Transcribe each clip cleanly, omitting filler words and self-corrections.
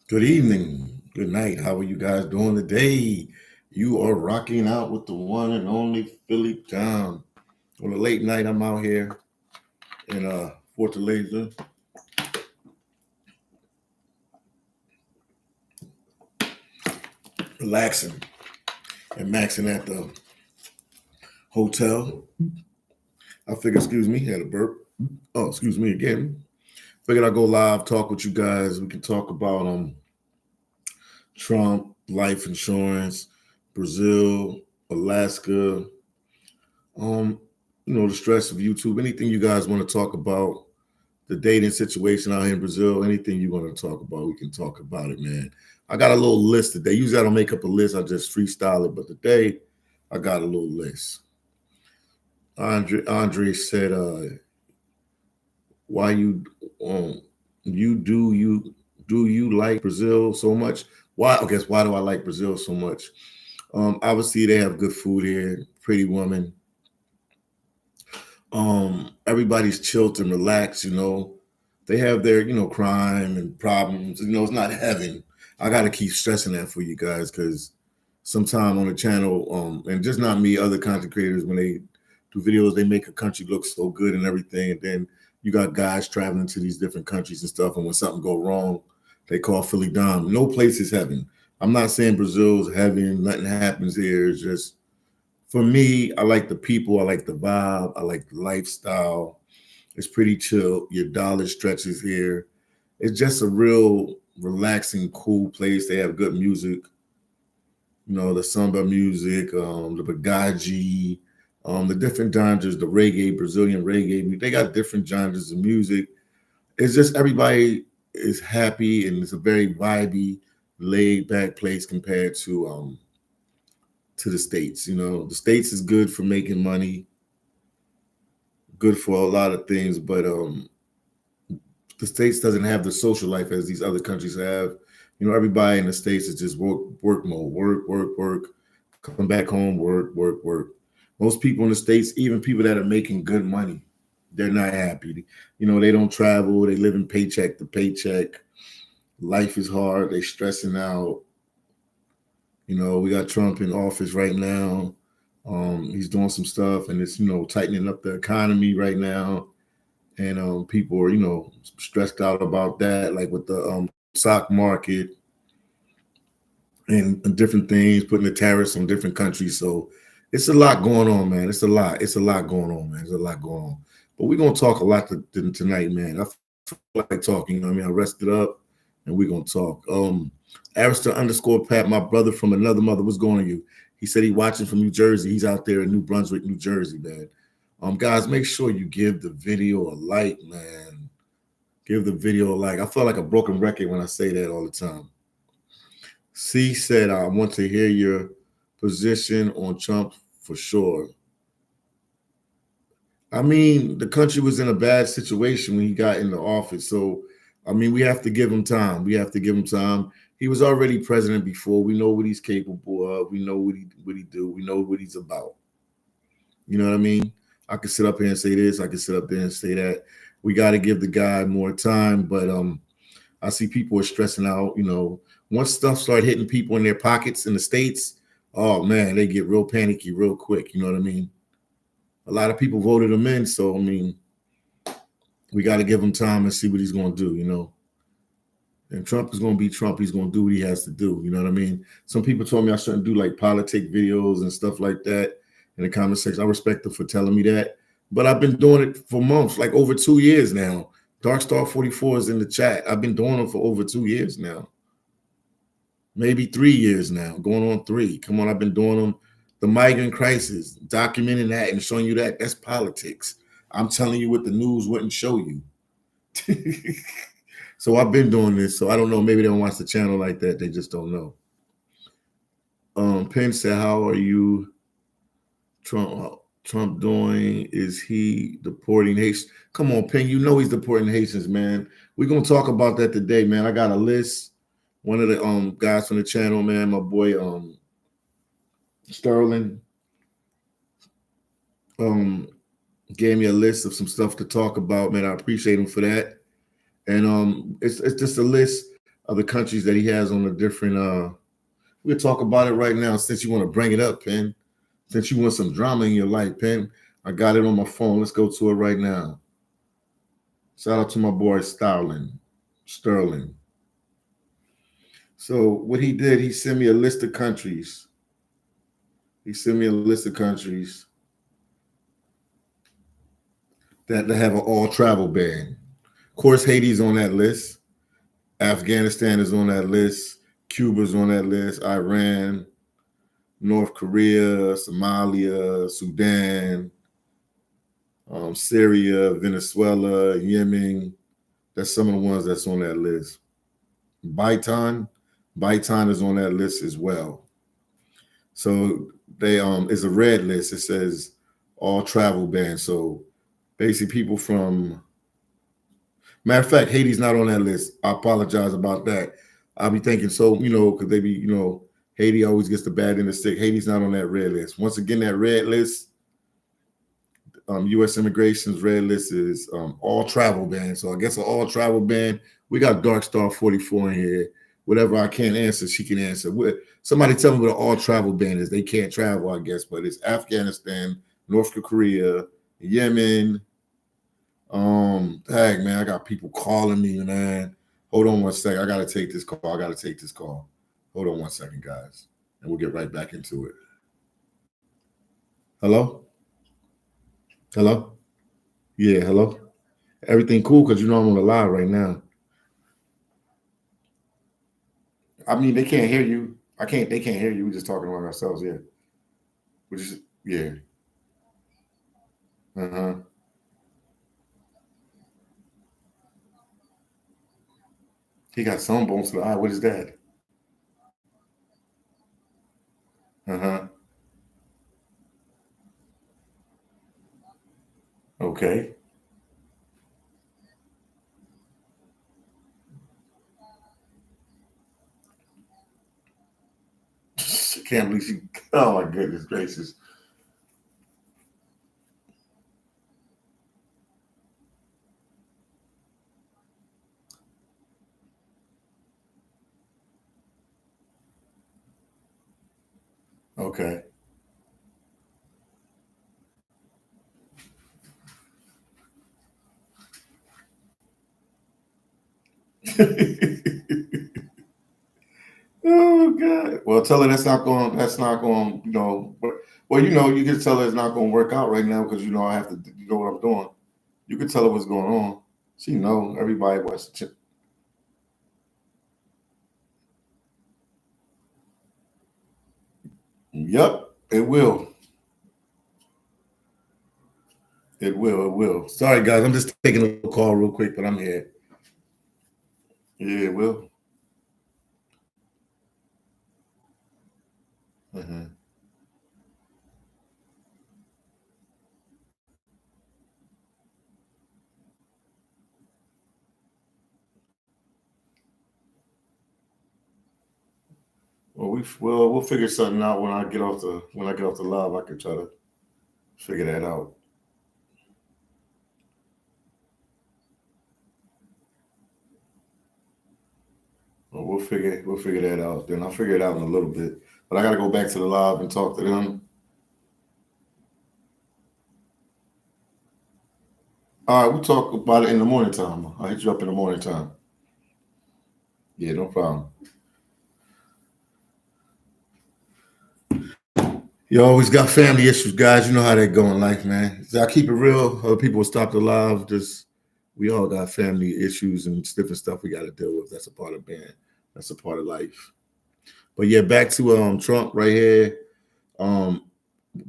Good evening, good night. How are you guys doing today? You are rocking out with the one and only Philly Dom. On a late night, I'm out here in Fortaleza, relaxing and maxing at the hotel. I figured, excuse me, had a burp. Oh, excuse me again. Figured I'd go live, talk with you guys. We can talk about Trump, life insurance, Brazil, Alaska, um, the stress of YouTube, anything you guys want to talk about, the dating situation out here in Brazil, anything you want to talk about, we can talk about it, man. I got a little list today. Usually I don't make up a list, I just freestyle it, but today I got a little list. Andre said, why um you like Brazil so much? Why do I like Brazil so much? Obviously they have good food here, pretty women. Everybody's chilled and relaxed, they have their crime and problems. It's not heaven. I got to keep stressing that for you guys, because sometime on the channel, and just not me, other content creators, when they do videos, they make a country look so good and everything, and then you got guys traveling to these different countries and stuff, and when something go wrong, they call phillydom. No place is heaven. I'm not saying Brazil's heaven, nothing happens here. It's just, for me, I like the people, I like the vibe, I like the lifestyle. It's pretty chill. Your dollar stretches here. It's just a real relaxing, cool place. They have good music, the samba music, the bagaji, the different genres, the reggae, Brazilian reggae. They got different genres of music. It's just everybody is happy, and it's a very vibey, laid back place compared to the States. The States is good for making money, good for a lot of things, but the States doesn't have the social life as these other countries have. Everybody in the States is just work mode, work, come back home, work. Most people in the States, even people that are making good money, they're not happy. They don't travel, they live in paycheck to paycheck. Life is hard, they stressing out. We got Trump in office right now. He's doing some stuff, and it's tightening up the economy right now, and people are stressed out about that, like with the stock market and different things, putting the tariffs on different countries. So it's a lot going on, man. It's a lot going on, man. There's a lot going on. But we're gonna talk a lot tonight, man. I feel like talking. I rested up, and we're gonna talk. Arister_Pat, my brother from another mother. What's going on, you? He said he watching from New Jersey. He's out there in New Brunswick, New Jersey, man. Guys, make sure you give the video a like, man. Give the video a like. I feel like a broken record when I say that all the time. C said, I want to hear your position on Trump for sure. I mean, the country was in a bad situation when he got into office. So, I mean, we have to give him time. We have to give him time. He was already president before. We know what he's capable of. We know what he do. We know what he's about. You know what I mean? I could sit up here and say this. I could sit up there and say that. We got to give the guy more time. But I see people are stressing out. Once stuff start hitting people in their pockets in the States, oh man, they get real panicky real quick. You know what I mean? A lot of people voted him in, so I mean, we got to give him time and see what he's going to do. And Trump is going to be Trump. He's going to do what he has to do. You know what I mean? Some people told me I shouldn't do like politic videos and stuff like that in the comment section. I respect them for telling me that, but I've been doing it for months, like over 2 years now. Darkstar 44 is in the chat. I've been doing them for over 2 years now. Maybe 3 years now, going on 3. Come on, I've been doing them. The migrant crisis, documenting that and showing you that's politics. I'm telling you what the news wouldn't show you. So I've been doing this. So I don't know. Maybe they don't watch the channel like that. They just don't know. Penn said, how are you, Trump doing? Is he deporting Haitians? Come on, Penn. You know he's deporting Haitians, man. We're going to talk about that today, man. I got a list. One of the guys from the channel, man, my boy Sterling, gave me a list of some stuff to talk about, man. I appreciate him for that. And it's just a list other countries that he has on the different. We'll talk about it right now since you want to bring it up, Pen. Since you want some drama in your life, Pen. I got it on my phone. Let's go to it right now. Shout out to my boy Sterling. So what he did, he sent me a list of countries. He sent me a list of countries that have an all travel ban. Of course, Haiti's on that list. Afghanistan is on that list. Cuba's on that list. Iran, North Korea, Somalia, Sudan, Syria, Venezuela, Yemen. That's some of the ones that's on that list. Bhutan is on that list as well. So they it's a red list. It says all travel bans. So basically people from, matter of fact, Haiti's not on that list. I apologize about that. I'll be thinking so, because they be, Haiti always gets the bad end of the stick. Haiti's not on that red list. Once again, that red list, U.S. immigration's red list is all travel ban. So I guess an all travel ban. We got Dark Star 44 in here. Whatever I can't answer, she can answer. Somebody tell me what an all travel ban is. They can't travel, I guess, but it's Afghanistan, North Korea, Yemen. Dang, man, I got people calling me, man. Hold on one second. I gotta take this call. Hold on one second, guys, and we'll get right back into it. Hello? Hello? Yeah, hello? Everything cool? Because I'm on the live right now. I mean, they can't hear you. They can't hear you. We're just talking among ourselves, yeah. Yeah. Uh-huh. He got some bones to the eye. What is that? Uh-huh. Okay. I can't believe she. Oh my goodness gracious. Okay. Oh God. Well, tell her that's not going, well, you can tell her it's not going to work out right now because I have to, you know what I'm doing. You can tell her what's going on. She know everybody wants to. Yep, it will. It will. It will. Sorry, guys. I'm just taking a call real quick, but I'm here. Yeah, it will. Uh-huh. We'll figure something out when I get off the live. I can try to figure that out. Well, we'll figure that out. Then I'll figure it out in a little bit. But I got to go back to the live and talk to them. All right, we'll talk about it in the morning time. I'll hit you up in the morning time. Yeah, no problem. You always got family issues, guys. You know how they go in life, man. So I keep it real. Other people will stop the live. Just we all got family issues and different stuff we got to deal with. That's a part of being. That's a part of life. But yeah, back to Trump right here. Um,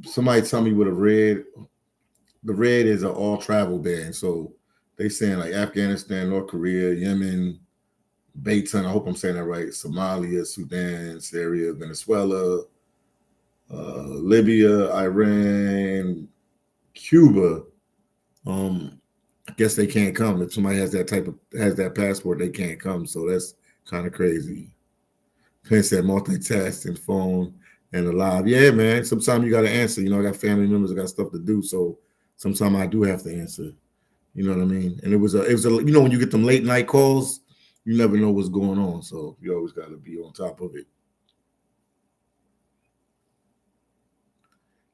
Somebody tell me what the red is an all travel ban. So they saying like Afghanistan, North Korea, Yemen, Bhutan. I hope I'm saying that right. Somalia, Sudan, Syria, Venezuela, Libya, Iran, Cuba. I guess they can't come. If somebody has that passport, they can't come. So that's kind of crazy. Penn said multitasking, phone and a live. Yeah, man. Sometimes you got to answer. I got family members. I got stuff to do. So sometimes I do have to answer. You know what I mean? And it was a when you get them late night calls, you never know what's going on. So you always got to be on top of it.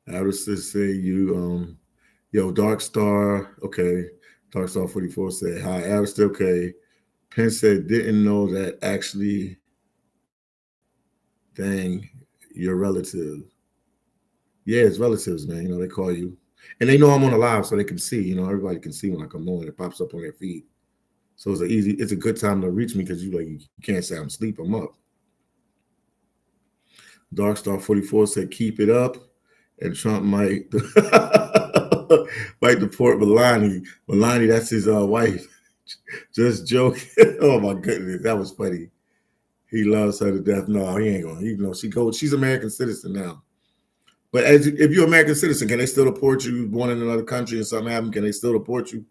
I would just say yo, Dark Star, okay. Dark Star 44 said, hi, Alistair, okay. Penn said, didn't know that actually, dang, your relative. Yeah, it's relatives, man. You know, they call you. And they know I'm on a live so they can see, everybody can see when I come on. It pops up on their feed. So it's a good time to reach me because you can't say I'm asleep, I'm up. Dark Star 44 said, keep it up. And Trump might might deport Melania. Melania, that's his wife. Just joking. Oh my goodness, that was funny. He loves her to death. No, he ain't going. She's American citizen now. But if you're American citizen, can they still deport you? Born in another country and something happened, can they still deport you?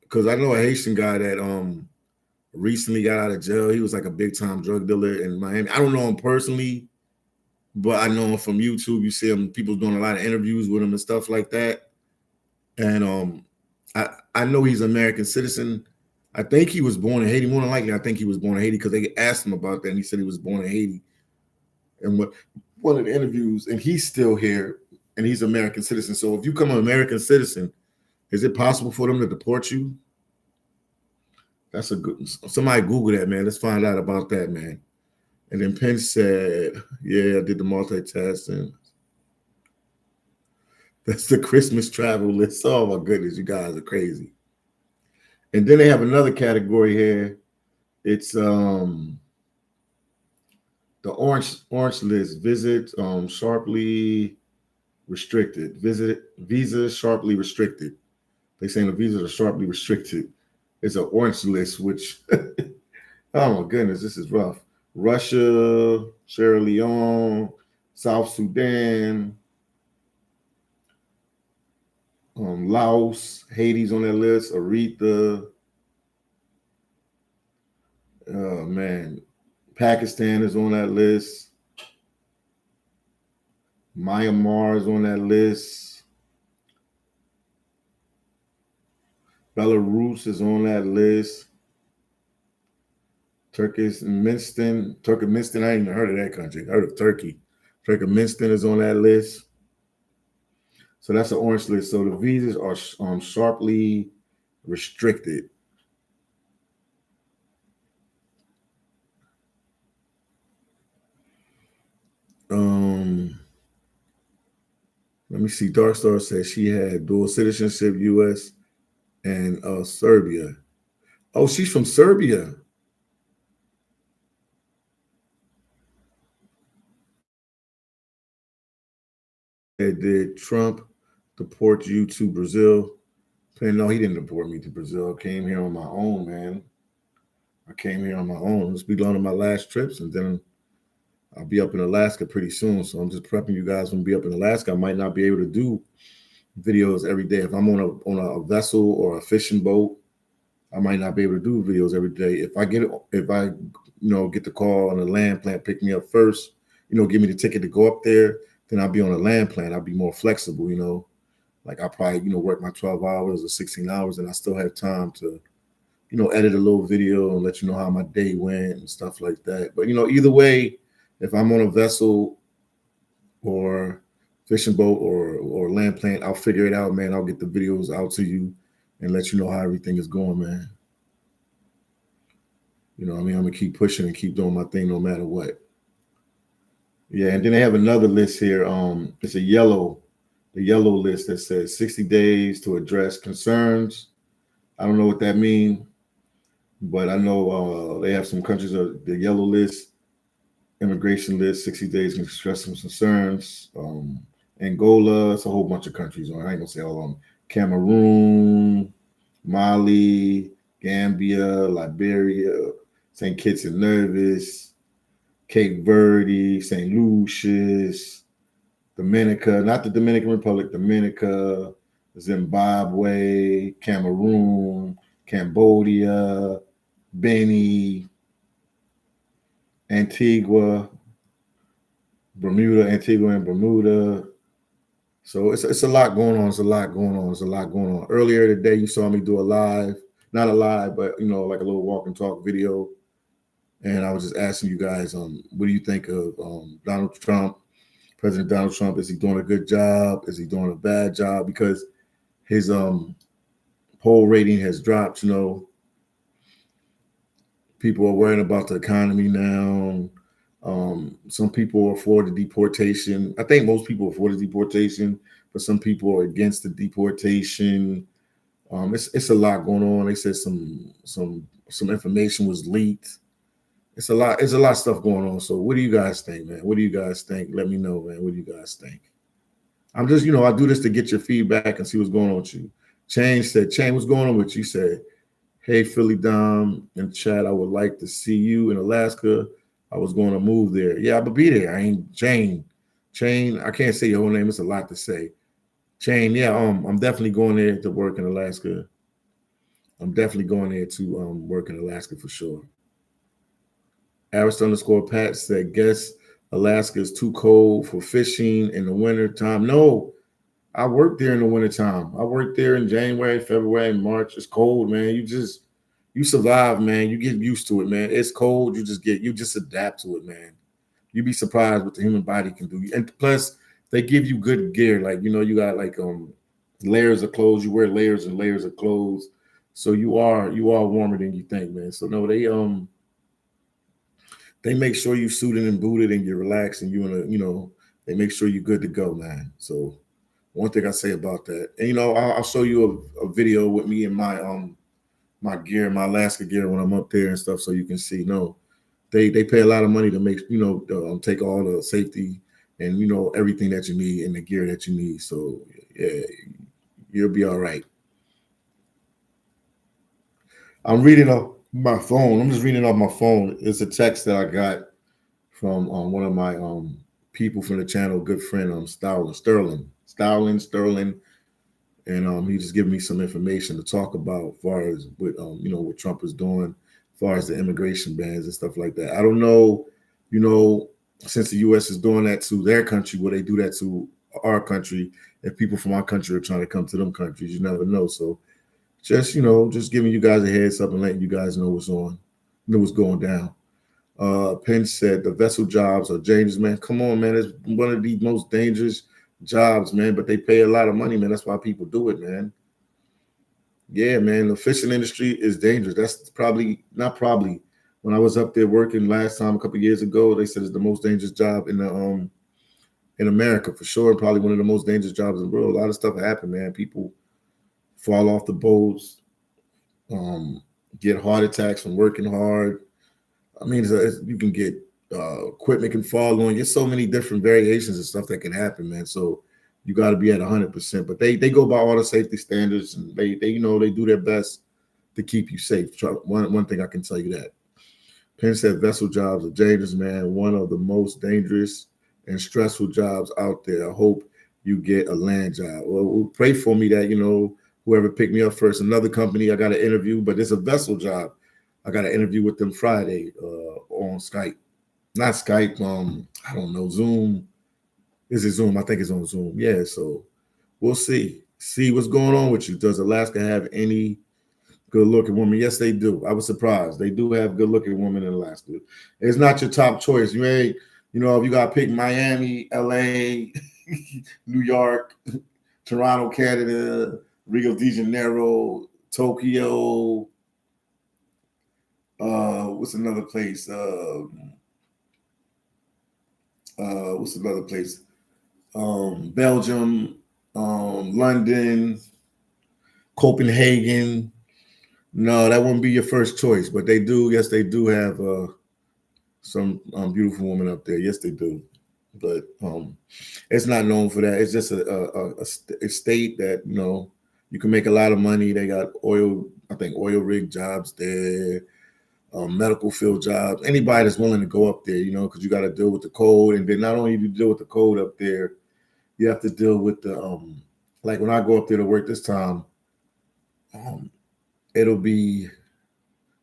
Because I know a Haitian guy that recently got out of jail. He was like a big time drug dealer in Miami. I don't know him personally, but I know him from YouTube. You see him, people doing a lot of interviews with him and stuff like that. And I know he's an American citizen. I think he was born in Haiti. More than likely, I think he was born in Haiti because they asked him about that, and he said he was born in Haiti. And what one of the interviews, and he's still here, and he's an American citizen. So if you become an American citizen, is it possible for them to deport you? That's a good. Somebody Google that, man. Let's find out about that, man. And then Penn said, "Yeah, I did the multitasking." That's the Christmas travel list. Oh my goodness, you guys are crazy. And then they have another category here. It's the orange list. Visit sharply restricted. Visit visa sharply restricted. They saying the visas are sharply restricted. It's an orange list, which oh my goodness, this is rough. Russia, Sierra Leone, South Sudan, Laos, Haiti's on that list, Aretha. Oh man, Pakistan is on that list. Myanmar is on that list. Belarus is on that list. Turkmenistan, I ain't even heard of that country. I heard of Turkey. Turkmenistan is on that list. So that's an orange list. So the visas are sharply restricted. Let me see. Dark Star says she had dual citizenship, U.S. and Serbia. Oh, she's from Serbia. Did Trump deport you to Brazil? No, he didn't deport me to Brazil. I came here on my own, man. I came here on my own. This will be one of my last trips, and then I'll be up in Alaska pretty soon. So I'm just prepping you guys when be up in Alaska. I might not be able to do videos every day. If I'm on a vessel or a fishing boat, I might not be able to do videos every day. If I get the call on the land plant, pick me up first, give me the ticket to go up there, then I'll be on a land plant. I'll be more flexible, like I probably, work my 12 hours or 16 hours and I still have time to, edit a little video and let you know how my day went and stuff like that. But, either way, if I'm on a vessel or fishing boat or land plant, I'll figure it out, man. I'll get the videos out to you and let you know how everything is going, man. I'm gonna keep pushing and keep doing my thing no matter what. Yeah, and then they have another list here. It's the yellow list that says 60 days to address concerns. I don't know what that means, but I know they have some countries on the yellow list, immigration list, 60 days to address some concerns. Angola, it's a whole bunch of countries on. I ain't gonna say all of them. Cameroon, Mali, Gambia, Liberia, St. Kitts and Nevis, Cape Verde, St. Lucius, Dominica, not the Dominican Republic, Dominica, Zimbabwe, Cameroon, Cambodia, Benin, Antigua and Bermuda. So it's a lot going on. It's a lot going on. Earlier today, you saw me do a live not a live, but like a little walk and talk video. And I was just asking you guys, what do you think of Donald Trump, President Donald Trump? Is he doing a good job? Is he doing a bad job? Because his poll rating has dropped. People are worrying about the economy now. Some people are for the deportation. I think most people are for the deportation, but some people are against the deportation. It's a lot going on. They said some information was leaked. It's a lot. It's a lot of stuff going on. So, what do you guys think, man? What do you guys think? Let me know, man. What do you guys think? I'm just, I do this to get your feedback and see what's going on with you. Chain, what's going on with you? He said, hey, phillydom in chat, I would like to see you in Alaska. I was going to move there. Yeah, I will be there. I ain't Chain. Chain, I can't say your whole name. It's a lot to say. Chain, yeah, I'm definitely going there to work in Alaska. I'm definitely going there to work in Alaska for sure. Arist_Pat said, guess Alaska is too cold for fishing in the winter time. No, I worked there in the wintertime. I worked there in January, February, and March. It's cold, man. You survive, man. You get used to it, man. It's cold. You just adapt to it, man. You'd be surprised what the human body can do. And plus, they give you good gear. Like, you got like layers of clothes. You wear layers and layers of clothes. So you are warmer than you think, man. So no, they make sure you suited and booted and you're relaxed and they make sure you're good to go, man. So one thing I say about that, and I'll show you a video with me and my gear, my Alaska gear when I'm up there and stuff, so you can see. No, they pay a lot of money to make take all the safety and everything that you need and the gear that you need. So yeah, you'll be all right. I'm reading off my phone. I'm just reading off my phone. It's a text that I got from one of my people from the channel, good friend, Sterling, and he just giving me some information to talk about as far as what Trump is doing, as far as the immigration bans and stuff like that. I don't know, since the U.S. is doing that to their country, will they do that to our country? If people from our country are trying to come to them countries, you never know. So just just giving you guys a heads up and letting you guys know what's going down. Penn said the vessel jobs are dangerous, man. Come on, man. It's one of the most dangerous jobs, man, but they pay a lot of money, man. That's why people do it, man. Yeah, man. The fishing industry is dangerous. That's not probably. When I was up there working last time a couple of years ago, they said it's the most dangerous job in America for sure. Probably one of the most dangerous jobs in the world. A lot of stuff happened, man. People fall off the boats, get heart attacks from working hard. I mean, you can get equipment can fall on you. There's so many different variations and stuff that can happen, man. So you got to be at 100%. But they go by all the safety standards, and they do their best to keep you safe. One thing I can tell you that. Penn said vessel jobs are dangerous, man. One of the most dangerous and stressful jobs out there. I hope you get a land job. Well, pray for me that whoever picked me up first. Another company I got an interview, but it's a vessel job. I got an interview with them Friday on Skype. Not Skype, I don't know, Zoom. Is it Zoom? I think it's on Zoom. Yeah, so we'll see. See what's going on with you. Does Alaska have any good-looking women? Yes, they do. I was surprised. They do have good-looking women in Alaska. It's not your top choice. You ain't, if you got to pick Miami, LA, New York, Toronto, Canada, Rio de Janeiro, Tokyo, what's another place? What's another place? Belgium, London, Copenhagen. No, that wouldn't be your first choice, but they do. Yes, they do have some beautiful women up there. Yes, they do. But it's not known for that. It's just a state that you can make a lot of money. They got oil rig jobs there. Medical field jobs, anybody that's willing to go up there, because you got to deal with the cold. And then not only do you deal with the cold up there, you have to deal with the, like when I go up there to work this time, it'll be,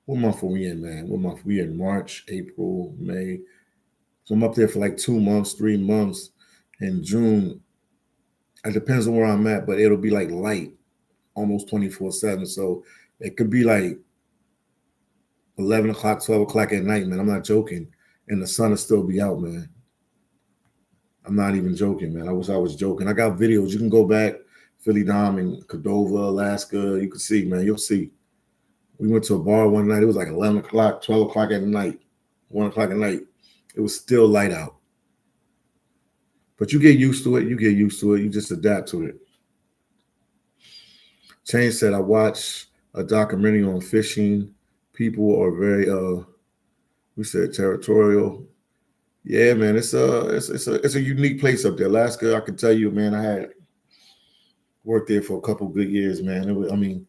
what month are we in, man? What month? We in March, April, May. So I'm up there for like 2 months, 3 months. In June, it depends on where I'm at, but it'll be like light. almost 24/7. So it could be like 11 o'clock, 12 o'clock at night, man. I'm not joking. And the sun will still be out, man. I'm not even joking, man. I wish I was joking. I got videos. You can go back, phillydom in Cordova, Alaska. You can see, man. You'll see. We went to a bar one night. It was like 11 o'clock, 12 o'clock at night, 1 o'clock at night. It was still light out. But you get used to it. You get used to it. You just adapt to it. Change said, I watched a documentary on fishing. People are very, we said territorial. Yeah, man, it's a unique place up there. Alaska, I can tell you, man, I had worked there for a couple good years, man. I mean,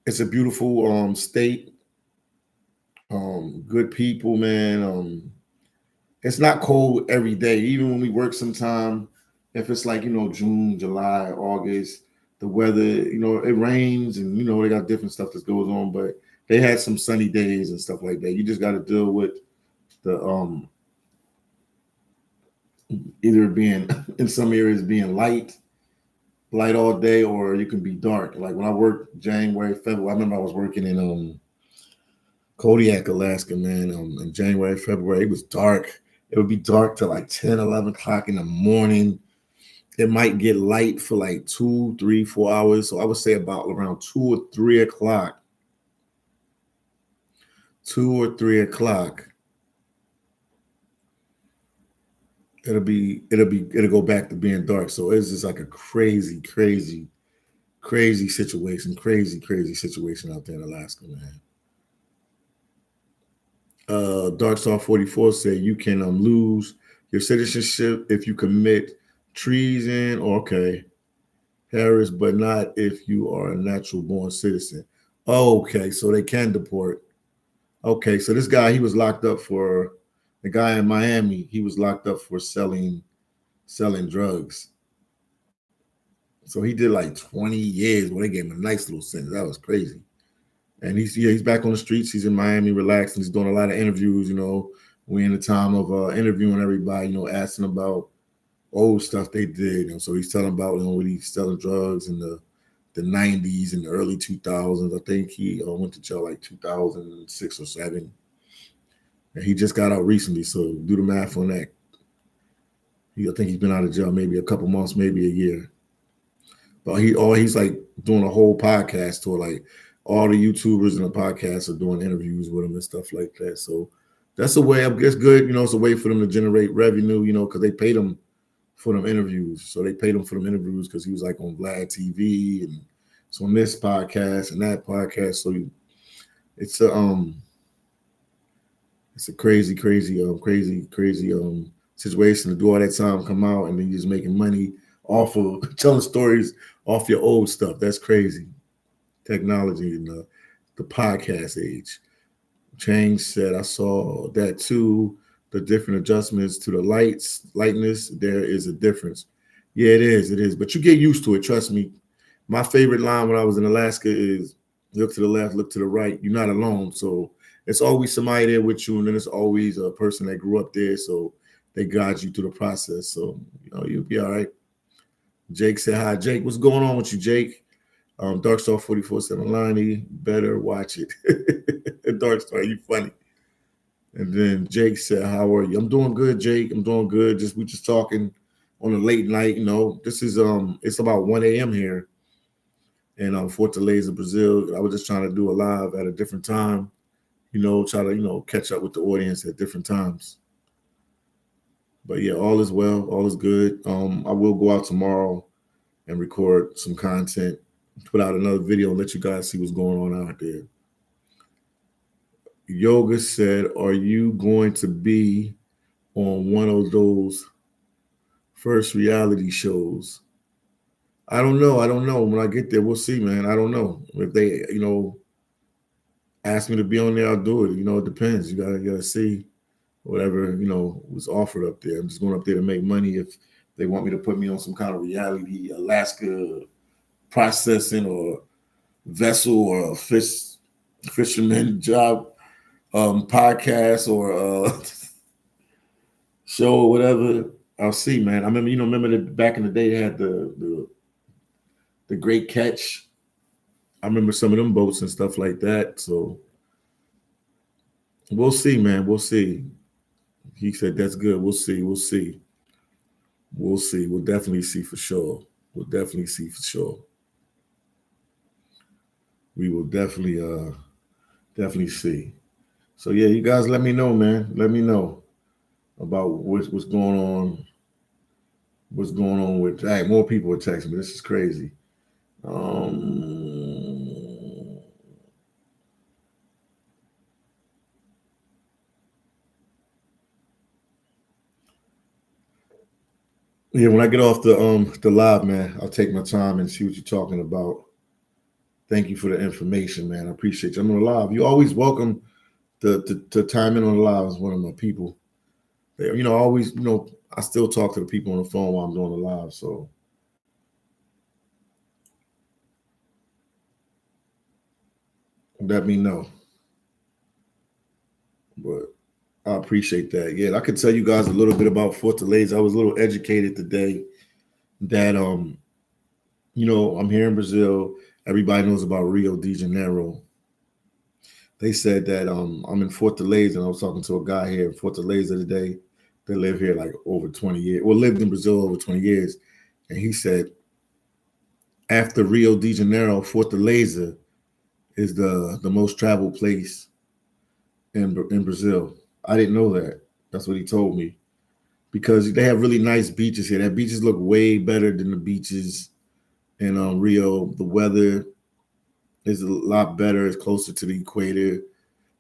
it's a beautiful state. Good people, man. It's not cold every day. Even when we work sometime, if it's like, June, July, August, the weather, it rains and, they got different stuff that goes on, but they had some sunny days and stuff like that. You just got to deal with the, either being in some areas being light all day, or you can be dark. Like when I worked January, February, I remember I was working in, Kodiak, Alaska, man. In January, February, it was dark. It would be dark till like 10, 11 o'clock in the morning. It might get light for like 2, 3, 4 hours. So I would say about around 2 or 3 o'clock. 2 or 3 o'clock. It'll go back to being dark. So it's just like a crazy, crazy, crazy situation. Crazy, crazy situation out there in Alaska, man. Darkstar 44 said you can lose your citizenship if you commit treason. Okay, Harris, but not if you are a natural born citizen. Oh, okay, so they can deport. Okay, so this guy, he was locked up for, the guy in Miami, he was locked up for selling drugs. So he did like 20 years. Well, they gave him a nice little sentence. That was crazy. And he's back on the streets. He's in Miami, relaxed, and he's doing a lot of interviews. We're in the time of interviewing everybody. Asking about old stuff they did. So he's telling about when he's selling drugs in the 90s and the early 2000s. I think he went to jail like 2006 or 7, and he just got out recently. So do the math on that. I think he's been out of jail maybe a couple months, maybe a year. But he's like doing a whole podcast tour, like all the YouTubers and the podcasts are doing interviews with him and stuff like that. So that's a way, I guess, good. It's a way for them to generate revenue, because they paid him for them interviews. So they paid him for them interviews because he was like on Vlad TV and so on this podcast and that podcast. So it's a crazy, crazy, crazy situation to do all that time, come out, and then you're just making money off of telling stories off your old stuff. That's crazy. Technology in the podcast age. Change said, I saw that too. The different adjustments to the lightness, there is a difference. Yeah, it is. But you get used to it, trust me. My favorite line when I was in Alaska is look to the left, look to the right. You're not alone. So it's always somebody there with you, and then it's always a person that grew up there. So they guide you through the process. So, you'll be all right. Jake said, hi, Jake. What's going on with you, Jake? Darkstar 44 said, Lonnie, better watch it. Darkstar, you funny. And then Jake said, how are you? I'm doing good, Jake. I'm doing good. We just talking on a late night. This is it's about 1 a.m. here in Fortaleza, Brazil. I was just trying to do a live at a different time, try to, catch up with the audience at different times. But yeah, all is well, all is good. I will go out tomorrow and record some content, put out another video and let you guys see what's going on out there. Yoga said, are you going to be on one of those first reality shows? I don't know. When I get there, we'll see, man. I don't know. If they, ask me to be on there, I'll do it. It depends. You gotta see whatever, was offered up there. I'm just going up there to make money. If they want me to put me on some kind of reality Alaska processing or vessel or a fisherman job podcast or show or whatever, I'll see, man. I remember, remember that back in the day they had the Great Catch I remember some of them boats and stuff like that. So we'll see, man. We'll see. He said that's good. We'll see. We'll see. We'll see. We'll definitely see for sure. We'll definitely see for sure. We will definitely see. So yeah, you guys let me know, man. Let me know about what's going on. What's going on with more people are texting me. This is crazy. Um yeah, when I get off the live, man, I'll take my time and see what you're talking about. Thank you for the information, man. I appreciate you. I'm on the live. You always welcome to time in on the live as one of my people. Always, I still talk to the people on the phone while I'm doing the live. So let me know. But I appreciate that. Yeah, I could tell you guys a little bit about Fortaleza. I was a little educated today that I'm here in Brazil. Everybody knows about Rio de Janeiro. They said that I'm in Fortaleza, and I was talking to a guy here in Fortaleza today. They live here like over 20 years. Well, lived in Brazil over 20 years. And he said after Rio de Janeiro, Fortaleza is the most traveled place in Brazil. I didn't know that. That's what he told me. Because they have really nice beaches here. That beaches look way better than the beaches in Rio. The weather is a lot better. It's closer to the equator.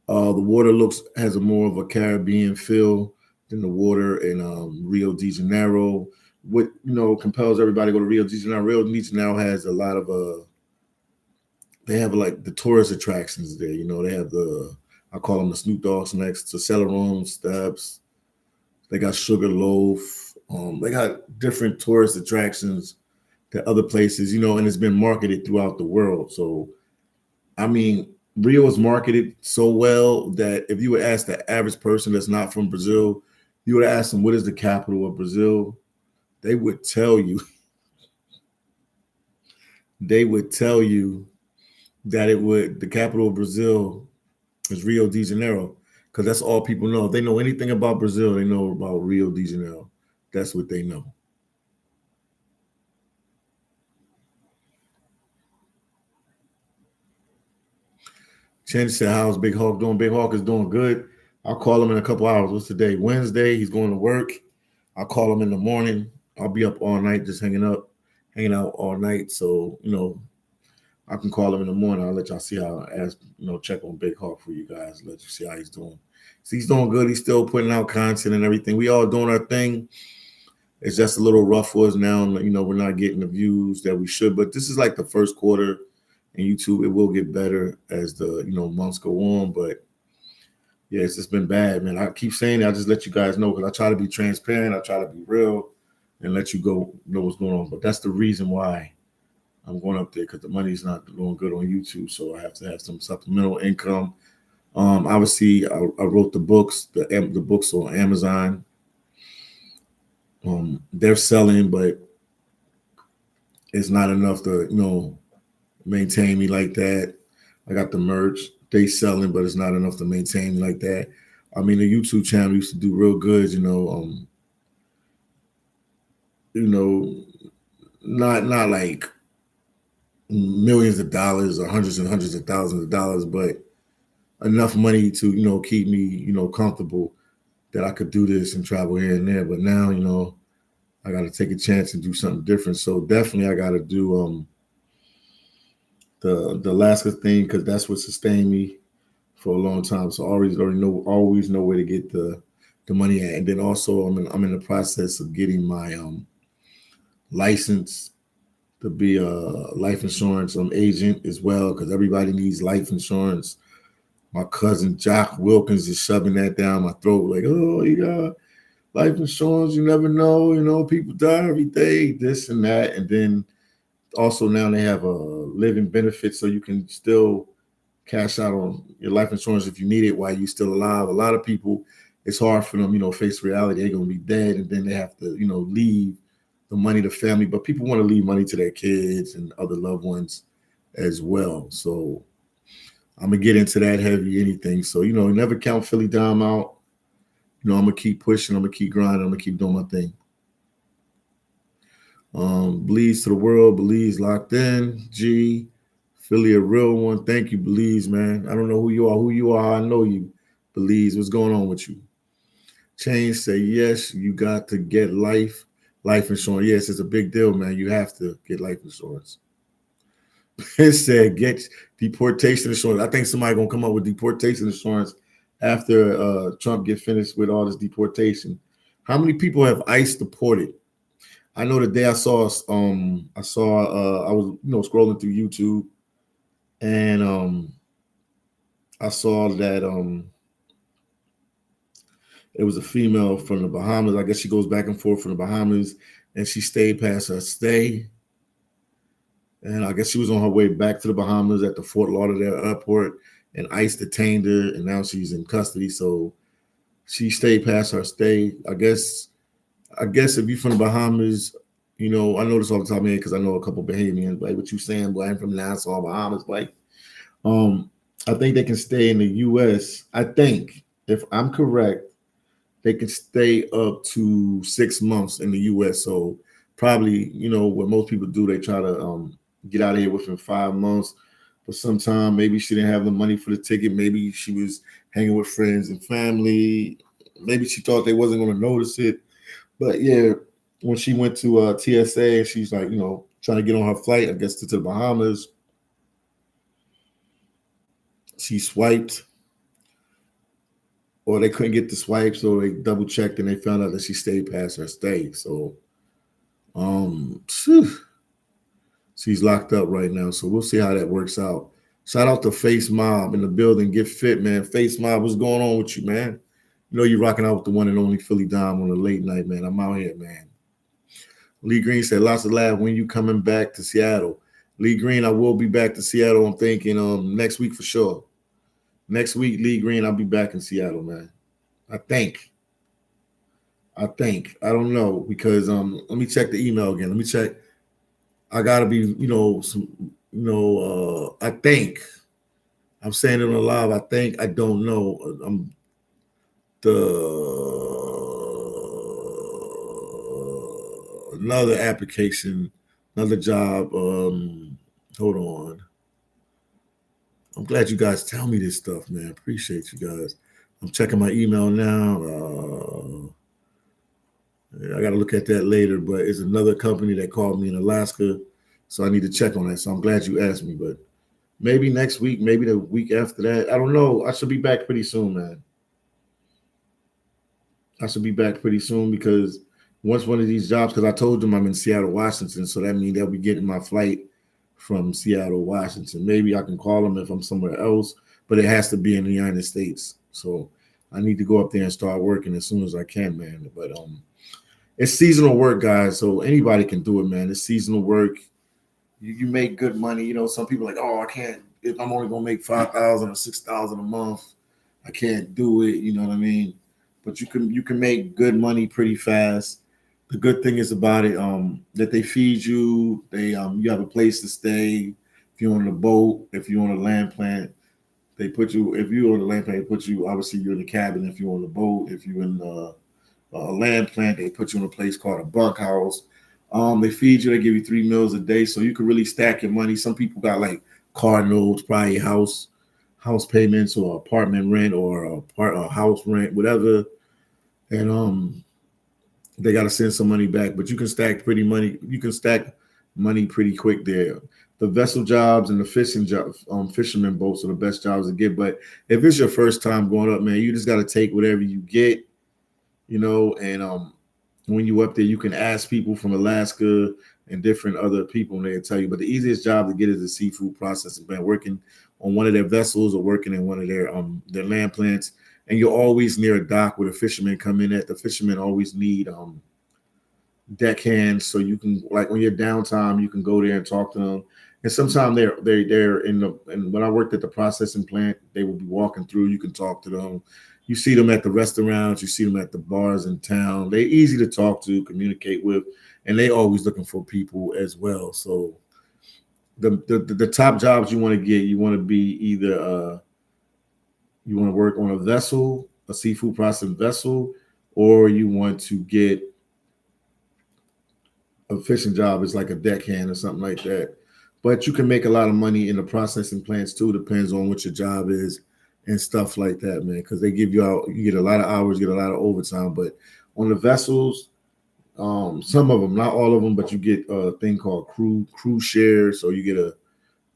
The water has a more of a Caribbean feel than the water in Rio de Janeiro. What compels everybody to go to Rio de Janeiro. Rio de Janeiro has a lot of they have like the tourist attractions there. They have I call them the Snoop Dogg snacks, the Celeron steps. They got Sugar Loaf. They got different tourist attractions to other places, and it's been marketed throughout the world. So, I mean, Rio is marketed so well that if you would ask the average person that's not from Brazil, you would ask them, what is the capital of Brazil? They would tell you, that the capital of Brazil is Rio de Janeiro, because that's all people know. If they know anything about Brazil, they know about Rio de Janeiro. That's what they know. Chen said, how's Big Hawk doing? Big Hawk is doing good. I'll call him in a couple hours. What's today? Wednesday. He's going to work. I'll call him in the morning. I'll be up all night just hanging out all night. So, I can call him in the morning. I'll let y'all see how check on Big Hawk for you guys. Let you see how he's doing. So he's doing good. He's still putting out content and everything. We all doing our thing. It's just a little rough for us now. We're not getting the views that we should, but this is like the first quarter in YouTube. It will get better as the months go on, but yeah, it's just been bad, man. I keep saying it. I just let you guys know because I try to be transparent. I try to be real and let you know what's going on. But that's the reason why I'm going up there, because the money's not doing good on YouTube. So I have to have some supplemental income. Obviously, I wrote the books, the books on Amazon. They're selling, but it's not enough to maintain me like that. I got the merch. They selling, but it's not enough to maintain me like that. I mean, the YouTube channel used to do real good, not like millions of dollars or hundreds and hundreds of thousands of dollars, but enough money to keep me comfortable that I could do this and travel here and there. But now I got to take a chance and do something different. So definitely I got to do the Alaska thing, because that's what sustained me for a long time. So always know where to get the money at. And then also I'm in the process of getting my license to be a life insurance agent as well, because everybody needs life insurance. My cousin Jock Wilkins is shoving that down my throat, like, oh, you got life insurance, you never know, people die every day, this and that. And then also now they have a living benefit, so you can still cash out on your life insurance if you need it while you're still alive. A lot of people, it's hard for them, face reality. They're gonna be dead, and then they have to, leave the money to family. But people want to leave money to their kids and other loved ones as well. So I'm gonna get into that heavy anything. So never count Philly Dom out. I'm gonna keep pushing. I'm gonna keep grinding. I'm gonna keep doing my thing. Belize to the world. Belize locked in. G. Philly a real one. Thank you, Belize, man. I don't know who you are. Who you are, I know you. Belize, what's going on with you? Change say yes. You got to get life insurance. Yes, it's a big deal, man. You have to get life insurance. It said get deportation insurance. I think somebody gonna come up with deportation insurance after Trump get finished with all this deportation. How many people have ICE deported? I know the day I was scrolling through YouTube, and I saw that it was a female from the Bahamas. I guess she goes back and forth from the Bahamas, and she stayed past her stay. And I guess she was on her way back to the Bahamas at the Fort Lauderdale airport, and ICE detained her, and now she's in custody. So she stayed past her stay. I guess if you're from the Bahamas, I know this all the time here because I know a couple Bahamians. Like what you saying, boy, I'm from Nassau, Bahamas. Like, I think they can stay in the U.S. I think, if I'm correct, they can stay up to 6 months in the U.S. So probably, what most people do, they try to get out of here within 5 months. But sometime maybe she didn't have the money for the ticket. Maybe she was hanging with friends and family. Maybe she thought they wasn't going to notice it. But yeah, when she went to TSA, she's like, trying to get on her flight, I guess, to the Bahamas. She swiped, or they couldn't get the swipe, so they double checked and they found out that she stayed past her stay. So, she's locked up right now. So we'll see how that works out. Shout out to Face Mob in the building. Get fit, man. Face Mob, what's going on with you, man? You're rocking out with the one and only Philly Dom on the late night, man. I'm out here, man. Lee Green said, lots of laugh. When you coming back to Seattle? Lee Green, I will be back to Seattle. I'm thinking next week for sure. Next week, Lee Green, I'll be back in Seattle, man. I think. I don't know because let me check the email again. Let me check. I gotta be, I think. I'm saying it on live. I think. I don't know. I'm the another application, another job. Hold on. I'm glad you guys tell me this stuff, man. Appreciate you guys. I'm checking my email now. I got to look at that later, but it's another company that called me in Alaska, so I need to check on that. So I'm glad you asked me, but maybe next week, maybe the week after that. I don't know. I should be back pretty soon, man. I should be back pretty soon because once one of these jobs, because I told them I'm in Seattle, Washington, so that means they'll be getting my flight from Seattle, Washington. Maybe I can call them if I'm somewhere else, but it has to be in the United States. So I need to go up there and start working as soon as I can, man. But it's seasonal work, guys. So anybody can do it, man. It's seasonal work. You make good money. Some people are like, oh, I can't. If I'm only gonna make 5,000 or 6,000 a month, I can't do it. You know what I mean? But you can make good money pretty fast. The good thing is about it that they feed you. They you have a place to stay. If you're on the boat, if you're on a land plant, they put you. If you're on the land plant, they put you. Obviously, you're in the cabin. If you're on the boat, if you're in a land plant, they put you in a place called a bunkhouse. They feed you. They give you 3 meals a day, so you can really stack your money. Some people got like car notes, probably house payments, or apartment rent, or a house rent, whatever, and they got to send some money back. But you can stack pretty money. You can stack money pretty quick there. The vessel jobs and the fishing jobs, fisherman boats are the best jobs to get. But if it's your first time going up, man, you just got to take whatever you get, and when you up there, you can ask people from Alaska and different other people, and they'll tell you. But the easiest job to get is the seafood processing plant, working on one of their vessels or working in one of their land plants. And you're always near a dock where the fishermen come in at. The fishermen always need deckhands, so you can, like, when you're downtime, you can go there and talk to them. And sometimes they're in the, and when I worked at the processing plant, they will be walking through. You can talk to them. You see them at the restaurants. You see them at the bars in town. They're easy to talk to, communicate with, and they always looking for people as well. So the top jobs you want to get, you want to be either you want to work on a vessel, a seafood processing vessel, or you want to get a fishing job as like a deckhand or something like that. But you can make a lot of money in the processing plants too. Depends on what your job is and stuff like that, man. Because they give you out, you get a lot of hours, get a lot of overtime. But on the vessels, some of them, not all of them, but you get a thing called crew share. So you get a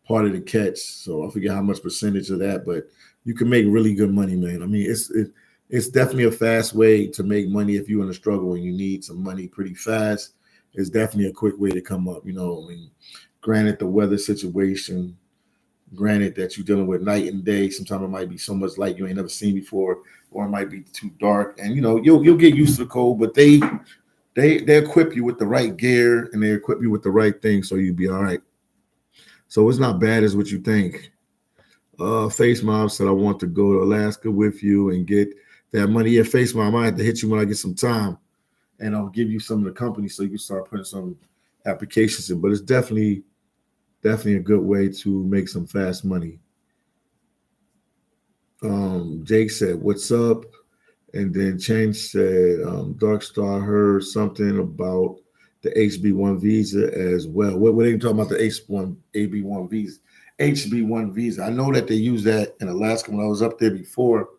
part of the catch. So I forget how much percentage of that, but you can make really good money, man. I mean, it's definitely a fast way to make money if you're in a struggle and you need some money pretty fast. It's definitely a quick way to come up. You know, I mean, granted the weather situation, granted that you're dealing with night and day. Sometimes it might be so much light you ain't never seen before, or it might be too dark. And you know, you'll get used to the cold, but they equip you with the right gear and they equip you with the right thing so you'll be all right. So it's not bad as what you think. Face Mom said I want to go to Alaska with you and get that money. Yeah, Face Mom, I have to hit you when I get some time, and I'll give you some of the company so you can start putting some applications in. But it's definitely a good way to make some fast money. Jake said, "What's up?" And then Chen said, Dark Star heard something about the HB1 visa as well. What are you talking about the H1 AB1 visa? HB1 visa. I know that they use that in Alaska when I was up there before.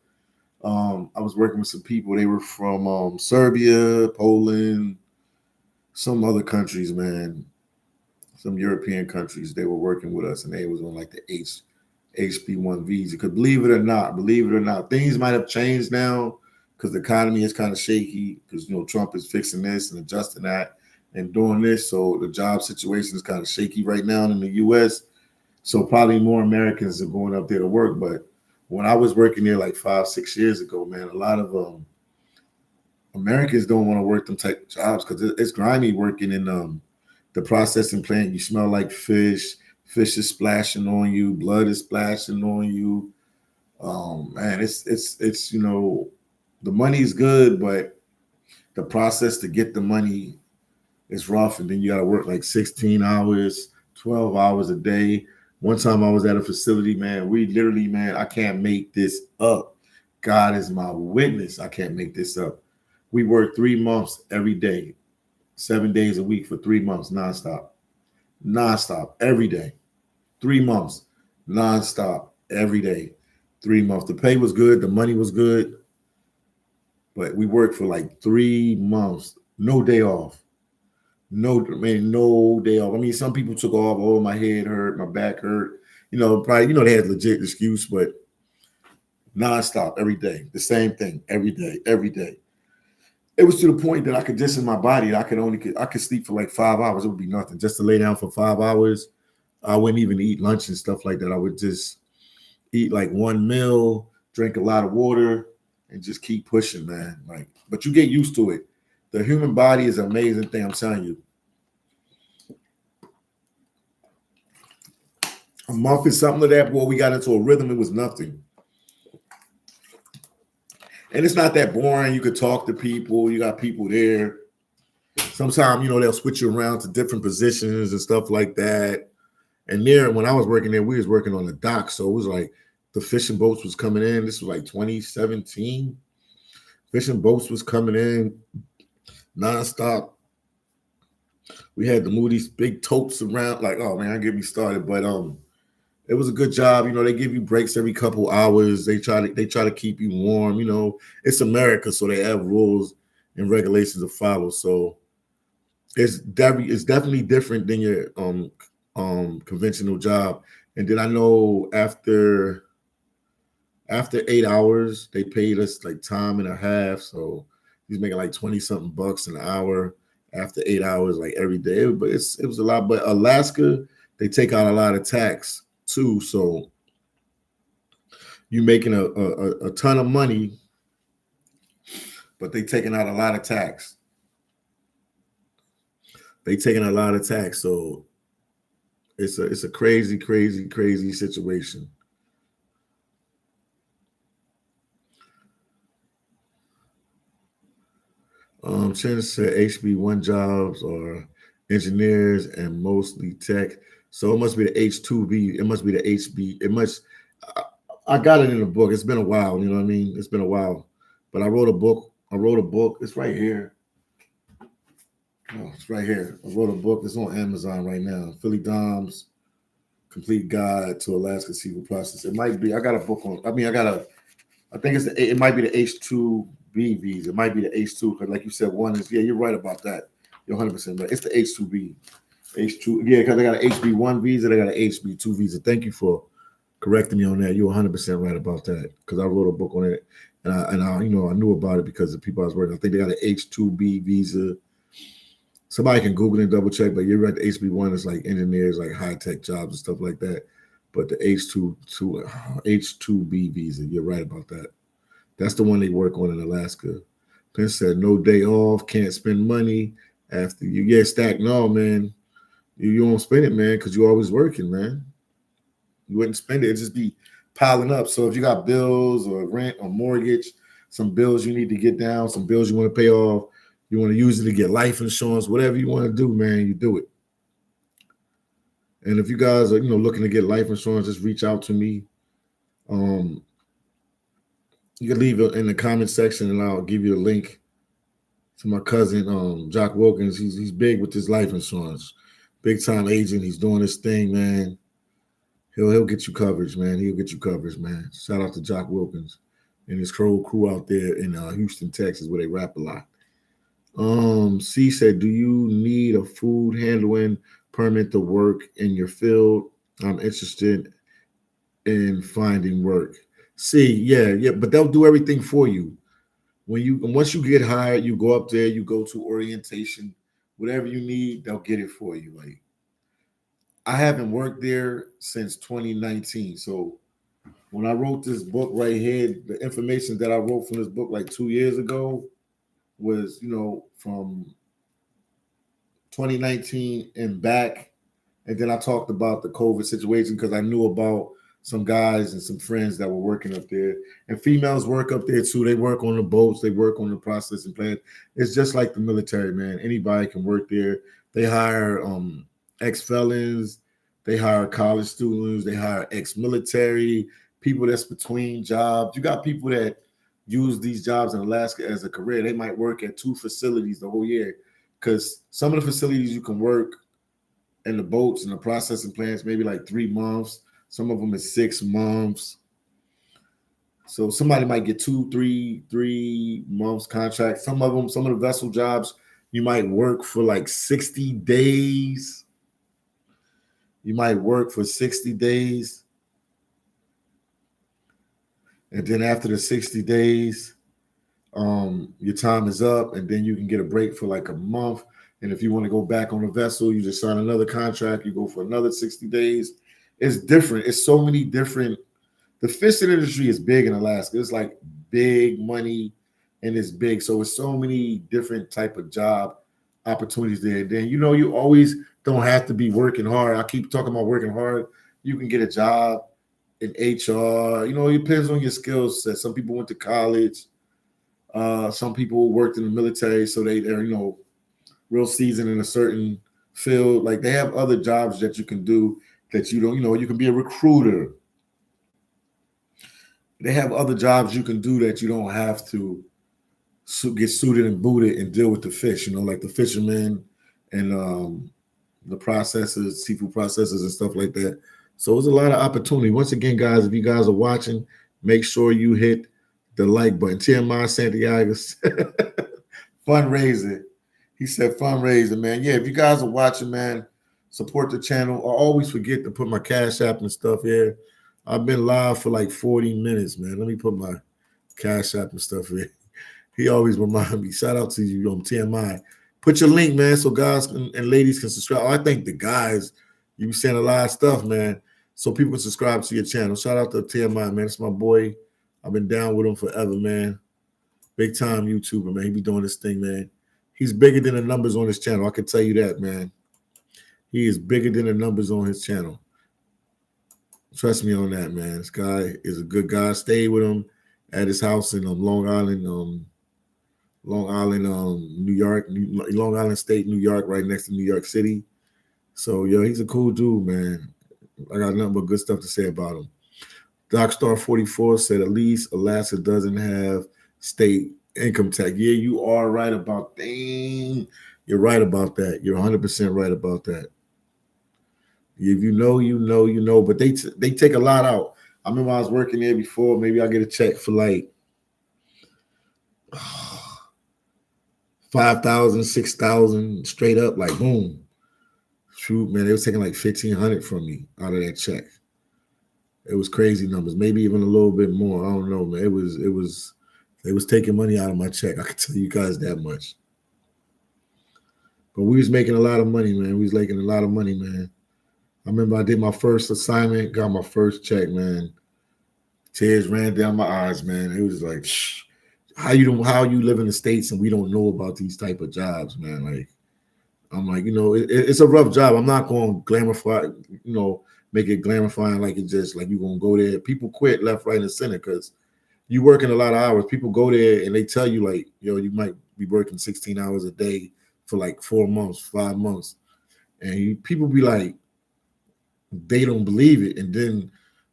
I was working with some people. They were from Serbia, Poland, some other countries, man. Some European countries. They were working with us, and they was on like the HB1 visa. Because believe it or not, things might have changed now because the economy is kind of shaky. Because you know Trump is fixing this and adjusting that and doing this, so the job situation is kind of shaky right now in the U.S. So probably more Americans are going up there to work. But when I was working there like 5, 6 years ago, man, a lot of Americans don't want to work them type of jobs because it's grimy working in the processing plant. You smell like fish. Fish is splashing on you. Blood is splashing on you. Man, it's you know the money's good, but the process to get the money is rough, and then you got to work like 16 hours, 12 hours a day. One time I was at a facility, man. We literally, man, I can't make this up. God is my witness. I can't make this up. We worked 3 months every day, 7 days a week for 3 months, nonstop, every day. 3 months, nonstop, every day. 3 months. The pay was good, the money was good, but we worked for like 3 months, no day off. No, man, no day off. I mean, some people took off. Oh, my head hurt, my back hurt. You know, probably, you know, they had legit excuse, but nonstop, every day, the same thing, every day, every day. It was to the point that I could just in my body, I could sleep for like 5 hours. It would be nothing just to lay down for 5 hours. I wouldn't even eat lunch and stuff like that. I would just eat like one meal, drink a lot of water, and just keep pushing, man. Like, but you get used to it. The human body is an amazing thing. I'm telling you. A month is something of that. Boy, we got into a rhythm. It was nothing. And it's not that boring. You could talk to people. You got people there. Sometimes, you know, they'll switch you around to different positions and stuff like that. And there, when I was working there, we was working on the dock. So it was like the fishing boats was coming in. This was like 2017. Fishing boats was coming in nonstop. We had to move these big totes around. Like, oh man, get me started. But it was a good job. You know, they give you breaks every couple hours. They try to keep you warm. You know, it's America, so they have rules and regulations to follow. So it's definitely different than your conventional job. And then I know after 8 hours, they paid us like time and a half. So he's making like 20 something bucks an hour after 8 hours, like every day. But it was a lot. But Alaska, they take out a lot of tax too. So you're making a ton of money, but they taking out a lot of tax. They taking a lot of tax. So it's a crazy, crazy, crazy situation. Chen said HB1 jobs are engineers and mostly tech. So it must be the H2B. It must be the HB. It must. I got it in a book. It's been a while. You know what I mean? It's been a while. But I wrote a book. It's right here. Oh, it's right here. I wrote a book. It's on Amazon right now. Philydom's Complete Guide to Alaska Seafood Process. It might be. I got a book on. I mean, I got a. I think it's the. It might be the H2B visa. It might be the H2 because, like you said, one is. Yeah, you're right about that. You're 100% right. It's the H2B. H2. Yeah, because they got an HB1 visa. They got an HB2 visa. Thank you for correcting me on that. You're 100% right about that because I wrote a book on it, and I I knew about it because the people I was working. I think they got an H2B visa. Somebody can Google and double check, but you're right. The HB1 is like engineers, like high tech jobs and stuff like that. But the H2B visa, you're right about that. That's the one they work on in Alaska. Penn said no day off, can't spend money after you get stacked. No, man, you won't spend it, man, because you're always working, man. You wouldn't spend it; it'd just be piling up. So if you got bills or rent or mortgage, some bills you need to get down, some bills you want to pay off, you want to use it to get life insurance, whatever you want to do, man, you do it. And if you guys are, looking to get life insurance, just reach out to me. Um, you can leave it in the comment section, and I'll give you a link to my cousin, Jock Wilkins. He's big with his life insurance, big time agent. He's doing his thing, man. He'll get you coverage, man. He'll get you coverage, man. Shout out to Jock Wilkins and his crew out there in Houston, Texas, where they rap a lot. C said, do you need a food handling permit to work in your field? I'm interested in finding work. See, yeah, but they'll do everything for you. Once you get hired, you go up there, you go to orientation, whatever you need, they'll get it for you. Like, I haven't worked there since 2019. So when I wrote this book right here, the information that I wrote from this book like 2 years ago was, from 2019 and back. And then I talked about the COVID situation because I knew about some guys and some friends that were working up there. And females work up there too. They work on the boats, they work on the processing plant. It's just like the military, man. Anybody can work there. They hire ex-felons, they hire college students, they hire ex-military, people that's between jobs. You got people that use these jobs in Alaska as a career. They might work at 2 facilities the whole year because some of the facilities you can work in the boats and the processing plants maybe like 3 months. Some of them is 6 months. So somebody might get 3 months contract. Some of the vessel jobs, you might work for like 60 days. You might work for 60 days. And then after the 60 days, your time is up, and then you can get a break for like a month. And if you want to go back on a vessel, you just sign another contract. You go for another 60 days. It's different. It's so many different. The fishing industry is big in Alaska. It's like big money, and it's big. So it's so many different type of job opportunities there. And then you always don't have to be working hard. I keep talking about working hard. You can get a job in HR. It depends on your skill set. Some people went to college. Some people worked in the military, so they're real seasoned in a certain field. Like they have other jobs that you can do that you don't. You can be a recruiter. They have other jobs you can do that you don't have to get suited and booted and deal with the fish. Like the fishermen and the processors, seafood processors and stuff like that. So it's a lot of opportunity. Once again, guys, if you guys are watching, make sure you hit the like button. TMI Santiago fundraiser. He said fundraiser, man. Yeah, if you guys are watching, man, support the channel. I always forget to put my Cash App and stuff here. I've been live for like 40 minutes, man. Let me put my Cash App and stuff here. He always remind me. Shout out to you, TMI. Put your link, man, so guys and ladies can subscribe. I think the guys, you be saying a lot of stuff, man, so people can subscribe to your channel. Shout out to TMI, man. It's my boy. I've been down with him forever, man. Big time YouTuber, man. He be doing this thing, man. He's bigger than the numbers on his channel. I can tell you that, man. He is bigger than the numbers on his channel. Trust me on that, man. This guy is a good guy. Stay with him at his house in Long Island, New York, Long Island State, New York, right next to New York City. So yo, he's a cool dude, man. I got nothing but good stuff to say about him. Docstar 44 said at least Alaska doesn't have state income tax. Yeah, you are right about dang. You're right about that. You're 100% right about that. If you know, you know, you know. But they take a lot out. I remember I was working there before. Maybe I get a check for like 5,000, 6,000 straight up, like boom. Shoot, man, they was taking like 1,500 from me out of that check. It was crazy numbers, maybe even a little bit more. I don't know, man. They was taking money out of my check. I can tell you guys that much. But we was making a lot of money, man. We was making a lot of money, man. I remember I did my first assignment, got my first check, man. Tears ran down my eyes, man. It was like, how you live in the States and we don't know about these type of jobs, man. Like I'm like, it's a rough job. I'm not going to glamorify, make it glamorifying like it's just like you're going to go there. People quit left, right, and center because you working a lot of hours. People go there and they tell you like, you might be working 16 hours a day for like 4 months, 5 months. And people be like, they don't believe it. And then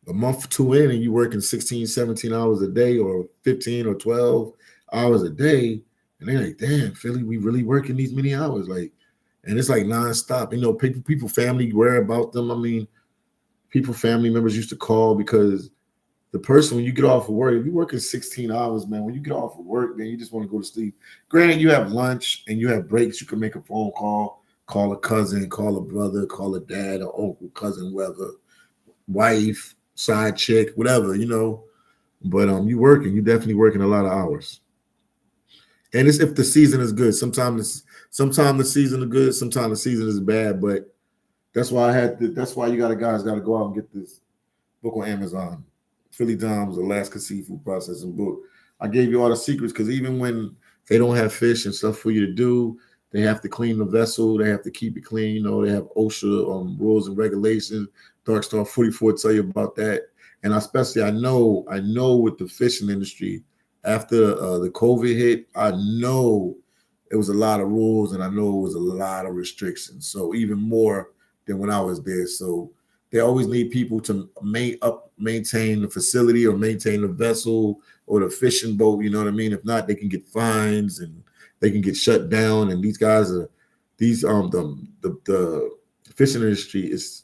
a month or two in and you working 16, 17 hours a day or 15 or 12 hours a day. And they're like, damn, Philly, we really working these many hours. Like, and it's like nonstop. People, family worry about them. I mean, people, family members used to call because the person, when you get off of work, if you're working 16 hours, man, when you get off of work, then you just want to go to sleep. Granted, you have lunch and you have breaks. You can make a phone call a cousin, call a brother, call a dad, or uncle, cousin, whoever, wife, side chick, whatever. But you working, you definitely working a lot of hours. And it's if the season is good. Sometimes the season is good, sometimes the season is bad. But that's why you guys got to go out and get this book on Amazon. Philly Dom's Alaska Seafood Processing book. I gave you all the secrets because even when they don't have fish and stuff for you to do, they have to clean the vessel. They have to keep it clean. They have OSHA rules and regulations. Dark Star 44 tell you about that. And especially, I know with the fishing industry, after the COVID hit, I know it was a lot of rules and I know it was a lot of restrictions. So even more than when I was there. So they always need people to maintain the facility or maintain the vessel or the fishing boat. You know what I mean? If not, they can get fines and they can get shut down. And these guys are the fishing industry is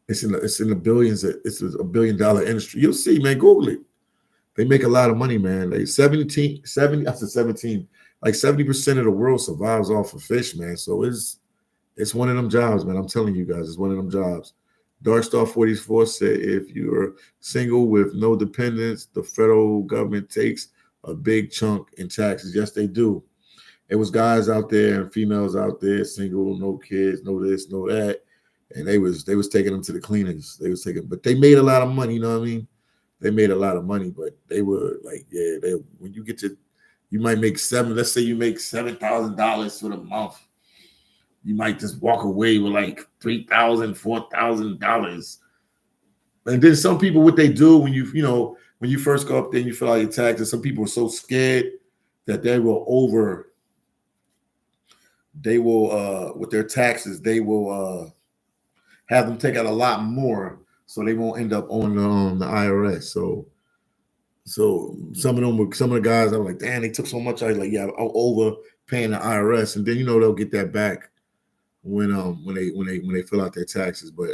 it's in the billions. It's a $1 billion industry. You'll see, man. Google it. They make a lot of money, man. Like 70, I said 17, like 70% of the world survives off of fish, man. So it's one of them jobs, man. I'm telling you guys, it's one of them jobs. Darkstar 44 said if you're single with no dependents, the federal government takes a big chunk in taxes. Yes, they do. It was guys out there and females out there, single, no kids, no this, no that. And they was taking them to the cleaners. They was taking, but they made a lot of money, you know what I mean? They made a lot of money, but they were like, yeah, when you get to you might make let's say you make $7,000 for the month. You might just walk away with like $3,000, $4,000. And then some people, what they do when you first go up there and you fill out your taxes, some people are so scared that they will with their taxes, they will have them take out a lot more so they won't end up on the IRS. So some of the guys, I'm like, damn, they took so much. I was like, yeah, I'm overpaying the IRS, and then they'll get that back when they fill out their taxes. But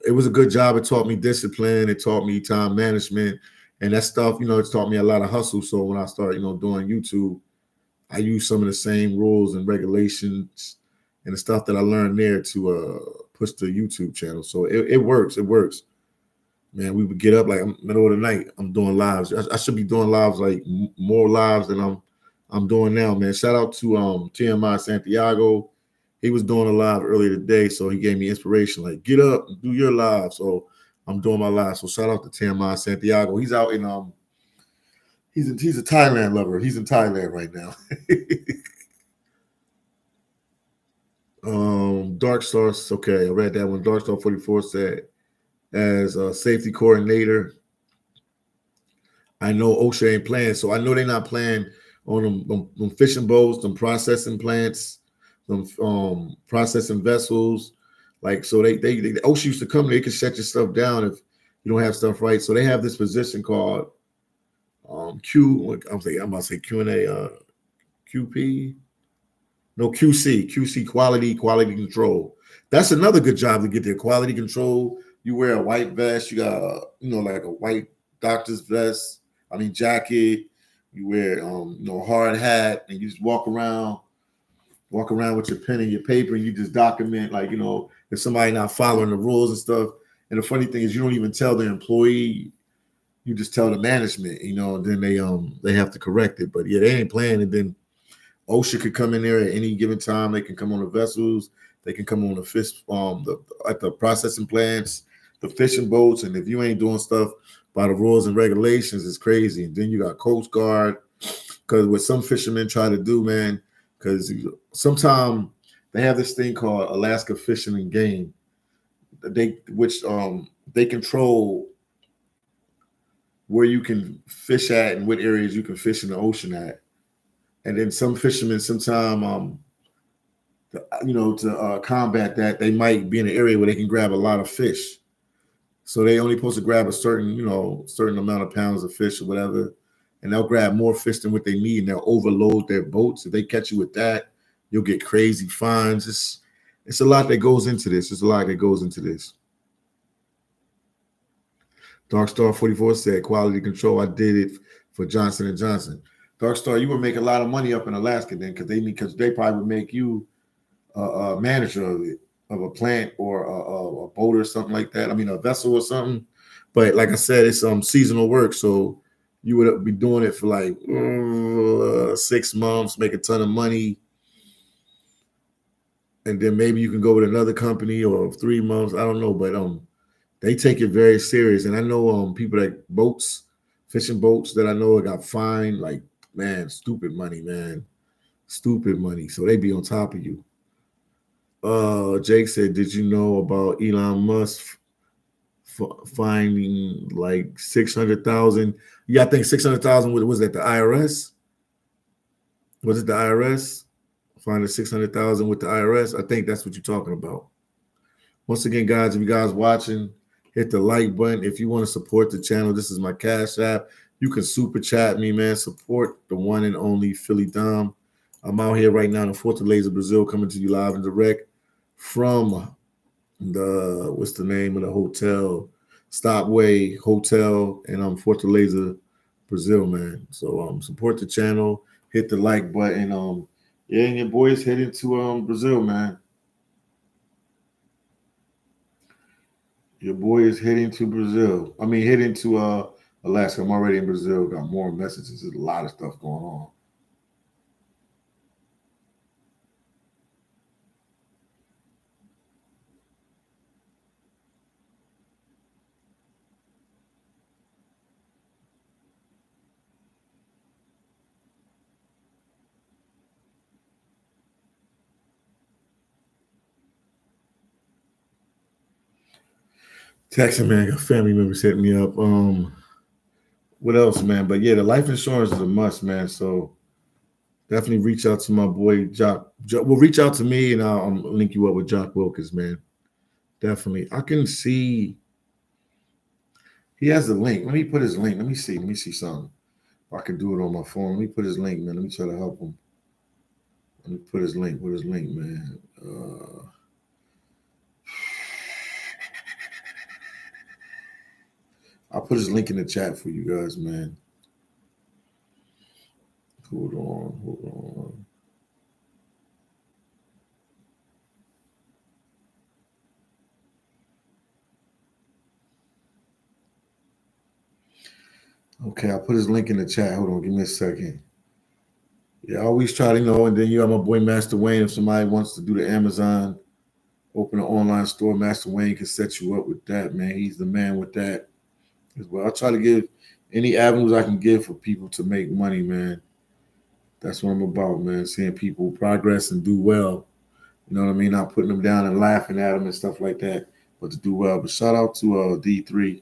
it was a good job. It taught me discipline. It taught me time management, and that stuff. It's taught me a lot of hustle. So when I started, doing YouTube, I use some of the same rules and regulations and the stuff that I learned there to push the YouTube channel. So it works. It works. Man, we would get up like middle of the night. I'm doing lives. I should be doing lives like more lives than I'm doing now, man. Shout out to TMI Santiago. He was doing a live earlier today, so he gave me inspiration. Like, get up and do your live. So I'm doing my live. So shout out to TMI Santiago. He's out in he's a Thailand lover. He's in Thailand right now. Dark Stars. Okay, I read that one. Dark Star 44 said, as a safety coordinator, I know OSHA ain't playing, so I know they're not playing on them fishing boats, them processing plants, some processing vessels. Like so, they Ocean used to come. They could shut your stuff down if you don't have stuff right. So they have this position called Q. I'm about to say Q and A. QP. No, QC, quality control. That's another good job to get there. Quality control. You wear a white vest. You got like a white doctor's vest. I mean jacket. You wear a hard hat, and you just walk around with your pen and your paper, and you just document like if somebody not following the rules and stuff. And the funny thing is, you don't even tell the employee. You just tell the management. And then they have to correct it. But yeah, they ain't playing. And then OSHA could come in there at any given time. They can come on the vessels. They can come on the fish, at the processing plants, the fishing boats. And if you ain't doing stuff by the rules and regulations, it's crazy. And then you got Coast Guard, because what some fishermen try to do, man, because sometimes they have this thing called Alaska Fishing and Game. They control where you can fish at and what areas you can fish in the ocean at. And then some fishermen, sometimes, to combat that, they might be in an area where they can grab a lot of fish. So they only supposed to grab a certain amount of pounds of fish or whatever, and they'll grab more fish than what they need, and they'll overload their boats. If they catch you with that, you'll get crazy fines. It's a lot that goes into this. Dark Star 44 said quality control. I did it for Johnson and Johnson. Dark Star, you would make a lot of money up in Alaska then, because they probably would make you a manager of a plant or a boat or something like that. I mean, a vessel or something. But like I said, it's seasonal work, so you would be doing it for like 6 months, make a ton of money, and then maybe you can go with another company or 3 months. I don't know, but they take it very serious. And I know people that fishing boats that I know got fined like, man, stupid money, man. Stupid money. So they be on top of you. Jake said, did you know about Elon Musk finding like 600,000? Yeah, I think 600,000 was that the IRS? Was it the IRS? Finding 600,000 with the IRS? I think that's what you're talking about. Once again, guys, if you guys watching, hit the like button. If you want to support the channel, this is my Cash App. You can super chat me, man. Support the one and only phillydom. I'm out here right now in Fortaleza, Brazil, coming to you live and direct from what's the name of the hotel? Stopway Hotel, and Fortaleza, Brazil, man. So support the channel, hit the like button. Yeah, and your boy's heading to Brazil, man. Your boy is heading to Brazil. I mean, heading to Alaska. I'm already in Brazil. Got more messages. There's a lot of stuff going on. Texting, man, got family members hitting me up. What else, man? But yeah, the life insurance is a must, man. So definitely reach out to my boy Jock. Well, reach out to me, and I'll link you up with Jock Wilkins, man. Definitely. I can see he has a link. Let me put his link. Let me see something. If I can do it on my phone. Let me put his link, man. Let me try to help him. Let me put his link. What is link, man? I'll put his link in the chat for you guys, man. Hold on. Okay, I'll put his link in the chat. Hold on, give me a second. Yeah, I always try to and then you have my boy Master Wayne. If somebody wants to do the Amazon, open an online store, Master Wayne can set you up with that, man. He's the man with that as well. I try to give any avenues I can give for people to make money, man. That's what I'm about, man. Seeing people progress and do well. You know what I mean? Not putting them down and laughing at them and stuff like that, but to do well. But shout out to D3.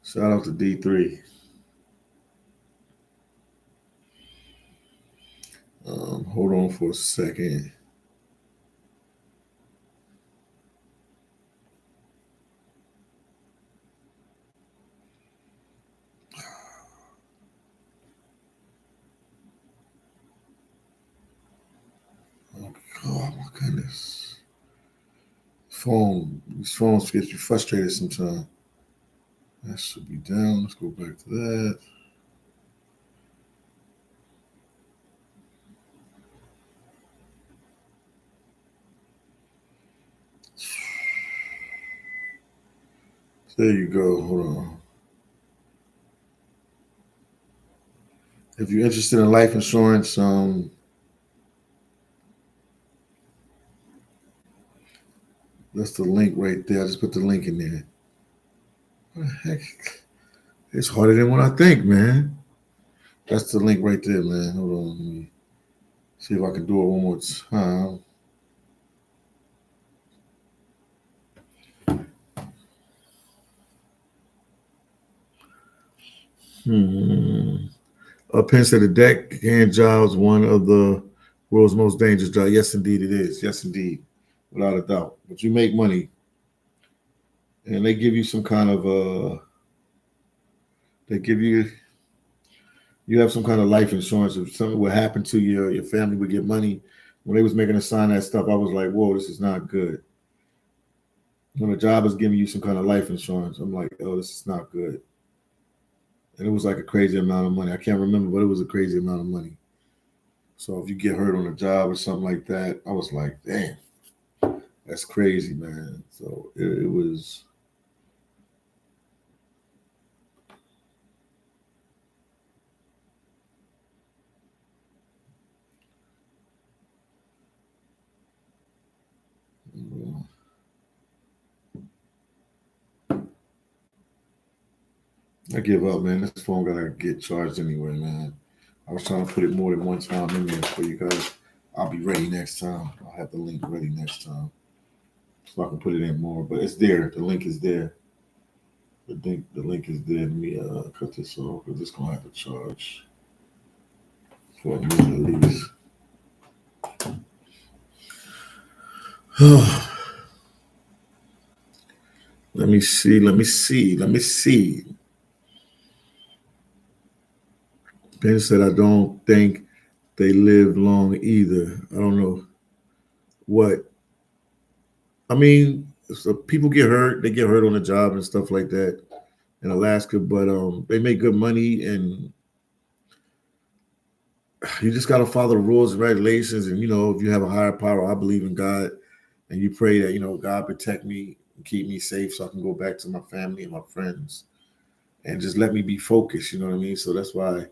Shout out to D3. Hold on for a second. Oh my goodness. These phones get you frustrated sometimes. That should be down. Let's go back to that. There you go. Hold on. If you're interested in life insurance, that's the link right there. I just put the link in there. What the heck? It's harder than what I think, man. That's the link right there, man. Hold on. Let me see if I can do it one more time. Penn said the deckhand job is one of the world's most dangerous jobs. Yes, indeed, it is. Yes, indeed, without a doubt. But you make money, and they give you some kind of they give you have some kind of life insurance. If something would happen to you, your family would get money. When they was making us sign that stuff, I was like, whoa, this is not good. When a job is giving you some kind of life insurance, I'm like, oh, this is not good. And it was like a crazy amount of money. I can't remember, but it was a crazy amount of money. So if you get hurt on a job or something like that, I was like, damn, that's crazy, man. So it was. I give up, man. This phone gotta get charged anyway, man. I was trying to put it more than one time in there for you guys. I'll be ready next time. I'll have the link ready next time, so I can put it in more. But it's there. The link is there. The link is there. Let me cut this off because it's gonna have to charge for a minute at least. Let me see. Let me see. Let me see. Ben said, I don't think they live long either. I don't know what. I mean, so people get hurt. They get hurt on the job and stuff like that in Alaska, but they make good money, and you just got to follow the rules and regulations. And if you have a higher power, I believe in God, and you pray that God protect me and keep me safe, so I can go back to my family and my friends, and just let me be focused. You know what I mean? So that's why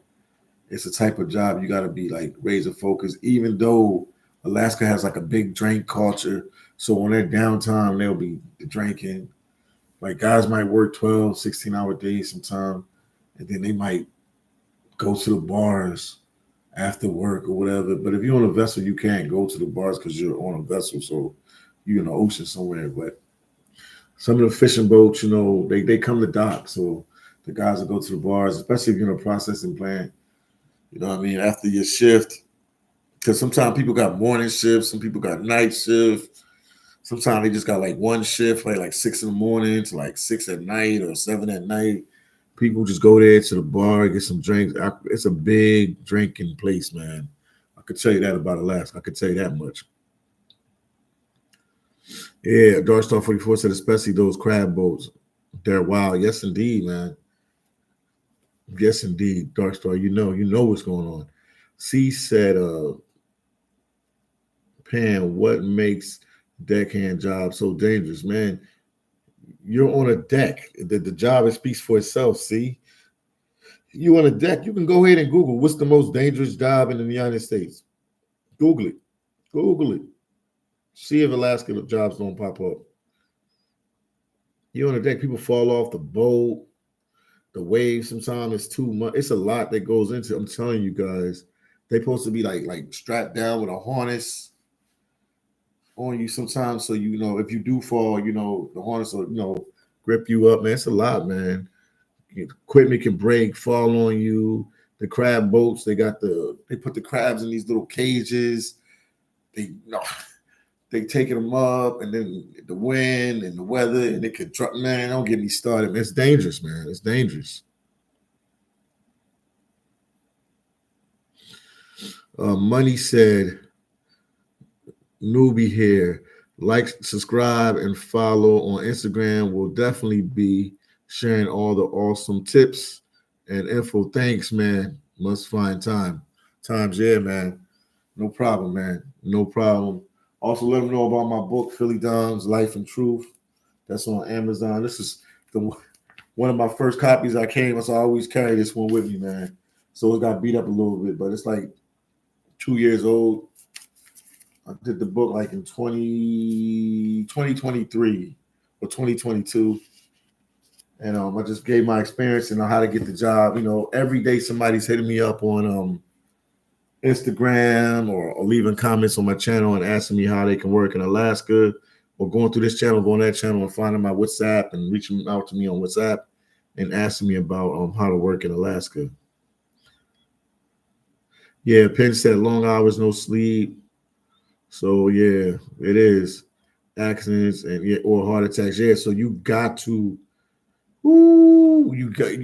it's a type of job you got to be like razor focused. Even though Alaska has like a big drink culture, so on their downtime they'll be drinking. Like guys might work 12, 16-hour days sometime, and then they might go to the bars after work or whatever. But if you're on a vessel, you can't go to the bars because you're on a vessel. So you're in the ocean somewhere. But some of the fishing boats, they come to dock. So the guys will go to the bars, especially if you're in a processing plant. You know what I mean? After your shift. Because sometimes people got morning shifts, some people got night shift. Sometimes they just got like one shift, like 6 in the morning to like 6 at night or 7 at night. People just go there to the bar, get some drinks. It's a big drinking place, man. I could tell you that about Alaska. I could tell you that much. Yeah, Dark Star 44 said, especially those crab boats. They're wild. Yes, indeed, man. Yes, indeed, Dark Star. You know what's going on. C said, Pam, what makes deckhand job so dangerous, man? You're on a deck. The job it speaks for itself. See, you on a deck. You can go ahead and Google what's the most dangerous job in the United States. Google it. Google it. See if Alaska jobs don't pop up. You're on a deck. People fall off the boat. The waves sometimes it's too much. It's a lot that goes into it. I'm telling you guys, they supposed to be like strapped down with a harness on you sometimes. So if you do fall, the harness will grip you up, man. It's a lot, man. Equipment can break, fall on you. the crab boats. They put the crabs in these little cages. They taking them up, and then the wind and the weather, and it could drop. Man, don't get me started. Man, it's dangerous, man. It's dangerous. Money said, newbie here. Like, subscribe, and follow on Instagram. We'll definitely be sharing all the awesome tips and info. Thanks, man. Must find times, yeah, man. No problem, man. No problem. Also, let them know about my book, Phillydom's Life and Truth. That's on Amazon. This is one of my first copies I came, so I always carry this one with me, man. So it got beat up a little bit, but it's like 2 years old. I did the book like in 2023 or 2022. And I just gave my experience and how to get the job. Every day somebody's hitting me up on Instagram or leaving comments on my channel and asking me how they can work in Alaska, or going through this channel, going that channel and finding my WhatsApp and reaching out to me on WhatsApp and asking me about how to work in Alaska. Yeah, Penn said long hours, no sleep. So yeah, it is accidents and or heart attacks. Yeah, so you got to, you got. I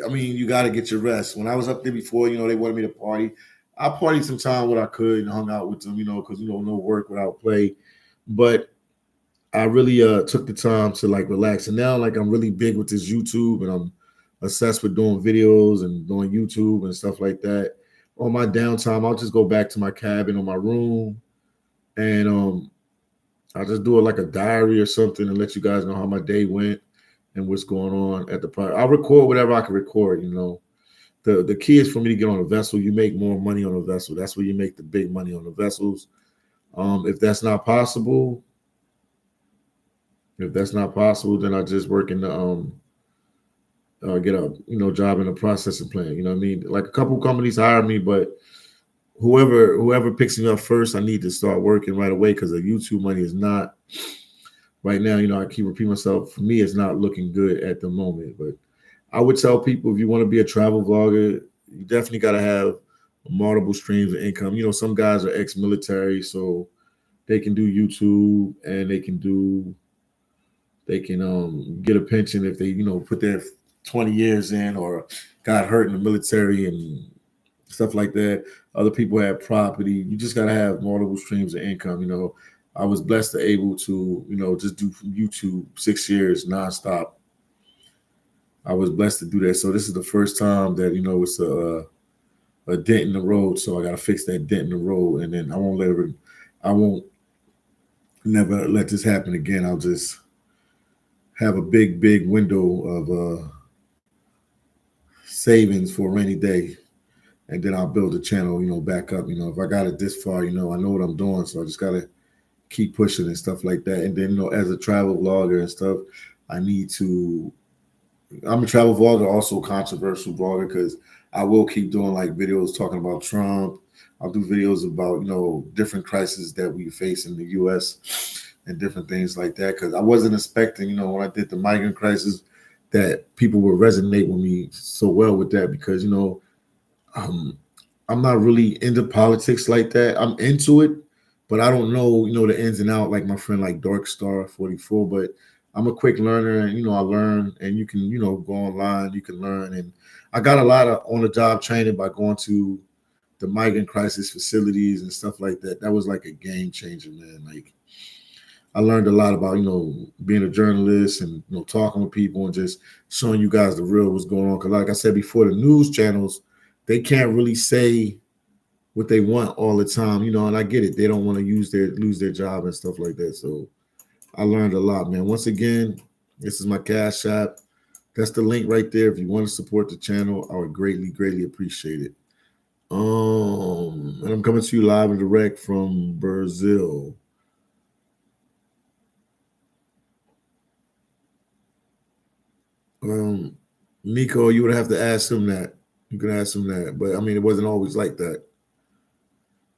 mean, you got to get your rest. When I was up there before, they wanted me to party. I partied some time when I could and hung out with them, because no work without play. But I really took the time to like relax. And now like I'm really big with this YouTube, and I'm obsessed with doing videos and doing YouTube and stuff like that. On my downtime, I'll just go back to my cabin or my room, and I'll just do it like a diary or something and let you guys know how my day went and what's going on at the party. I'll record whatever I can record. The key is for me to get on a vessel. You make more money on a vessel. That's where you make the big money, on the vessels. If that's not possible, then I just work in the get a job in a processing plant. You know what I mean? Like a couple companies hire me, but whoever picks me up first, I need to start working right away, because the YouTube money is not right now. I keep repeating myself. For me, it's not looking good at the moment. But I would tell people, if you want to be a travel vlogger, you definitely got to have multiple streams of income. Some guys are ex-military, so they can do YouTube and they can get a pension if they put their 20 years in or got hurt in the military and stuff like that. Other people have property. You just got to have multiple streams of income. I was blessed to able to just do YouTube 6 years nonstop. I was blessed to do that. So this is the first time that it's a dent in the road. So I got to fix that dent in the road, and then I won't never let this happen again. I'll just have a big window of savings for a rainy day, and then I'll build the channel, back up. If I got it this far, I know what I'm doing, so I just gotta keep pushing and stuff like that. And then, as a travel vlogger and stuff, I'm a travel vlogger, also controversial vlogger, because I will keep doing like videos talking about Trump. I'll do videos about different crises that we face in the U.S. and different things like that, because I wasn't expecting, when I did the migrant crisis, that people would resonate with me so well with that, because I'm not really into politics like that. I'm into it, but I don't know the ins and out like my friend like Dark Star 44. But I'm a quick learner, and I learn, and you can go online, you can learn. And I got a lot of on the job training by going to the migrant crisis facilities and stuff like that. That was like a game changer, man. Like, I learned a lot about, being a journalist and, talking with people and just showing you guys the real what's going on. Because like I said before, the news channels, they can't really say what they want all the time, and I get it. They don't want to lose their job and stuff like that. So I learned a lot, man. Once again, this is my Cash App. That's the link right there. If you want to support the channel, I would greatly appreciate it. And I'm coming to you live and direct from Brazil. Nico, you would have to ask him that. You can ask him that. But I mean, it wasn't always like that.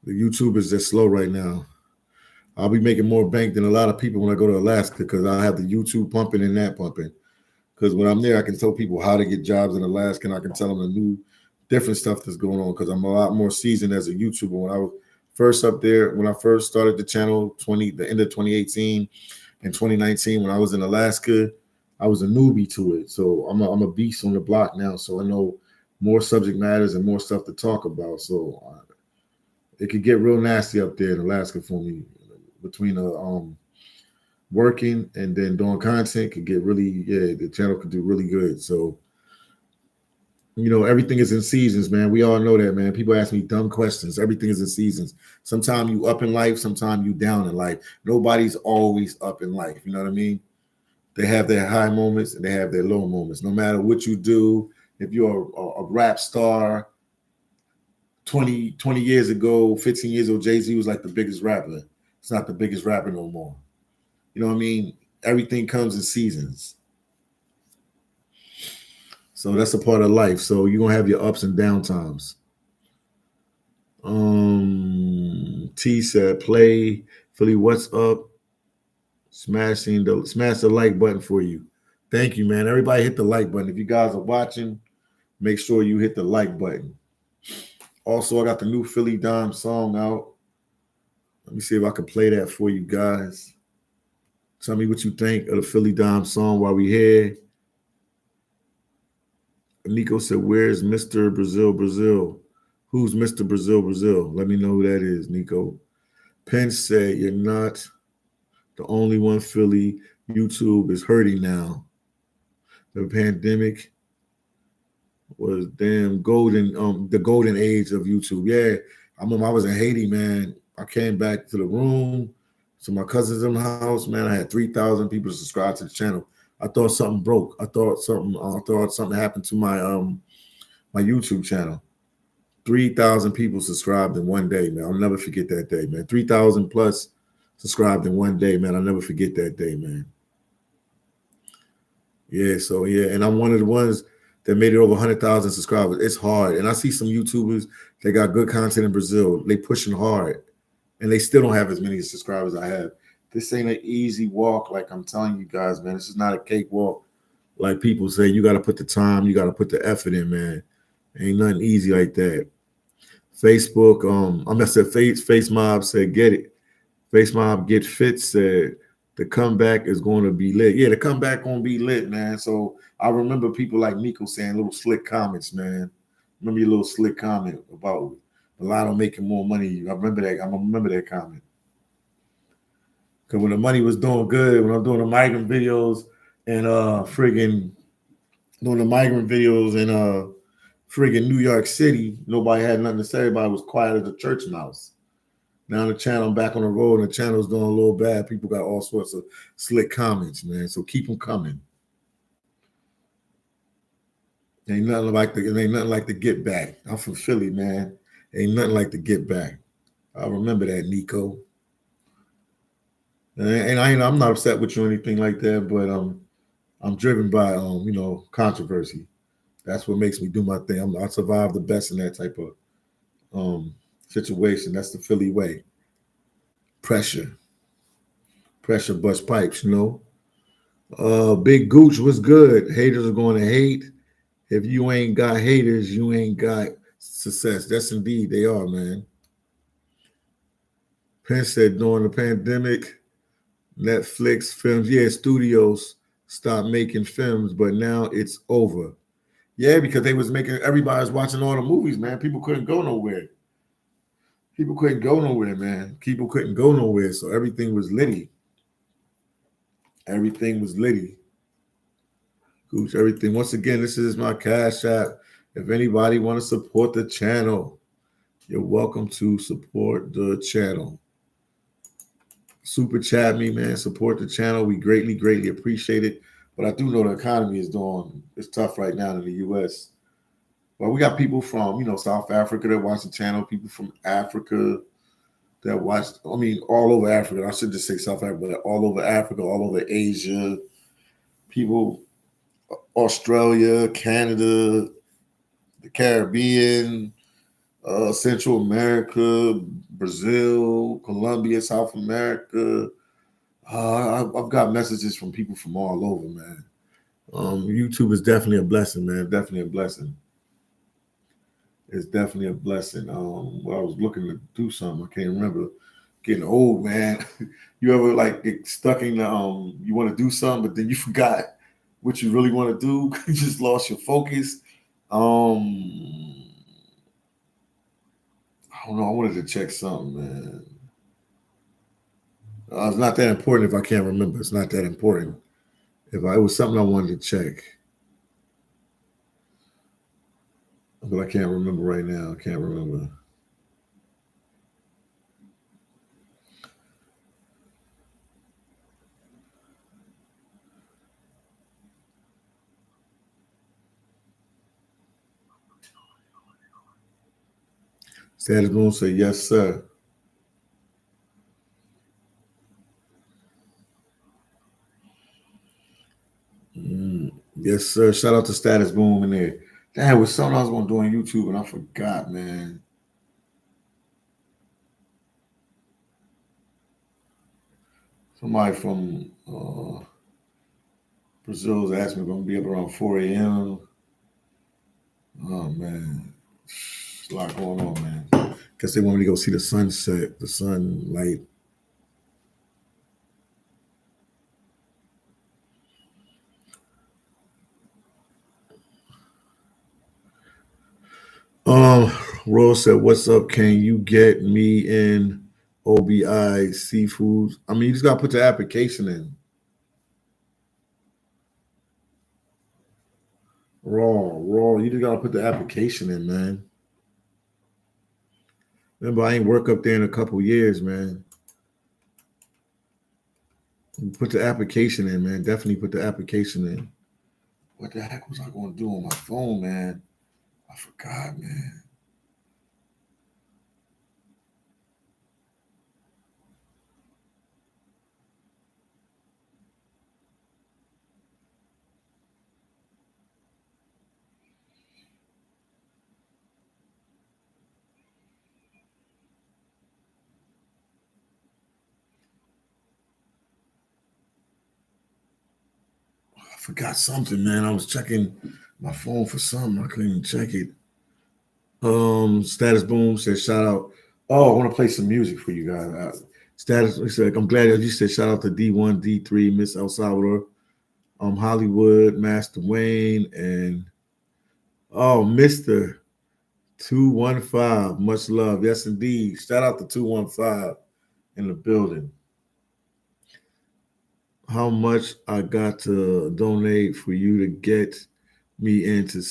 The YouTube is just slow right now. I'll be making more bank than a lot of people when I go to Alaska, because I have the YouTube pumping and that pumping. Because when I'm there, I can tell people how to get jobs in Alaska, and I can tell them the new different stuff that's going on because I'm a lot more seasoned as a YouTuber. When I was first up there, when I first started the channel, the end of 2018 and 2019, when I was in Alaska, I was a newbie to it. So I'm a beast on the block now. So I know more subject matters and more stuff to talk about. So it could get real nasty up there in Alaska for me between working and then doing content could get really, the channel could do really good. So, everything is in seasons, man. We all know that, man. People ask me dumb questions. Everything is in seasons. Sometimes you up in life, sometimes you down in life. Nobody's always up in life. You know what I mean? They have their high moments and they have their low moments. No matter what you do, if you're a rap star, 20 years ago, 15 years ago, Jay-Z was like the biggest rapper. It's not the biggest rapper no more. You know what I mean? Everything comes in seasons. So that's a part of life. So you're going to have your ups and down times. T said, play Philly, what's up? Smash the like button for you. Thank you, man. Everybody hit the like button. If you guys are watching, make sure you hit the like button. Also, I got the new phillydom song out. Let me see if I can play that for you guys. Tell me what you think of the phillydom song while we here. Nico said, where's Mr. Brazil? Who's Mr. Brazil? Let me know who that is, Nico. Penn said, you're not the only one, Philly. YouTube is hurting now. The pandemic was damn golden, the golden age of YouTube. Yeah, I remember I was in Haiti, man. I came back to the room, to my cousin's in the house, man. I had 3,000 people subscribed to the channel. I thought something broke. I thought something happened to my my YouTube channel. 3,000 people subscribed in one day, man. I'll never forget that day, man. 3,000 plus subscribed in one day, man. I'll never forget that day, man. Yeah, so yeah, and I'm one of the ones that made it over 100,000 subscribers. It's hard, and I see some YouTubers that got good content in Brazil. They pushing hard, and they still don't have as many subscribers as I have. This ain't an easy walk, like I'm telling you guys, man. This is not a cakewalk, like people say. You got to put the time, you got to put the effort in, man. Ain't nothing easy like that. Facebook, I said Face Mob said get it. Face Mob Get Fit said the comeback is going to be lit. Yeah, the comeback going to be lit, man. So I remember people like Nico saying little slick comments, man. Remember your little slick comment about Milano making more money. I remember that comment. Because when the money was doing good, when I'm doing the migrant videos and doing the migrant videos in friggin' New York City, nobody had nothing to say. Everybody was quiet as a church mouse. Now the channel, I'm back on the road, and the channel's doing a little bad. People got all sorts of slick comments, man. So keep them coming. Ain't nothing like the get back. I'm from Philly, man. Ain't nothing like the get back. I remember that, Nico. And I'm not upset with you or anything like that, but I'm driven by controversy. That's what makes me do my thing. I survive the best in that type of situation. That's the Philly way. Pressure bust pipes, Big Gooch was good. Haters are going to hate. If you ain't got haters, you ain't got success. That's indeed they are, man. Penn said during the pandemic, Netflix films, studios stopped making films, but now it's over. Yeah, because they was making, everybody's watching all the movies, man. People couldn't go nowhere. Man. People couldn't go nowhere, so everything was litty. Gooch, everything. Once again, this is my Cash App. If anybody want to support the channel, you're welcome to support the channel. Super chat me, man. Support the channel. We greatly, greatly appreciate it. But I do know the economy it's tough right now in the U.S. But we got people from, South Africa that watch the channel, people from Africa that watch, all over Africa. I should just say South Africa, but all over Africa, all over Asia, people, Australia, Canada, the Caribbean, Central America, Brazil, Colombia, South America. I've got messages from people from all over, man. YouTube is definitely a blessing, man. Definitely a blessing. is definitely a blessing. Well, I was looking to do something. I can't remember. Getting old, man. You ever like get stuck in the you want to do something, but then you forgot what you really want to do? You just lost your focus. Um, I don't know. I wanted to check something, man. It's not that important if I can't remember. It's not that important. It was something I wanted to check, but I can't remember right now. I can't remember. Status Moon said, yes, sir. Yes, sir. Shout out to Status Boom in there. Damn, it was something I was going to do on YouTube and I forgot, man. Somebody from Brazil's asked me if I'm going to be up around 4 a.m. Oh, man. There's a lot going on, man. Guess they want me to go see the sunset, the sunlight. Um, Rose said, "What's up? Can you get me in OBI seafood? I mean, you just gotta put the application in. Raw. You just gotta put the application in, man. Remember, I ain't work up there in a couple years, man. Put the application in, man. Definitely put the application in. What the heck was I gonna do on my phone, man? I forgot, man. I forgot something, man. I was checking my phone for something. I couldn't even check it. Status Boom said shout out. Oh, I want to play some music for you guys. Status he said, I'm glad that you said shout out to D1, D3, Miss El Salvador, Hollywood, Master Wayne, and Mr. 215. Much love. Yes, indeed. Shout out to 215 in the building. How much I got to donate for you to get me into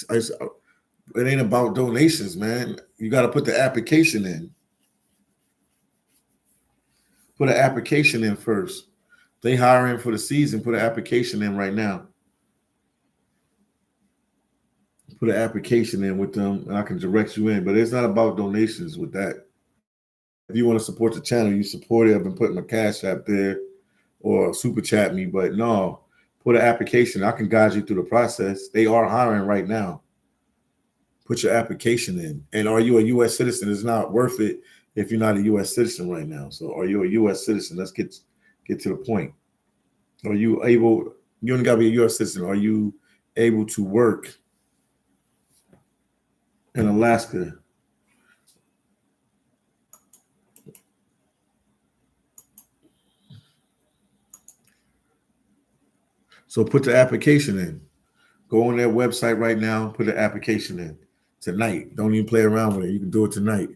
it ain't about donations, man. You got to put the application in. Put an application in first. They hiring for the season. Put an application in right now. Put an application in with them, and I can direct you in. But it's not about donations with that. If you want to support the channel, you support it. I've been putting my cash app there or super chat me. But no, put an application. I can guide you through the process. They are hiring right now. Put your application in. And are you a U.S. citizen? It's not worth it if you're not a U.S. citizen right now. So are you a U.S. citizen? Let's get to the point. Are you able? You only got to be a U.S. citizen. Are you able to work in Alaska? So put the application in. Go on their website right now. Put the application in tonight. Don't even play around with it. You can do it tonight.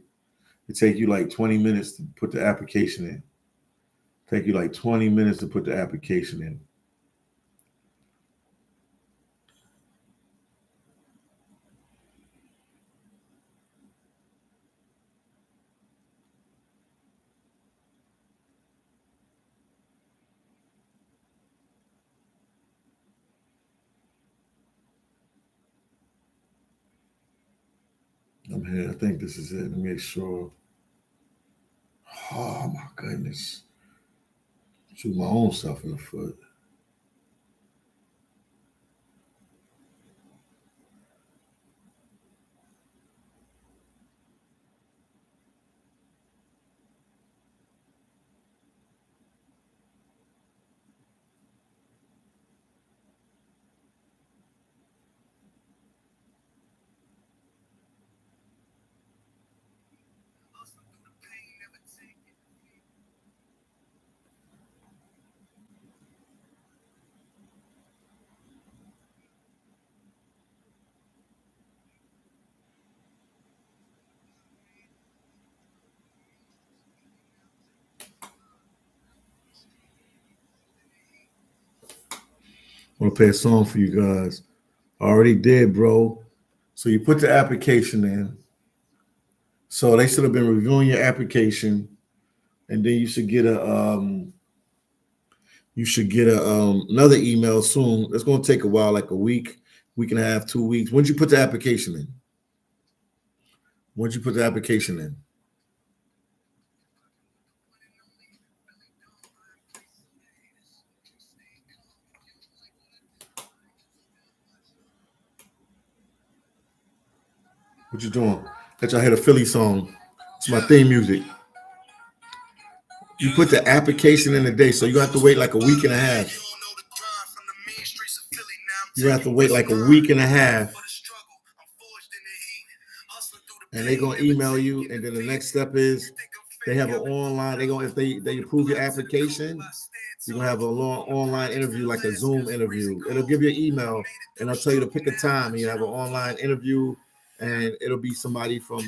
It take you like 20 minutes to put the application in. Take you like 20 minutes to put the application in. I'm here. I think this is it. Let me make sure. Oh my goodness. Shoot my own self in the foot. I want to play a song for you guys. I already did, bro. So you put the application in. So they should have been reviewing your application, and then you should get another email soon. It's going to take a while, like a week and a half, 2 weeks. When did you put the application in? When did you put the application in? What you doing? Let y'all hear the Philly song. It's my theme music. You put the application in today, so you have to wait like a week and a half. You have to wait like a week and a half. And they're gonna email you, and then the next step is they have an online. If they approve your application, you're gonna have a long online interview, like a Zoom interview. It'll give you an email, and I'll tell you to pick a time, and you have an online interview, and it'll be somebody from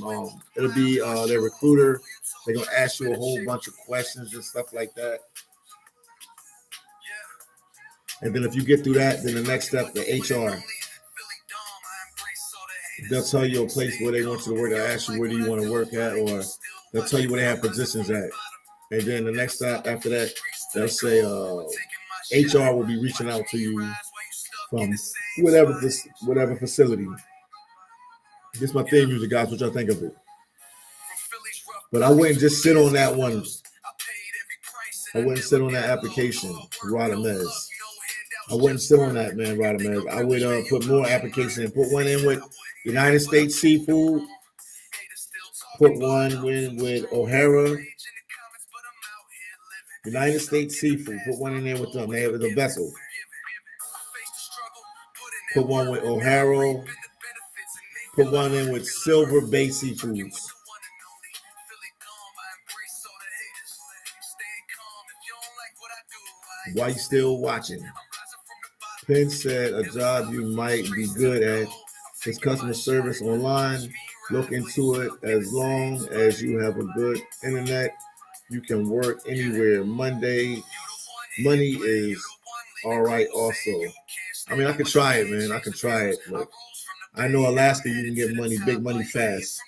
it'll be their recruiter. They're gonna ask you a whole bunch of questions and stuff like that. And then if you get through that, then the next step, the HR. They'll tell you a place where they want you to work. They'll ask you where do you want to work at, or they'll tell you where they have positions at. And then the next step after that, they'll say HR will be reaching out to you from whatever facility. This is my theme music, guys. What y'all think of it? But I wouldn't just sit on that one. I wouldn't sit on that application, Radamez. I wouldn't sit on that, man, Radamez. I would put more application and put one in with United States Seafood. Put one in with O'Hara. United States Seafood. Put one in there with them. They have the vessel. Put one with O'Hara. Put one in with Silver Bay Seafoods. Why you still watching? Penn said a job you might be good at is customer service online. Look into it. As long as you have a good internet, you can work anywhere. Money is all right also. I mean, I could try it, man. I could try it. Look, I know Alaska, you can get money, big money fast.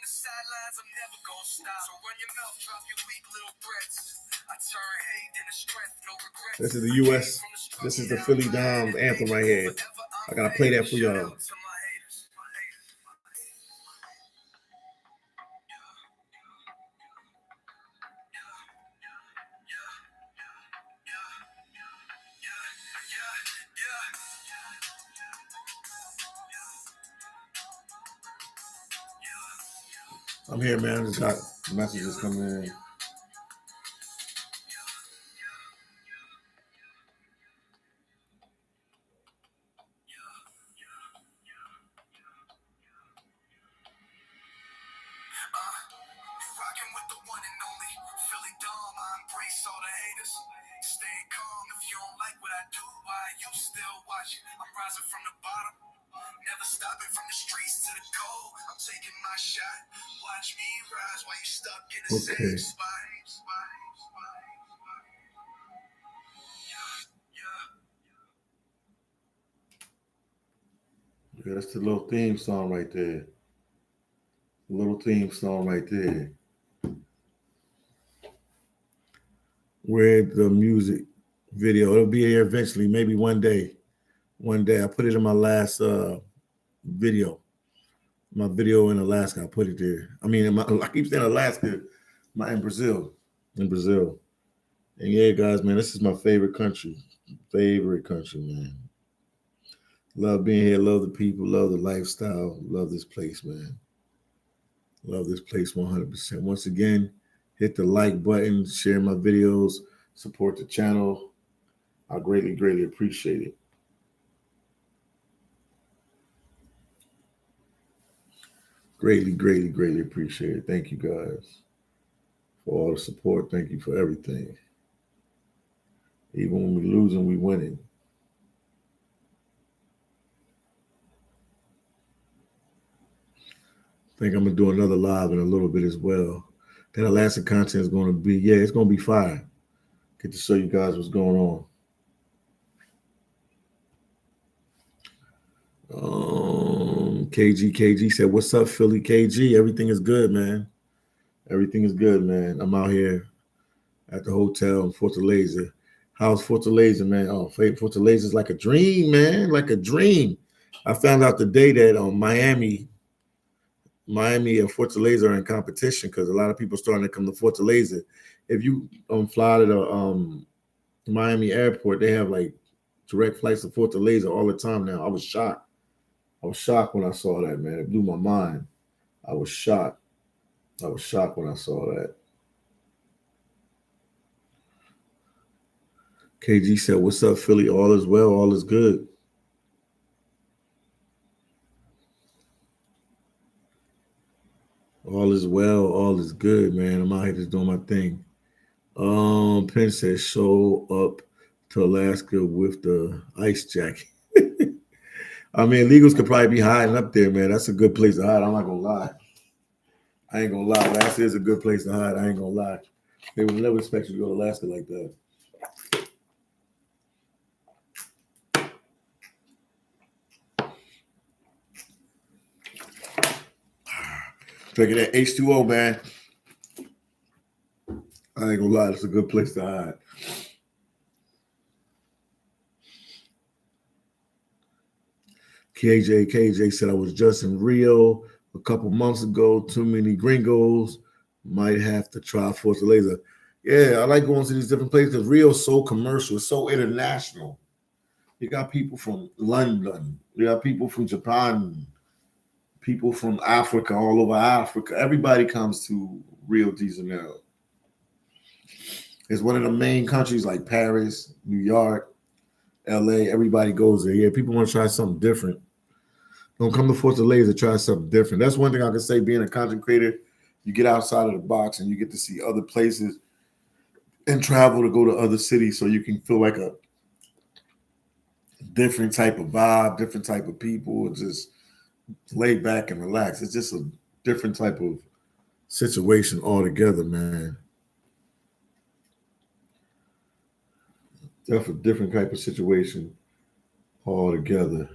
This is the U.S. This is the phillydom anthem right here. I gotta play that for y'all. I'm here, man. I just got messages coming in. Okay. Yeah, that's the little theme song right there. The little theme song right there. Where the music video, it'll be here eventually, maybe one day. One day. I put it in my last video. My video in Alaska, I put it there. I mean, I keep saying Alaska, in Brazil. In Brazil. And yeah, guys, man, this is my favorite country. Favorite country, man. Love being here, love the people, love the lifestyle, love this place, man. Love this place 100%. Once again, hit the like button, share my videos, support the channel. I greatly, greatly appreciate it. Greatly, greatly, greatly appreciate it. Thank you guys for all the support. Thank you for everything. Even when we're losing, we winning. I think I'm gonna do another live in a little bit as well. That Alaska content is gonna be, it's gonna be fire. Get to show you guys what's going on. KG said, "What's up, Philly KG? Everything is good, man. Everything is good, man. I'm out here at the hotel in Fortaleza. How's Fortaleza, man? Oh, Fortaleza is like a dream, man. Like a dream. I found out today that Miami and Fortaleza are in competition because a lot of people are starting to come to Fortaleza. If you fly to the Miami airport, they have like direct flights to Fortaleza all the time now. I was shocked. I was shocked when I saw that, man. It blew my mind. I was shocked. I was shocked when I saw that. KG said, "What's up, Philly? All is well. All is good." All is well. All is good, man. I'm out here just doing my thing. Penn says, "Show up to Alaska with the ice jacket." I mean, illegals could probably be hiding up there, man. That's a good place to hide. I'm not gonna lie. I ain't gonna lie. Alaska is a good place to hide. I ain't gonna lie. They would never expect you to go to Alaska like that. Drinking that H2O, man. I ain't gonna lie. It's a good place to hide. KJ said, "I was just in Rio a couple months ago. Too many gringos. Might have to try Fortaleza." Yeah, I like going to these different places because Rio's so commercial. It's so international. You got people from London. You got people from Japan. People from Africa, all over Africa. Everybody comes to Rio de Janeiro. It's one of the main countries like Paris, New York, LA. Everybody goes there. Yeah, people want to try something different. Don't come to Fortaleza to try something different. That's one thing I can say being a content creator. You get outside of the box and you get to see other places and travel to go to other cities so you can feel like a different type of vibe, different type of people, just lay back and relax. It's just a different type of situation altogether, man. That's a different type of situation altogether.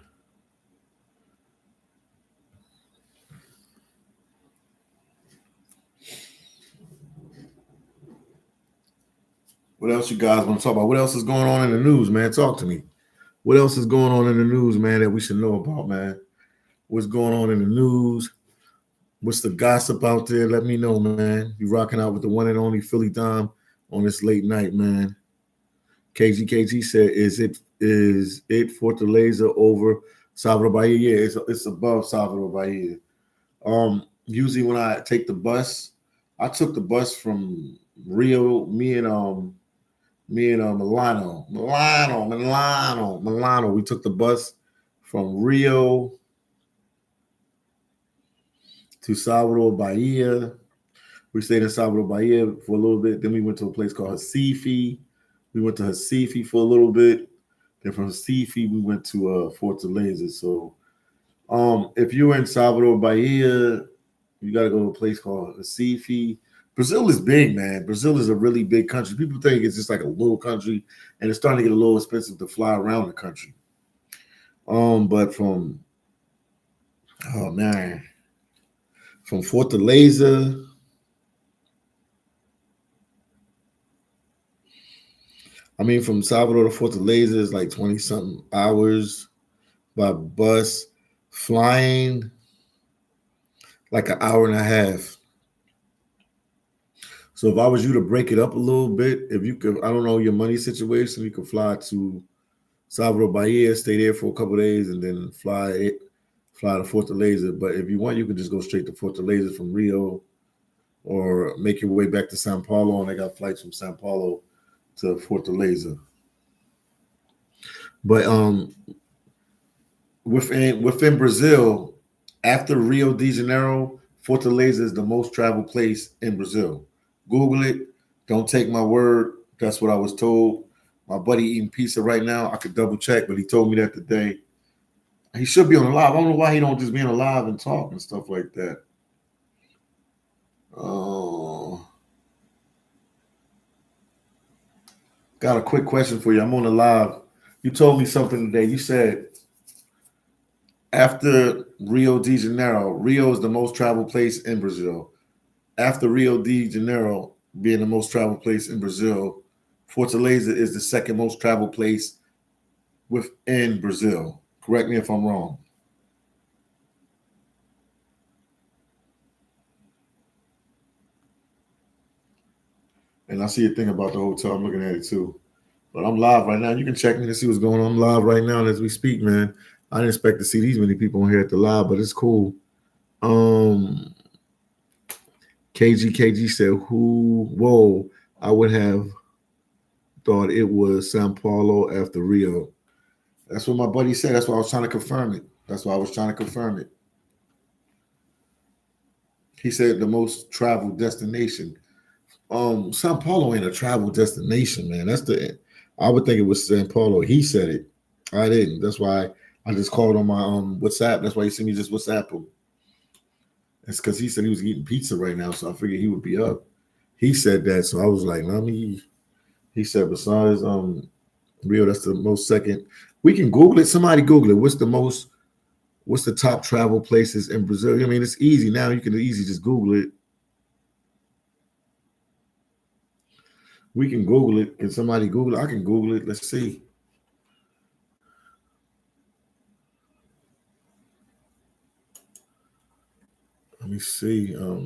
What else you guys want to talk about? What else is going on in the news, man? Talk to me. What else is going on in the news, man, that we should know about, man? What's going on in the news? What's the gossip out there? Let me know, man. You rocking out with the one and only phillydom on this late night, man. KG said, "Is it Fortaleza over Salvador Bahia?" Yeah, it's above Salvador Bahia. Usually when I take the bus, I took the bus from Rio. Me and Milano. We took the bus from Rio to Salvador Bahia. We stayed in Salvador Bahia for a little bit. Then we went to a place called Recife. We went to Recife for a little bit. Then from Recife, we went to Fortaleza. So if you're in Salvador Bahia, you got to go to a place called Recife. Brazil is big, man. Brazil is a really big country. People think it's just like a little country, and it's starting to get a little expensive to fly around the country. But oh man, from Fortaleza, I mean, from Salvador to Fortaleza is like 20 something hours by bus. Flying, like an hour and a half. So if I was you to break it up a little bit, if you could, I don't know your money situation, you could fly to Salvador Bahia, stay there for a couple of days, and then fly to Fortaleza. But if you want, you can just go straight to Fortaleza from Rio, or make your way back to Sao Paulo, and they got flights from Sao Paulo to Fortaleza. But within Brazil, after Rio de Janeiro, Fortaleza is the most traveled place in Brazil. Google it. Don't take my word. That's what I was told. My buddy eating pizza right now. I could double check, but he told me that today. He should be on the live. I don't know why he don't just be on the live and talk and stuff like that. Oh, got a quick question for you. I'm on the live. You told me something today. You said After Rio de Janeiro, Rio is the most traveled place in Brazil. After Rio de Janeiro being the most traveled place in Brazil, Fortaleza is the second most traveled place within Brazil. Correct me if I'm wrong. And I see a thing about the hotel. I'm looking at it too. But I'm live right now. You can check me to see what's going on. I'm live right now as we speak, man. I didn't expect to see these many people on here at the live, but it's cool. KG said, "Who? Whoa! I would have thought it was Sao Paulo after Rio." That's what my buddy said. That's why I was trying to confirm it. That's why I was trying to confirm it. He said the most traveled destination. Sao Paulo ain't a travel destination, man. That's the. I would think it was Sao Paulo. He said it. I didn't. That's why I just called on my WhatsApp. That's why you see me just WhatsApp him. It's because he said he was eating pizza right now, so I figured he would be up. He said that, so I was like, let me. He said besides Rio, that's the most second. We can Google it. Somebody Google it. What's the top travel places in Brazil? I mean, it's easy now. You can easily just Google it. We can Google it. Can somebody Google it? I can Google it. Let's see. Let me see. Or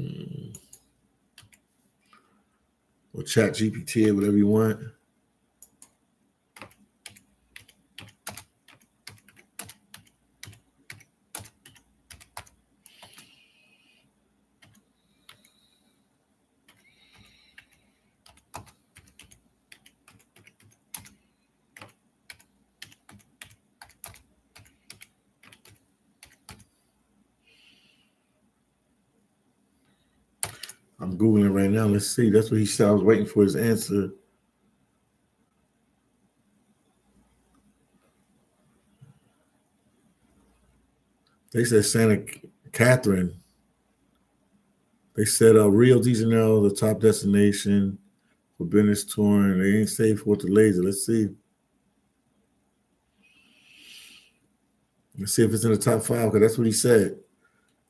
Chat GPT or whatever you want. I'm Googling right now. Let's see. That's what he said. I was waiting for his answer. They said Santa Catherine. They said Rio de Janeiro, the top destination for business touring. They ain't say Fortaleza. Let's see. Let's see if it's in the top five, because that's what he said.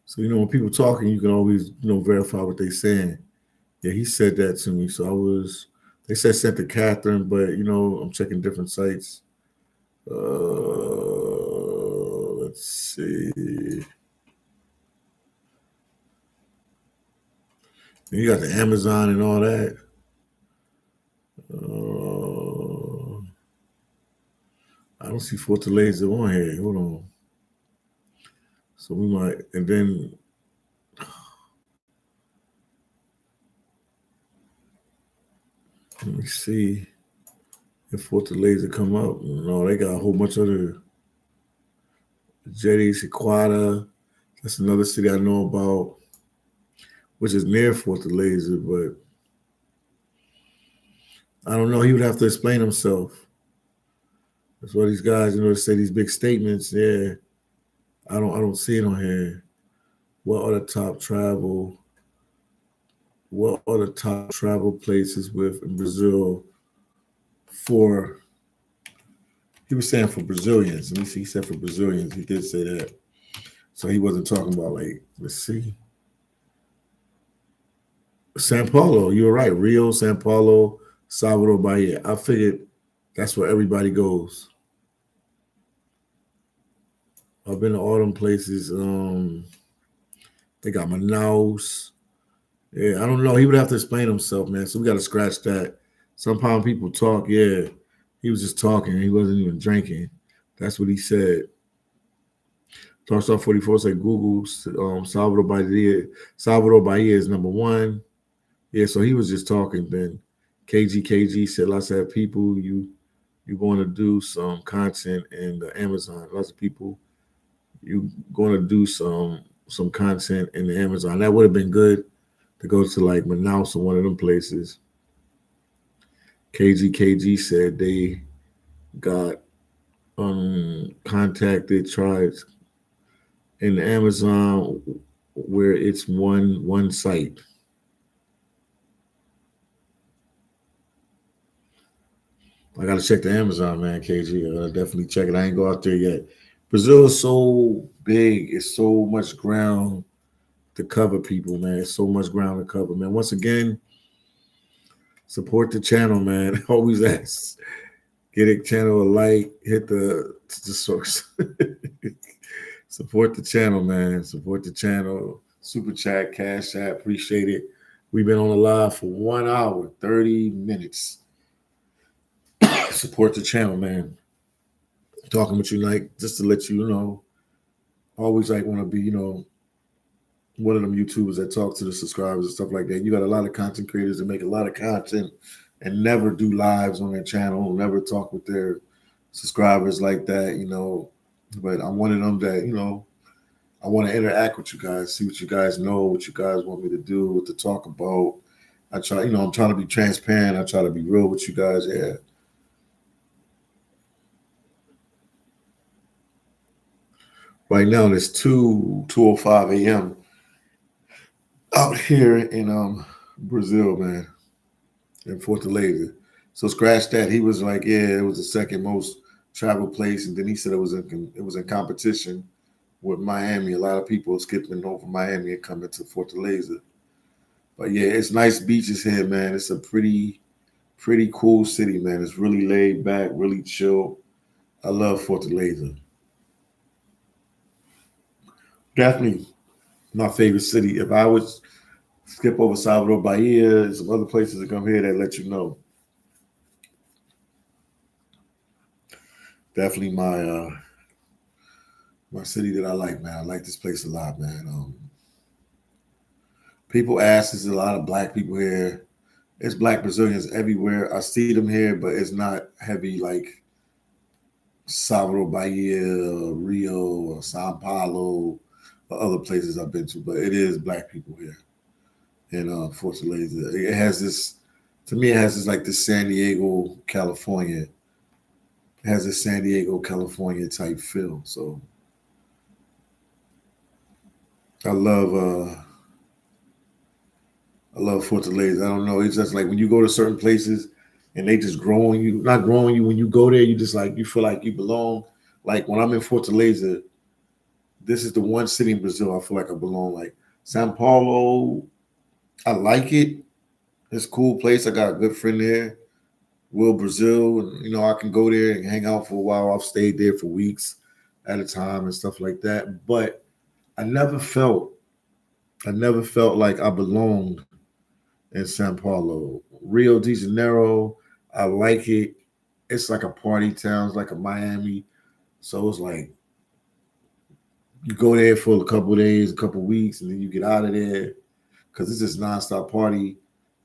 So, when people talking, you can always, verify what they're saying. Yeah, he said that to me. So they said Santa Catherine, but, I'm checking different sites. Let's see. You got the Amazon and all that. I don't see Fortaleza on here. Hold on. So we might, and then let me see if Fortaleza come up. No, they got a whole bunch of other Jetty, Sequata. That's another city I know about, which is near Fortaleza, but I don't know. He would have to explain himself. That's why these guys, say these big statements. Yeah, I don't see it on here. What are the top travel? What are the top travel places in Brazil for? He was saying for Brazilians. Let me see. He said for Brazilians. He did say that. So he wasn't talking about let's see. Sao Paulo. You were right. Rio, Sao Paulo, Salvador Bahia. I figured that's where everybody goes. I've been to all them places. They got Manaus. Yeah, I don't know. He would have to explain himself, man. So we got to scratch that. Sometimes people talk. Yeah, he was just talking. He wasn't even drinking. That's what he said. Torstar 44 said Google Salvador Bahia. Salvador Bahia is number one. Yeah, so he was just talking. Then KG said lots of people you going to do some content in the Amazon. Lots of people you going to do some content in the Amazon. That would have been good to go to Manaus or one of them places. KG said they got contacted tribes in the Amazon where it's one site. I gotta check the Amazon, man. KG, I gotta definitely check it. I ain't go out there yet. Brazil is so big. It's so much ground to cover, people, man. It's so much ground to cover, man. Once again, support the channel, man. Always ask. Get a channel a like, hit the source. Support the channel, man. Support the channel. Super chat, cash app, appreciate it. We've been on the live for 1 hour, 30 minutes. Support the channel, man. Talking with you, like, just to let you know, always like want to be, one of them YouTubers that talk to the subscribers and stuff like that. You got a lot of content creators that make a lot of content and never do lives on their channel, never talk with their subscribers like that. But I'm one of them that, I want to interact with you guys, see what you guys know, what you guys want me to do, what to talk about. I try, I'm trying to be transparent. I try to be real with you guys. Yeah. Right now it's 2:05 a.m. out here in Brazil, man, in Fortaleza. So scratch that. He was like, yeah, it was the second most traveled place, and then he said it was in competition with Miami. A lot of people skipping over Miami and coming to Fortaleza. But yeah, it's nice beaches here, man. It's a pretty cool city, man. It's really laid back, really chill. I love Fortaleza. Definitely my favorite city. If I would skip over Salvador Bahia and some other places that come here that let you know. Definitely my city that I like, man. I like this place a lot, man. People ask, there's a lot of black people here. There's black Brazilians everywhere. I see them here, but it's not heavy like Salvador Bahia, Rio, or Sao Paulo, or other places I've been to. But it is black people here in Fortaleza. It has this, to me, it has this like this San Diego, California. It has a San Diego, California type feel. So I love uh I love Fortaleza. I don't know. It's just like when you go to certain places and they just growing you, not growing you. When you go there, you just like you feel like you belong. Like when I'm in Fortaleza, this is the one city in Brazil I feel like I belong. Like Sao Paulo, I like it. It's a cool place. I got a good friend there, Will Brazil, and I can go there and hang out for a while. I've stayed there for weeks at a time and stuff like that. But I never felt I never felt like I belonged in Sao Paulo. Rio de Janeiro, I like it. It's like a party town. It's like a Miami. So it's like you go there for a couple of days, a couple of weeks, and then you get out of there because it's just nonstop party.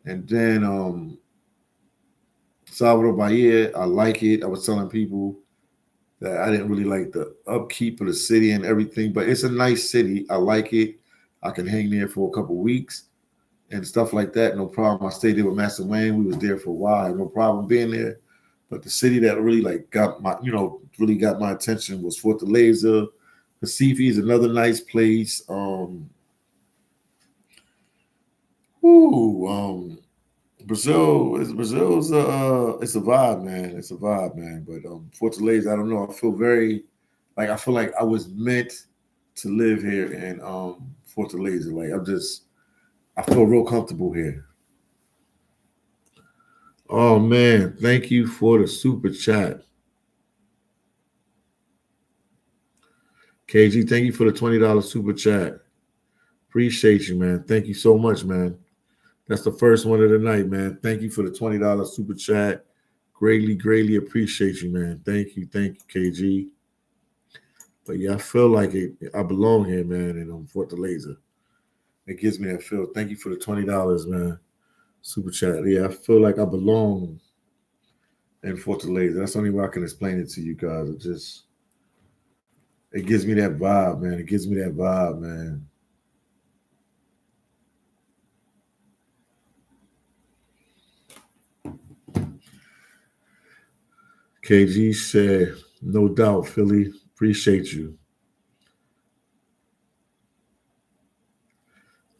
And then Salvador Bahia, I like it. I was telling people that I didn't really like the upkeep of the city and everything, but it's a nice city. I like it. I can hang there for a couple of weeks and stuff like that. No problem. I stayed there with Master Wayne. We was there for a while. No problem being there. But the city that really like got my, really got my attention was Fortaleza. Recife is another nice place. Ooh, Brazil's it's a vibe, man. It's a vibe, man. But Fortaleza, I don't know. I feel like I was meant to live here in Fortaleza. Like I feel real comfortable here. Oh man, thank you for the super chat. KG, thank you for the $20 super chat. Appreciate you, man. Thank you so much, man. That's the first one of the night, man. Thank you for the $20 super chat. Greatly appreciate you, man. Thank you, KG. But yeah, I feel like I belong here, man, in Fortaleza. It gives me that feel. Thank you for the $20, man. Super chat. Yeah, I feel like I belong in Fortaleza. That's the only way I can explain it to you guys. It gives me that vibe, man. It gives me that vibe, man. KG said, no doubt, Philly. Appreciate you.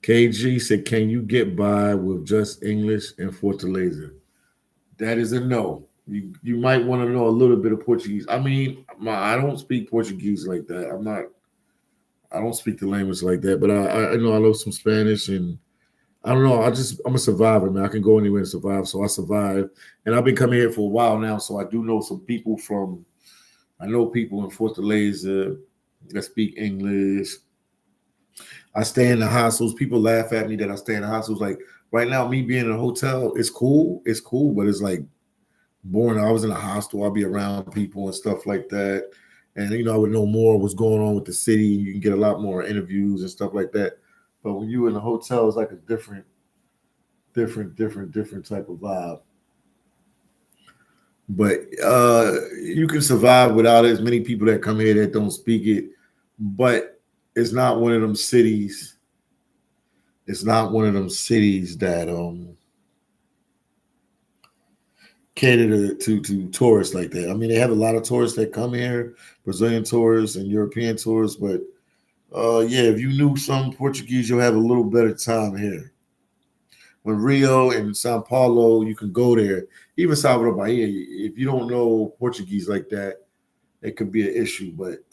KG said, can you get by with just English and Fortaleza? That is a no. You might want to know a little bit of Portuguese. I mean, I don't speak Portuguese like that. I don't speak the language like that, but I know I know some Spanish, and I don't know. I'm a survivor, man. I can go anywhere and survive, so I survive. And I've been coming here for a while now, so I do know some people from. I know people in Fortaleza that speak English. I stay in the hostels. People laugh at me that I stay in the hostels. Like right now, me being in a hotel, it's cool. It's cool, but it's like boring. I was in a hostel. I'll be around people and stuff like that. And I would know more what's going on with the city. You can get a lot more interviews and stuff like that. But when you in a hotel, it's like a different type of vibe. But you can survive without as many people that come here that don't speak it. But it's not one of them cities. It's not one of them cities that cater to tourists like that. I mean, they have a lot of tourists that come here, Brazilian tourists and European tourists, but yeah, if you knew some Portuguese, you'll have a little better time here. When Rio and Sao Paulo, you can go there. Even Salvador Bahia, if you don't know Portuguese like that, it could be an issue. But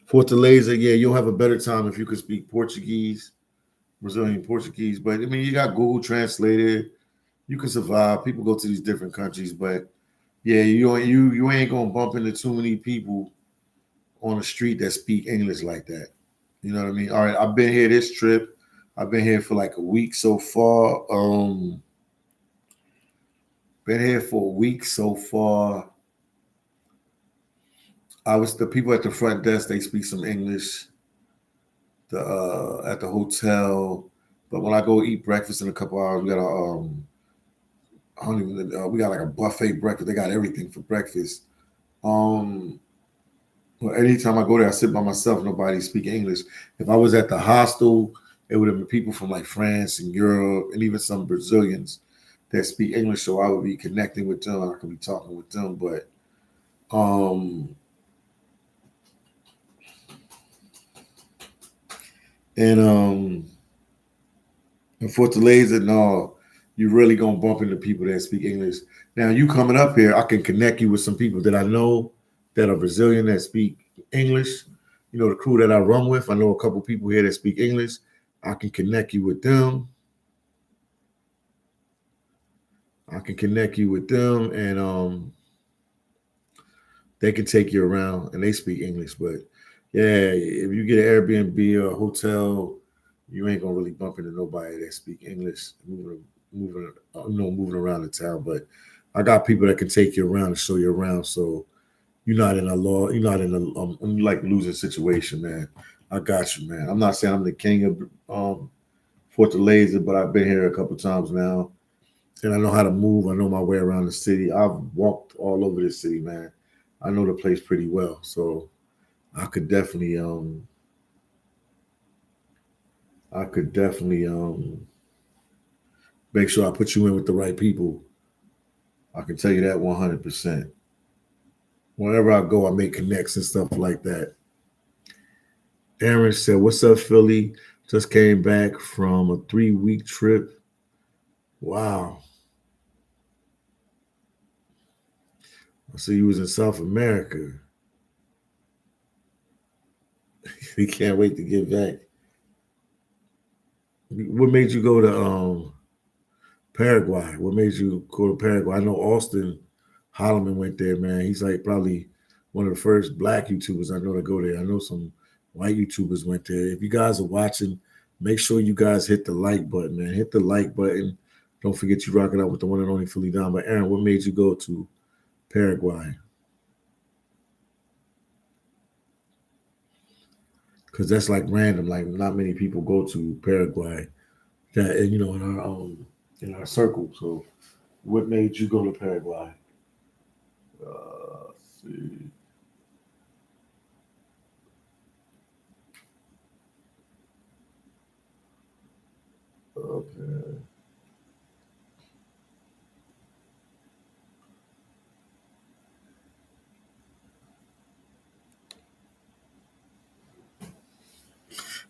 Fortaleza, yeah, you'll have a better time if you could speak Portuguese, Brazilian Portuguese. But I mean, you got Google Translator. You can survive. People go to these different countries, but yeah, you ain't gonna bump into too many people on the street that speak English like that. You know what I mean? All right, I've been here this trip. I've been here for like a week so far. Been here for a week so far. I was the people at the front desk. They speak some English. The at the hotel, but when I go eat breakfast in a couple hours, we got a I don't even we got like a buffet breakfast. They got everything for breakfast. Um, well, anytime I go there, I sit by myself. Nobody speak English. If I was at the hostel, it would have been people from like France and Europe, and even some Brazilians that speak English. So I would be connecting with them. I could be talking with them. But um, and in Fortaleza, no, you really gonna bump into people that speak English. Now you coming up here, I can connect you with some people that I know that are Brazilian that speak English. The crew that I run with, I know a couple people here that speak English. I can connect you with them. And they can take you around, and they speak English. But yeah, if you get an Airbnb or a hotel, you ain't gonna really bump into nobody that speak English moving around the town. But I got people that can take you around and show you around, so you're not in a like losing situation, man. I got you, man. I'm not saying I'm the king of Fortaleza, but I've been here a couple times now, and I know how to move. I know my way around the city. I've walked all over this city, man. I know the place pretty well, so I could definitely I could definitely make sure I put you in with the right people. I can tell you that 100%. Whenever I go, I make connects and stuff like that. Aaron said, "What's up, Philly? Just came back from a 3-week trip. Wow. I see you was in South America. We can't wait to get back. What made you go to Paraguay? What made you go to Paraguay? I know Austin Holloman went there, man. He's like probably one of the first black YouTubers I know to go there. I know some white YouTubers went there. If you guys are watching, make sure you guys hit the like button, man. Hit the like button. Don't forget you rocking out with the one and only phillydom. But Aaron, what made you go to Paraguay? Because that's like random. Like not many people go to Paraguay. That in our circle. So, what made you go to Paraguay? Let's see. Okay.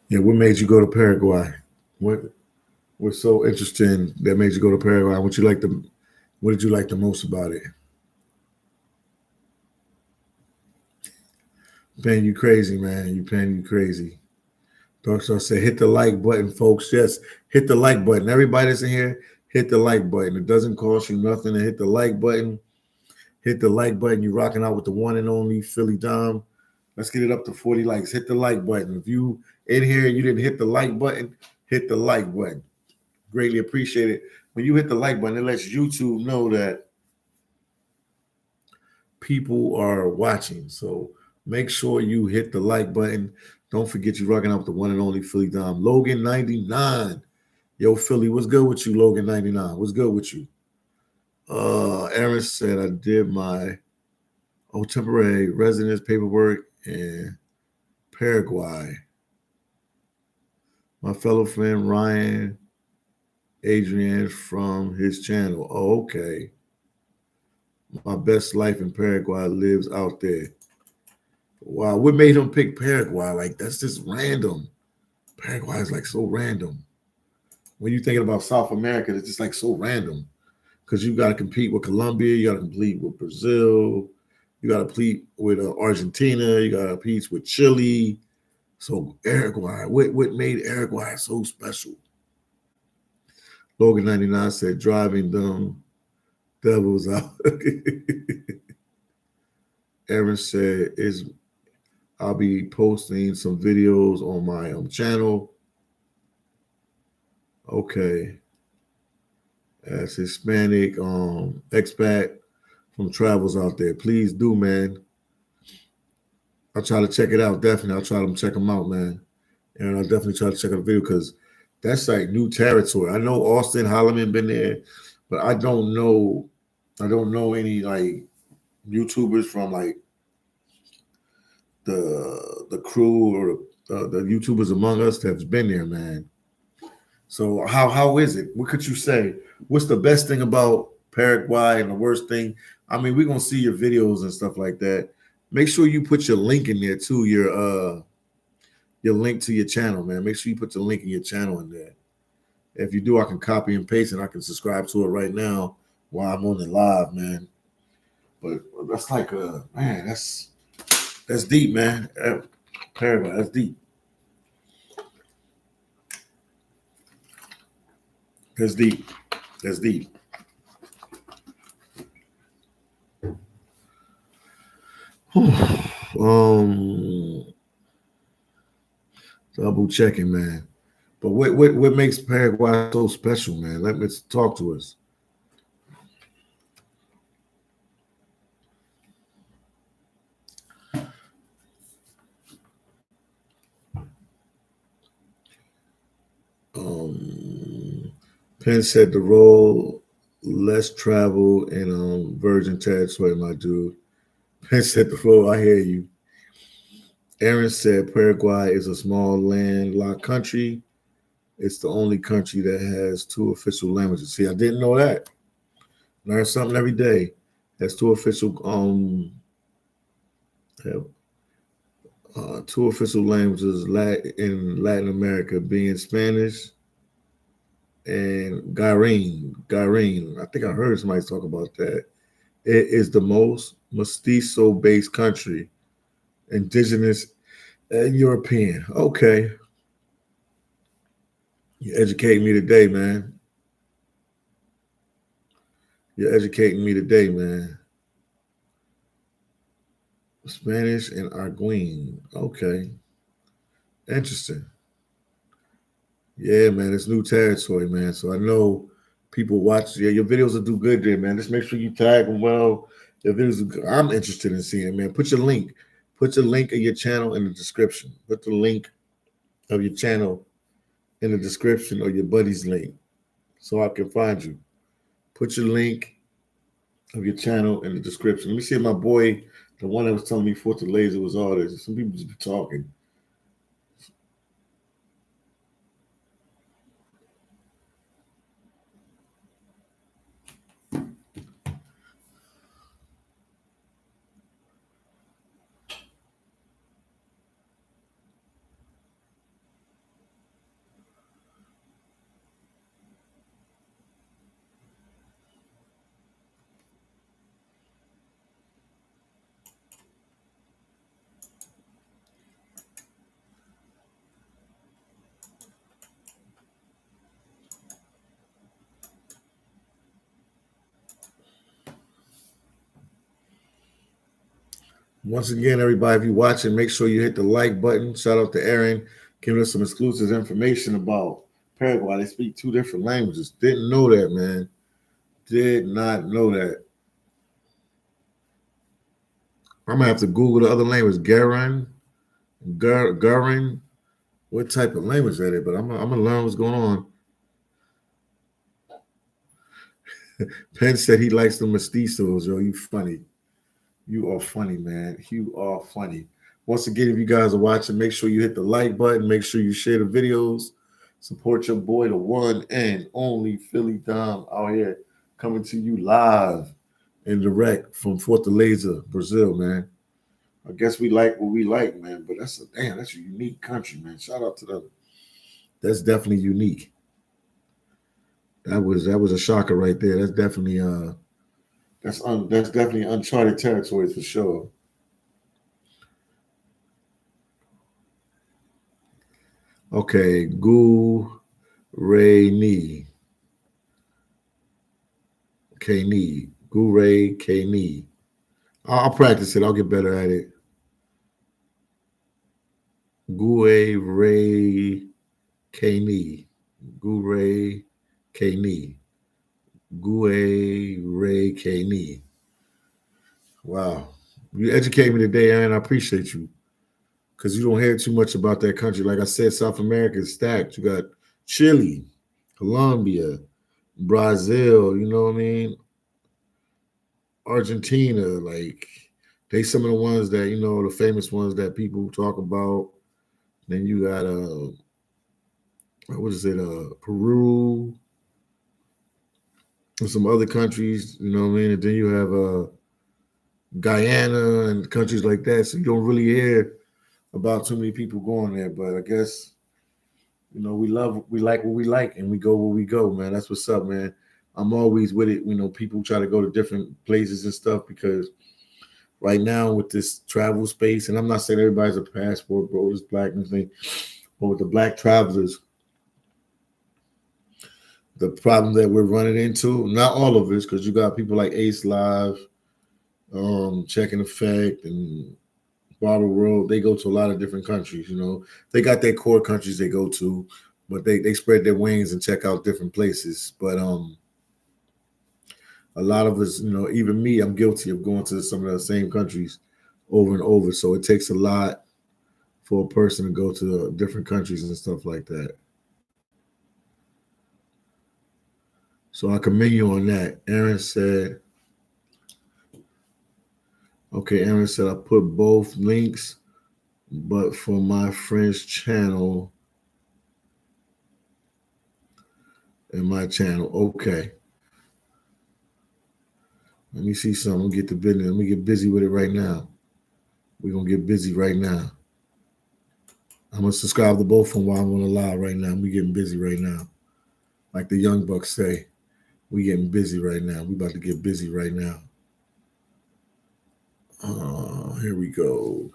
Yeah, what made you go to Paraguay? What was so interesting that made you go to Paraguay? What did you like the most about it? Paying you crazy, man. You paying you crazy. Dark Star said, hit the like button, folks. Yes, hit the like button. Everybody that's in here, hit the like button. It doesn't cost you nothing to hit the like button. Hit the like button. You rocking out with the one and only Philly Dom. Let's get it up to 40 likes. Hit the like button. If you in here and you didn't hit the like button, hit the like button. Greatly appreciate it. When you hit the like button, it lets YouTube know that people are watching. So make sure you hit the like button. Don't forget you rocking out with the one and only Philly Dom. Logan 99. Yo, Philly, what's good with you, Logan 99? What's good with you? Aaron said I did my temporary residence paperwork in Paraguay. My fellow friend Ryan Adrian from his channel. Oh, okay. My best life in Paraguay lives out there. Wow, what made him pick Paraguay? Like, that's just random. Paraguay is like so random. When you're thinking about South America, it's just like so random. Because you got to compete with Colombia, you got to compete with Brazil, you got to compete with Argentina, you got to compete with Chile. So Paraguay, what made Paraguay so special? Logan 99 said driving them devils out. Aaron said I'll be posting some videos on my channel. Okay. As Hispanic expat from travels out there. Please do, man. I'll try to check it out. Definitely. I'll try to check them out, man. And I'll definitely try to check out the video because that's like new territory. I know Austin Holloman been there, but I don't know any like YouTubers from like the crew or the YouTubers among us that's been there, man. So how is it? What could you say? What's the best thing about Paraguay and the worst thing? I mean, we're gonna see your videos and stuff like that. Make sure you put your link in there too, your link to your channel, man. Make sure you put the link in your channel in there. If you do, I can copy and paste and I can subscribe to it right now while I'm on it live, man. But that's like man, that's deep, man. Paraguay, that's deep. That's deep. That's deep. Double checking, man. But what makes Paraguay so special, man? Let me talk to us. Penn said the role less travel in virgin territory, my dude. Penn said the role. I hear you. Aaron said Paraguay is a small landlocked country. It's the only country that has two official languages. See, I didn't know that. Learn something every day. Has have, two official languages in Latin America, being Spanish and Garin. I think I heard somebody talk about that. It is the most mestizo-based country, indigenous and European. Okay, you're educating me today, man. You're educating me today, man. Spanish and Arguin. Okay, interesting. Yeah, man, it's new territory, man. So I know people watch. Yeah, your videos will do good there, man. Just make sure you tag them well. Your videos, I'm interested in seeing it, man. Put your link. Put your link of your channel in the description. Put the link of your channel in the description or your buddy's link so I can find you. Put your link of your channel in the description. Let me see if my boy, the one that was telling me Fourth of Laser was all this. Some people just be talking. Once again, everybody, if you're watching, make sure you hit the like button. Shout out to Aaron, giving us some exclusive information about Paraguay. They speak 2 different languages. Didn't know that, man. Did not know that. I'm gonna have to Google the other language. Garin. What type of language that is? But I'm gonna learn what's going on. Penn said he likes the mestizos. Yo, you funny. You are funny, man. You are funny. Once again, if you guys are watching, make sure you hit the like button. Make sure you share the videos. Support your boy, the one and only Philly Dom out here coming to you live and direct from Fortaleza, Brazil, man. I guess we like what we like, man. But that's a unique country, man. Shout out to them. That's definitely unique. That was a shocker right there. That's definitely uncharted territory for sure. Okay, Gu Ray Ni. K Ni. Gu Ray K Ni. I'll practice it. I'll get better at it. Gu Ray K Ni. Gu Ray K Ni. Gu Ray K Ni. Wow. You educate me today, Aaron. I appreciate you. Because you don't hear too much about that country. Like I said, South America is stacked. You got Chile, Colombia, Brazil, you know what I mean? Argentina, like they some of the ones that, the famous ones that people talk about. Then you got what is it, Peru and some other countries, you know what I mean? And then you have Guyana and countries like that. So you don't really hear about too many people going there. But I guess we like what we like, and we go where we go, man. That's what's up, man. I'm always with it. People try to go to different places and stuff because right now with this travel space, and I'm not saying everybody's a passport, bro, it's black and thing, but with the black travelers, the problem that we're running into, not all of this, because you got people like Ace Live, Check and Effect, and Barber World. They go to a lot of different countries. They got their core countries they go to, but they spread their wings and check out different places. But a lot of us, even me, I'm guilty of going to some of the same countries over and over. So it takes a lot for a person to go to different countries and stuff like that. So I commend you on that. Aaron said, okay, Aaron said, I put both links, but for my friend's channel and my channel. Okay. Let me see something. Get the business. Let me get busy with it right now. We're going to get busy right now. I'm going to subscribe to both of them while I'm on the live right now. We're getting busy right now. Like the Young Bucks say, we getting busy right now. We about to get busy right now. Here we go.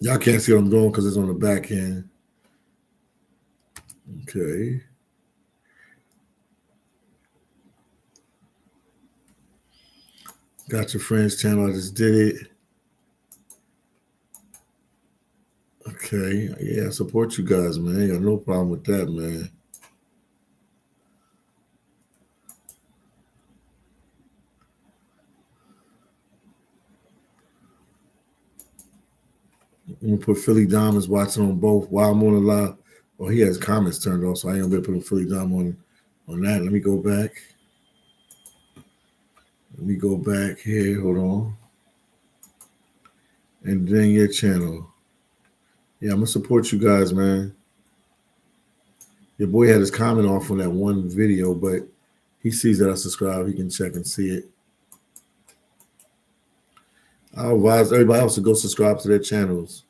Y'all can't see what I'm doing because it's on the back end. Okay. Got your friend's channel. I just did it. Okay. Yeah, I support you guys, man. I got no problem with that, man. I'm gonna put Philly Dom is watching on both while I'm on the live. Well, he has comments turned off, so I ain't gonna be putting Philly Dom on that. Let me go back. Let me go back here. Hold on. And then your channel. Yeah, I'm gonna support you guys, man. Your boy had his comment off on that one video, but he sees that I subscribe. He can check and see it. I advise everybody else to go subscribe to their channels.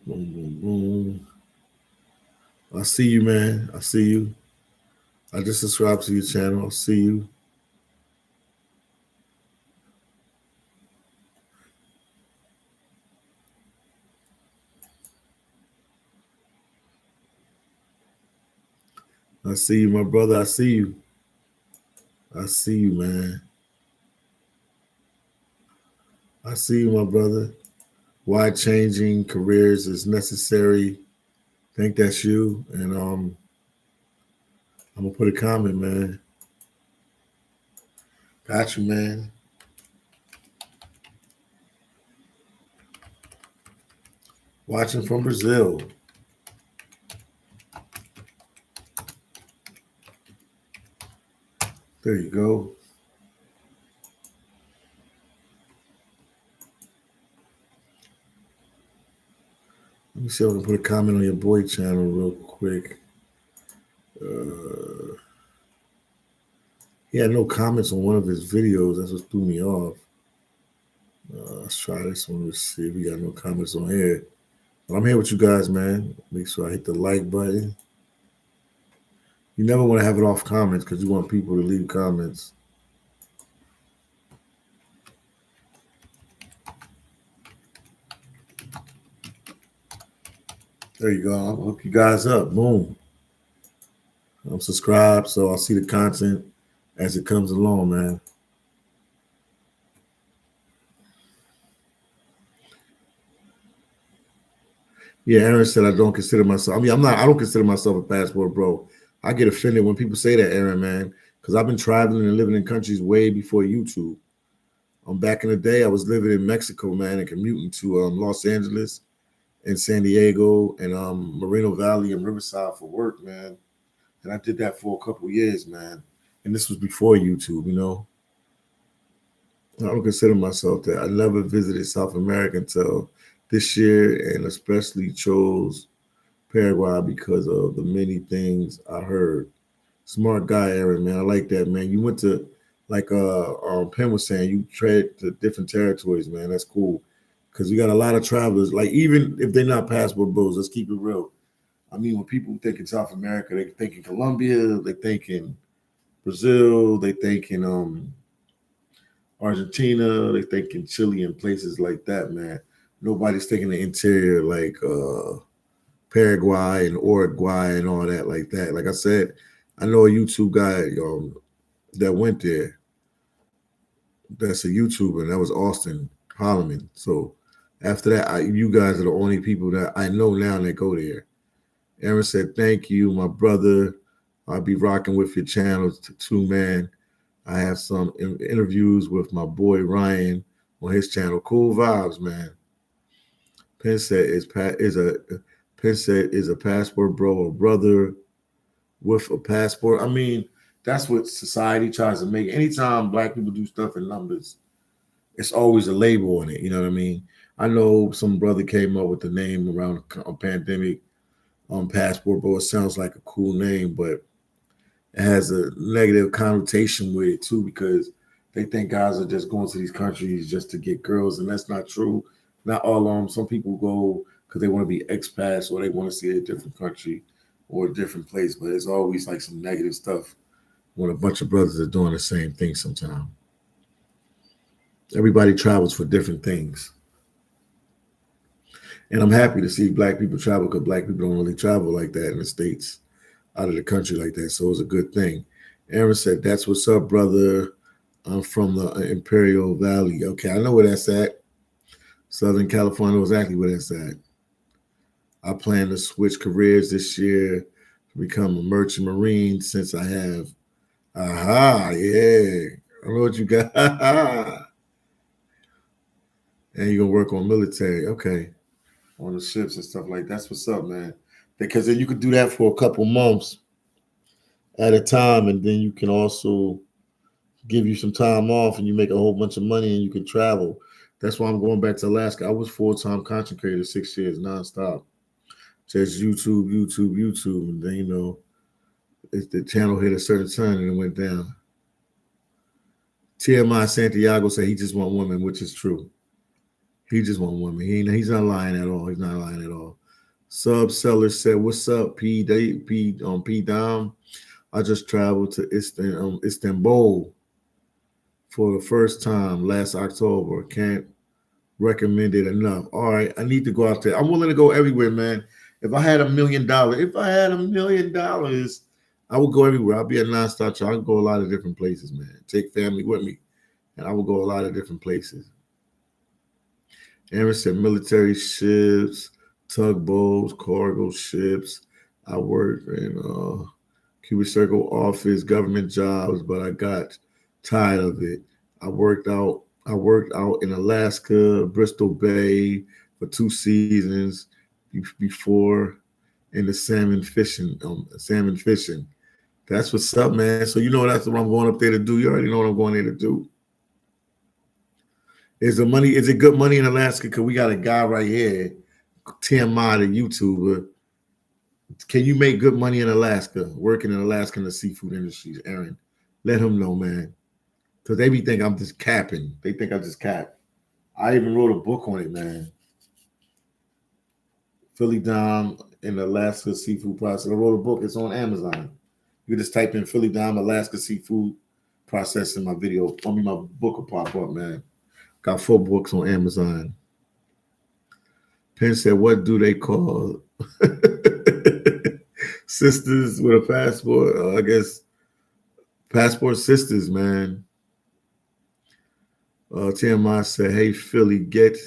Boom, boom, boom. I see you, man. I see you. I just subscribed to your channel. I see you. I see you, my brother. I see you. I see you, man. I see you, my brother. Why changing careers is necessary. I think that's you. And I'm gonna put a comment, man. Got you, man. Watching from Brazil. There you go. Let me see if I can put a comment on your boy channel real quick. Uh, he had no comments on one of his videos. That's what threw me off. Let's try this one. Let's see if we got no comments on here. But I'm here with you guys, man. Make sure I hit the like button. You never want to have it off comments because you want people to leave comments. There you go. I'll hook you guys up. Boom. I'm subscribed, so I'll see the content as it comes along, man. Yeah, Aaron said I don't consider myself. I mean, I don't consider myself a passport bro. I get offended when people say that, Aaron, man, because I've been traveling and living in countries way before YouTube. Back in the day, I was living in Mexico, man, and commuting to Los Angeles and San Diego and Moreno Valley and Riverside for work, man. And I did that for a couple years, man. And this was before YouTube, you know. I don't consider myself that. I never visited South America until this year, and especially chose Paraguay because of the many things I heard. Smart guy, Aaron, man. I like that, man. You went to, like Penn was saying, you tread to different territories, man. That's cool. Because we got a lot of travelers, like even if they're not passport bros, let's keep it real. I mean, when people think in South America, they think in Colombia, they think in Brazil, they think in Argentina, they think in Chile and places like that, man. Nobody's thinking the interior like Paraguay and Uruguay and all that like that. Like I said, I know a YouTube guy that went there. That's a YouTuber, and that was Austin Holloman. So after that, you guys are the only people that I know now that go there. Aaron said, "Thank you, my brother. I'll be rocking with your channel too, man. I have some interviews with my boy Ryan on his channel. Cool vibes, man." Penn said is a passport bro or brother with a passport. I mean, that's what society tries to make. Anytime black people do stuff in numbers, it's always a label on it. You know what I mean? I know some brother came up with the name around a pandemic on passport bro. It sounds like a cool name, but it has a negative connotation with it too because they think guys are just going to these countries just to get girls, and that's not true. Not all of them. Some people go because they want to be expats or they want to see a different country or a different place, but it's always like some negative stuff when a bunch of brothers are doing the same thing sometimes. Everybody travels for different things. And I'm happy to see black people travel because black people don't really travel like that in the States, out of the country like that. So it's a good thing. Aaron said, "That's what's up, brother. I'm from the Imperial Valley." Okay, I know where that's at. Southern California, exactly where that's at. I plan to switch careers this year to become a merchant marine since I have. Aha, yeah. I know what you got. And you're gonna work on military. Okay. On the ships and stuff like that. That's what's up, man. Because then you could do that for a couple months at a time, and then you can also give you some time off and you make a whole bunch of money and you can travel. That's why I'm going back to Alaska. I was full-time content creator 6 years nonstop. Just YouTube, YouTube, YouTube. And then, the channel hit a certain turn and it went down. TMI Santiago said he just want women, which is true. He just want women. He's not lying at all. He's not lying at all. Sub Seller said, "What's up, P Dom? I just traveled to Istanbul for the first time last October. Can't recommend it enough. All right, I need to go out there. I'm willing to go everywhere, man. If I had $1 million, I will go everywhere. I'll be a nonstop. I can go a lot of different places, man. Take family with me, and I will go a lot of different places. Aaron said military ships, tugboats, cargo ships. I worked in Cuban Circle office, government jobs, but I got tired of it. I worked out in Alaska, Bristol Bay for 2 seasons before in the salmon fishing. That's what's up, man. So you know that's what I'm going up there to do. You already know what I'm going there to do. Is it good money in Alaska? Cause we got a guy right here, TMI, the YouTuber. Can you make good money in Alaska, working in Alaska in the seafood industry, Aaron? Let him know, man. Because they be think I'm just capping. They think I just cap. I even wrote a book on it, man. Phillydom in Alaska seafood process. I wrote a book. It's on Amazon. You can just type in Phillydom Alaska seafood processing. My video. My book will pop up, man. Got 4 books on Amazon. Penn said, "What do they call sisters with a passport? I guess passport sisters, man." TMI said, "Hey Philly, get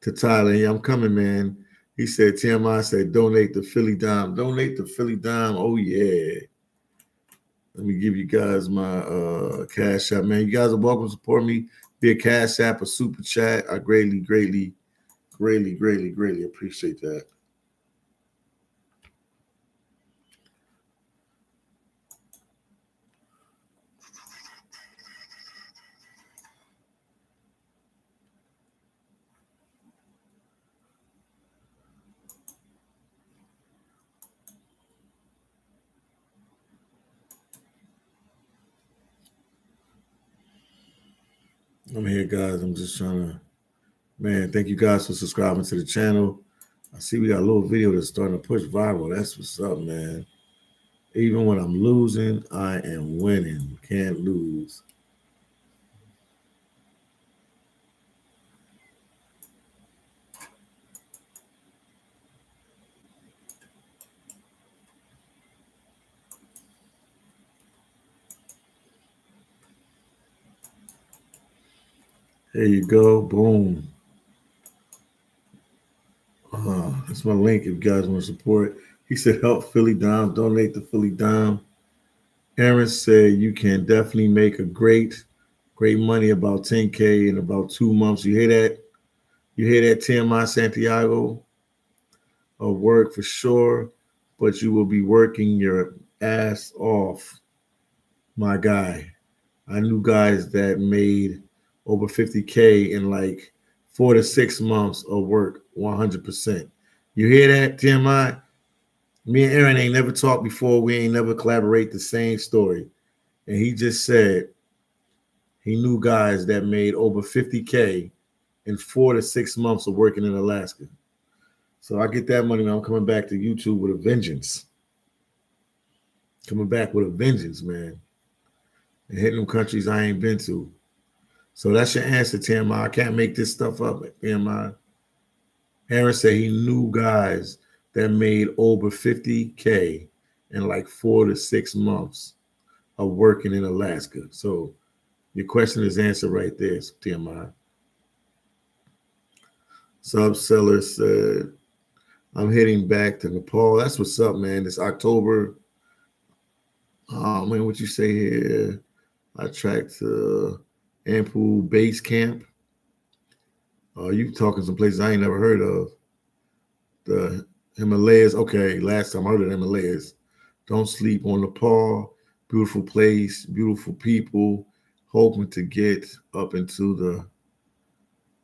to Thailand. Yeah, I'm coming, man." He said, TMI said, "Donate the Philly dime. Donate the Philly dime. Oh yeah." Let me give you guys my cash app, man. You guys are welcome to support me via cash app or super chat. I greatly, greatly, greatly, greatly, greatly appreciate that. I'm here, guys. I'm just trying to, man, thank you guys for subscribing to the channel. I see we got a little video that's starting to push viral. That's what's up, man. Even when I'm losing, I am winning. Can't lose. There you go. Boom. That's my link if you guys want to support. He said, help Philly Dime, donate to Philly Dime. Aaron said, you can definitely make a great money, about 10K in about 2 months. You hear that? You hear that, TMI Santiago? Work for sure, but you will be working your ass off, my guy. I knew guys that made over 50K in like 4 to 6 months of work, 100%. You hear that, TMI? Me and Aaron ain't never talked before. We ain't never collaborate the same story. And he just said he knew guys that made over 50K in 4 to 6 months of working in Alaska. So I get that money, man. I'm coming back to YouTube with a vengeance. Coming back with a vengeance, man. And hitting them countries I ain't been to. So that's your answer, TMI. I can't make this stuff up, TMI. Aaron said he knew guys that made over 50K in like 4 to 6 months of working in Alaska. So your question is answered right there, TMI. Subseller said, I'm heading back to Nepal. That's what's up, man. This October. Oh, man, what you say here? I tracked to Ampool Base Camp. You talking some places I ain't never heard of. The Himalayas. Okay, last time I heard of the Himalayas. Don't sleep on Nepal. Beautiful place, beautiful people. Hoping to get up into the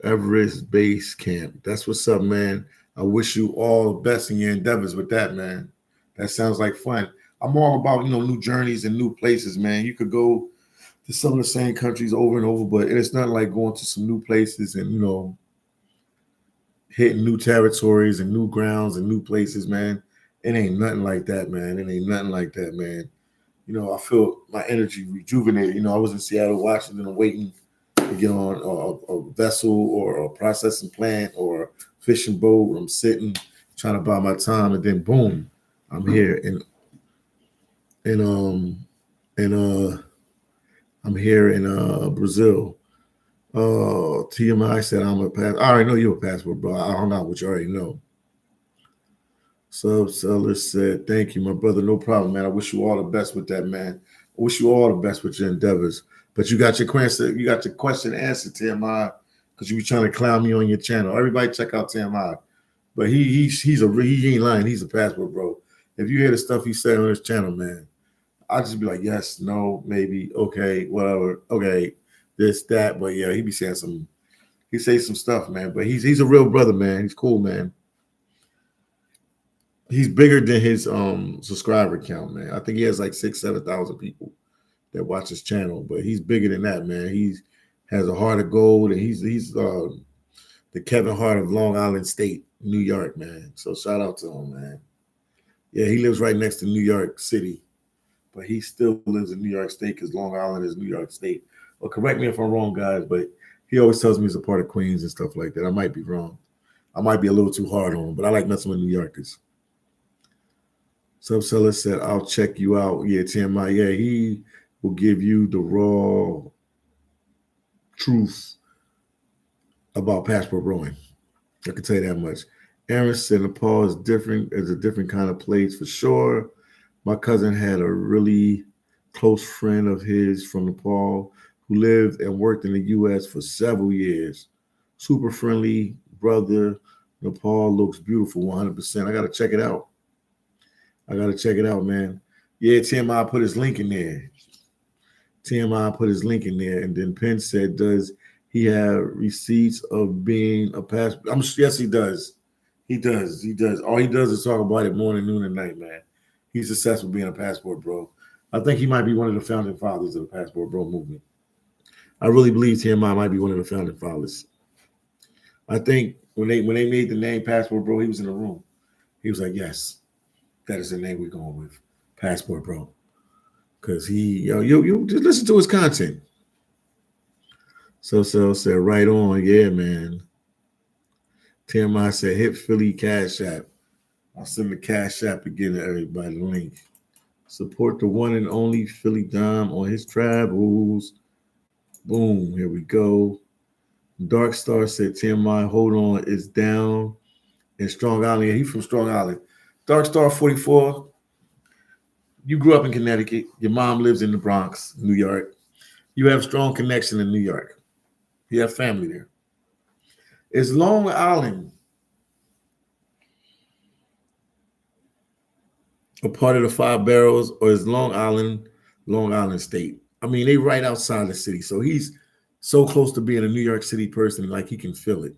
Everest Base Camp. That's what's up, man. I wish you all the best in your endeavors with that, man. That sounds like fun. I'm all about, new journeys and new places, man. You could go to some of the same countries over and over, but it's not like going to some new places and, hitting new territories and new grounds and new places, man. It ain't nothing like that, man. It ain't nothing like that, man. I feel my energy rejuvenated. I was in Seattle, Washington, I'm waiting to get on a vessel or a processing plant or a fishing boat. I'm sitting, trying to buy my time, and then boom, I'm here. And and I'm here in Brazil. TMI said I'm a pass. I already know you're a passport, bro. I hung out with you. I already know. Sub Seller said, "Thank you, my brother. No problem, man. I wish you all the best with that, man. I wish you all the best with your endeavors. But you got your question. You got your question answered, TMI, because you were trying to clown me on your channel. Everybody, check out TMI. But he ain't lying. He's a passport, bro. If you hear the stuff he said on his channel, man, I'll just be like, yes, no, maybe, okay, whatever, okay, this, that. But yeah, he be saying some. He say some stuff, man. But he's a real brother, man. He's cool, man. He's bigger than his subscriber count, man. I think he has like 6,000-7,000 people that watch his channel, but he's bigger than that, man. He's has a heart of gold, and he's the Kevin Hart of Long Island State, New York, man. So shout out to him, man. Yeah, he lives right next to New York City, but he still lives in New York State because Long Island is New York State. Well, correct me if I'm wrong, guys, but he always tells me he's a part of Queens and stuff like that. I might be wrong. I might be a little too hard on him, but I like messing with New Yorkers. Subseller said, I'll check you out. Yeah, TMI. Yeah, he will give you the raw truth about passport rowing. I can tell you that much. Aaron said Nepal is different, is a different kind of place for sure. My cousin had a really close friend of his from Nepal who lived and worked in the US for several years. Super friendly brother. Nepal looks beautiful 100%. I got to check it out. I got to check it out, man. Yeah, TMI put his link in there. TMI put his link in there. And then Penn said, does he have receipts of being a passport? Yes, he does. He does. He does. All he does is talk about it morning, noon, and night, man. He's successful being a passport bro. I think he might be one of the founding fathers of the passport bro movement. I really believe TMI might be one of the founding fathers. I think when they made the name passport bro, he was in the room. He was like, yes, that is the name we're going with, passport bro. Because you just listen to his content. So said, right on, yeah, man. TMI said, hit Philly Cash App. I'll send the Cash App again to everybody. The link. Support the one and only phillydom on his travels. Boom, here we go. Dark Star said, TMI, hold on, it's down in Strong Island. Yeah, he's from Strong Island. Dark Star 44. You grew up in Connecticut. Your mom lives in the Bronx, New York. You have strong connection in New York. You have family there. Is Long Island a part of the Five Boroughs, or is Long Island State? I mean, they right outside the city, so he's so close to being a New York City person, like he can feel it.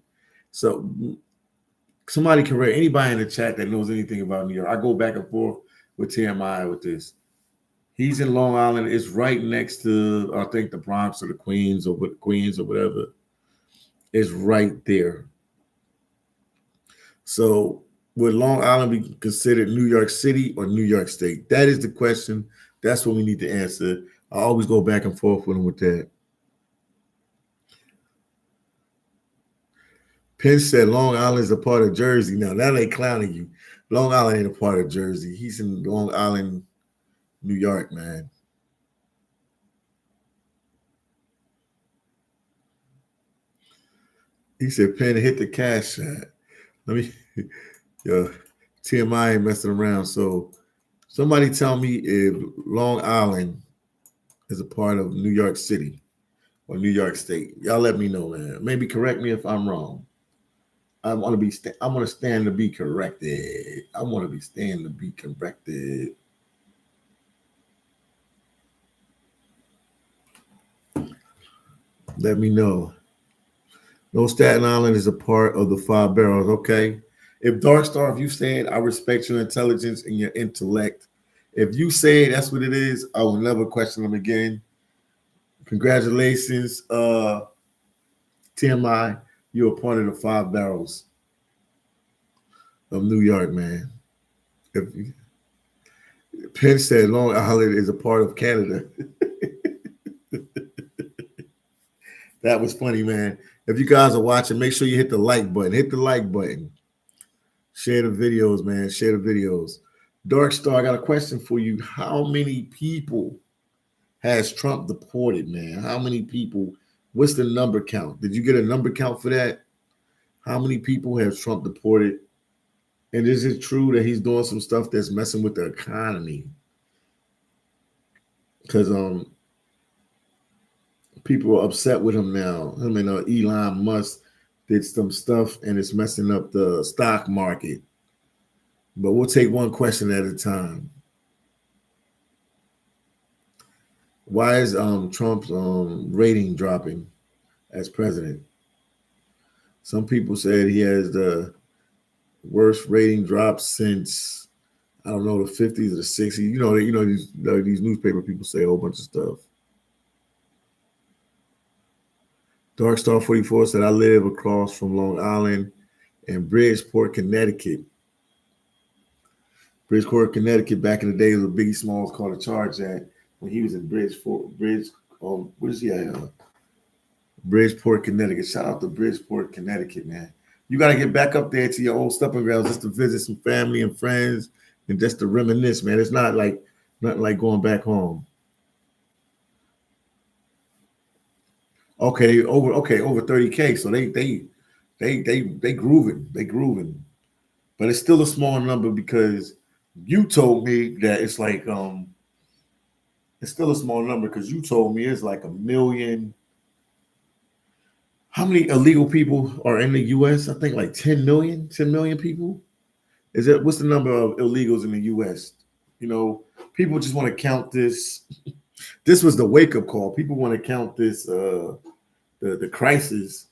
So somebody correct anybody in the chat that knows anything about New York. I go back and forth with TMI with this. He's in Long Island. It's right next to, I think, the Bronx or the Queens or whatever. It's right there. So would Long Island be considered New York City or New York State? That is the question. That's what we need to answer. I always go back and forth with him with that. Penn said Long Island is a part of Jersey. Now, that ain't clowning you. Long Island ain't a part of Jersey. He's in Long Island, New York, man. He said, Penn, hit the cash shot. Let me, yo, TMI ain't messing around. So somebody tell me if Long Island is a part of New York City or New York State. Y'all let me know, man. Maybe correct me if I'm wrong. I want to stand to be corrected. I want to stand to be corrected. Let me know. No, Staten Island is a part of the Five Boroughs. Okay. If Dark Star, if you said I respect your intelligence and your intellect, if you say that's what it is, I will never question them again. Congratulations, TMI. You're a part of the Five Boroughs of New York, man. If Penn said Long Island is a part of Canada. That was funny, man. If you guys are watching, make sure you hit the like button. Hit the like button. Share the videos, man. Share the videos. Dark Star, I got a question for you. How many people has Trump deported, man? How many people? What's the number count? Did you get a number count for that? How many people has Trump deported? And is it true that he's doing some stuff that's messing with the economy? Because people are upset with him now. I mean, Elon Musk did some stuff and it's messing up the stock market. But we'll take one question at a time. Why is Trump's rating dropping as president? Some people said he has the worst rating drop since, I don't know, the 50s or the 60s. These newspaper people say a whole bunch of stuff. Dark Star 44 said, I live across from Long Island and Bridgeport, Connecticut. Bridgeport, Connecticut, back in the days of Biggie Smalls called a charge at when he was in Bridgeport, what is he at? Bridgeport, Connecticut. Shout out to Bridgeport, Connecticut, man. You got to get back up there to your old stomping grounds just to visit some family and friends and just to reminisce, man. It's not like nothing like going back home. Okay, over 30K. So they grooving. But it's still a small number because you told me that it's like it's still a small number because you told me it's like 1 million. How many illegal people are in the US? I think like 10 million people. What's the number of illegals in the US? People just want to count this. This was the wake-up call. People want to count this the crisis,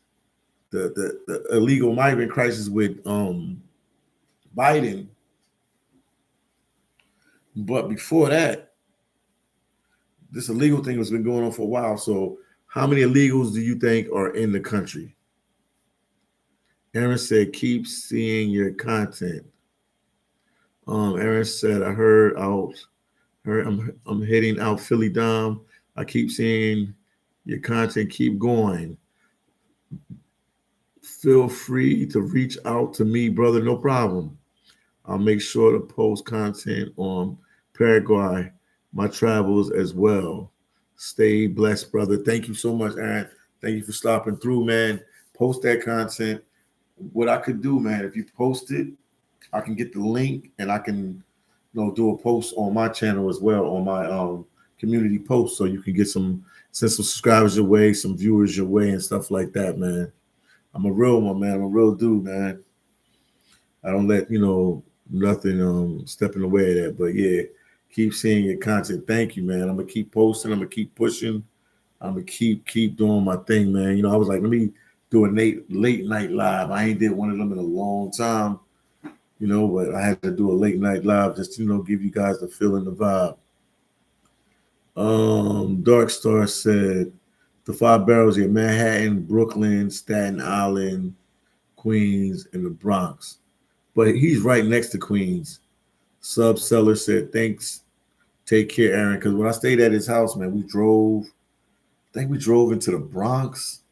the illegal migrant crisis with Biden. But before that, this illegal thing has been going on for a while. So how many illegals do you think are in the country? Aaron said, keep seeing your content. Aaron said, I'm heading out phillydom. I keep seeing your content. Keep going. Feel free to reach out to me, brother. No problem. I'll make sure to post content on Paraguay, my travels as well. Stay blessed, brother. Thank you so much, Aaron. Thank you for stopping through, man. Post that content. What I could do, man, if you post it, I can get the link and I can, do a post on my channel as well, on my community post, so you can send some subscribers your way, some viewers your way, and stuff like that, man. I'm a real one, man. I'm a real dude, man. I don't let nothing step in the way of that. But yeah, keep seeing your content. Thank you, man. I'm gonna keep posting. I'm gonna keep pushing. I'm gonna keep doing my thing, man. I was like, let me do a late night live. I ain't did one of them in a long time, but I had to do a late night live just to give you guys the feel and the vibe. Dark Star said the 5 barrels here: Manhattan, Brooklyn, Staten Island, Queens, and the Bronx. But he's right next to Queens. Sub Seller said, thanks. Take care, Aaron. Because when I stayed at his house, man, we drove into the Bronx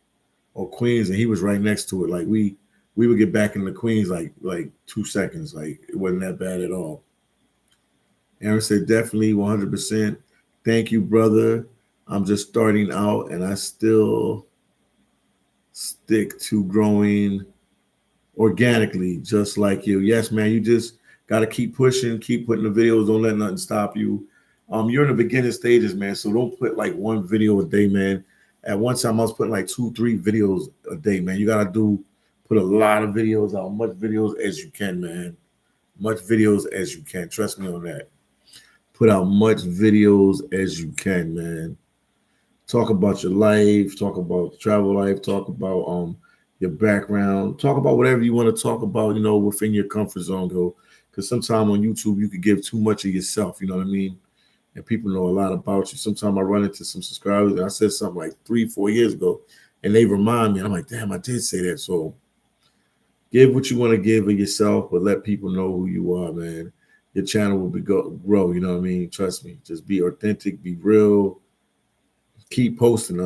or Queens, and he was right next to it. Like we would get back into Queens like 2 seconds. Like it wasn't that bad at all. Aaron said, definitely 100%. Thank you, brother. I'm just starting out and I still stick to growing organically, just like you. Yes, man, you just got to keep pushing, keep putting the videos. Don't let nothing stop you. You're in the beginning stages, man, so don't put like one video a day, man. At one time, I was putting like 2-3 videos a day, man. You got to put a lot of videos out, much videos as you can, man. Much videos as you can. Trust me on that. Put out much videos as you can, man. Talk about your life, talk about travel life, talk about your background, talk about whatever you want to talk about, within your comfort zone, though. Because sometimes on YouTube, you could give too much of yourself, you know what I mean? And people know a lot about you. Sometimes I run into some subscribers and I said something like 3-4 years ago and they remind me, and I'm like, damn, I did say that. So give what you want to give of yourself, but let people know who you are, man. Your channel will grow, you know what I mean? Trust me. Just be authentic, be real. Keep posting.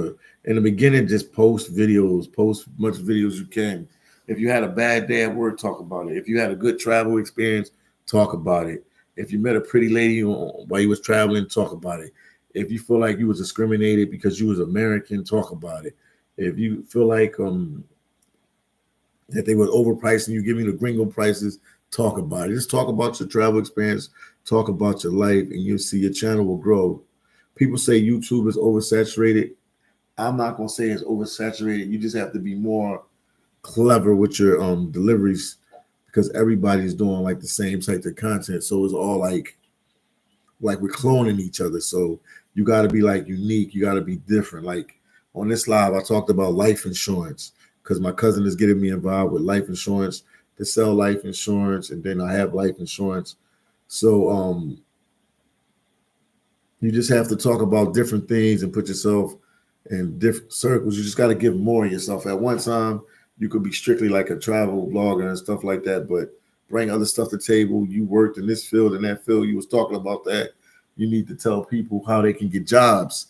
In the beginning, just post videos. Post much videos you can. If you had a bad day at work, talk about it. If you had a good travel experience, talk about it. If you met a pretty lady while you was traveling, talk about it. If you feel like you was discriminated because you was American, talk about it. If you feel like that they were overpricing you, giving you the gringo prices, talk about it. Just talk about your travel experience, talk about your life, and you'll see your channel will grow. People say YouTube is oversaturated. I'm not gonna say it's oversaturated. You just have to be more clever with your deliveries because everybody's doing like the same type of content. So it's all like we're cloning each other. So you got to be like unique. You got to be different. Like on this live, I talked about life insurance because my cousin is getting me involved with life insurance to sell life insurance, and then I have life insurance. So you just have to talk about different things and put yourself in different circles. You just got to give more of yourself. At one time, you could be strictly like a travel blogger and stuff like that, but bring other stuff to the table. You worked in this field and that field. You was talking about that. You need to tell people how they can get jobs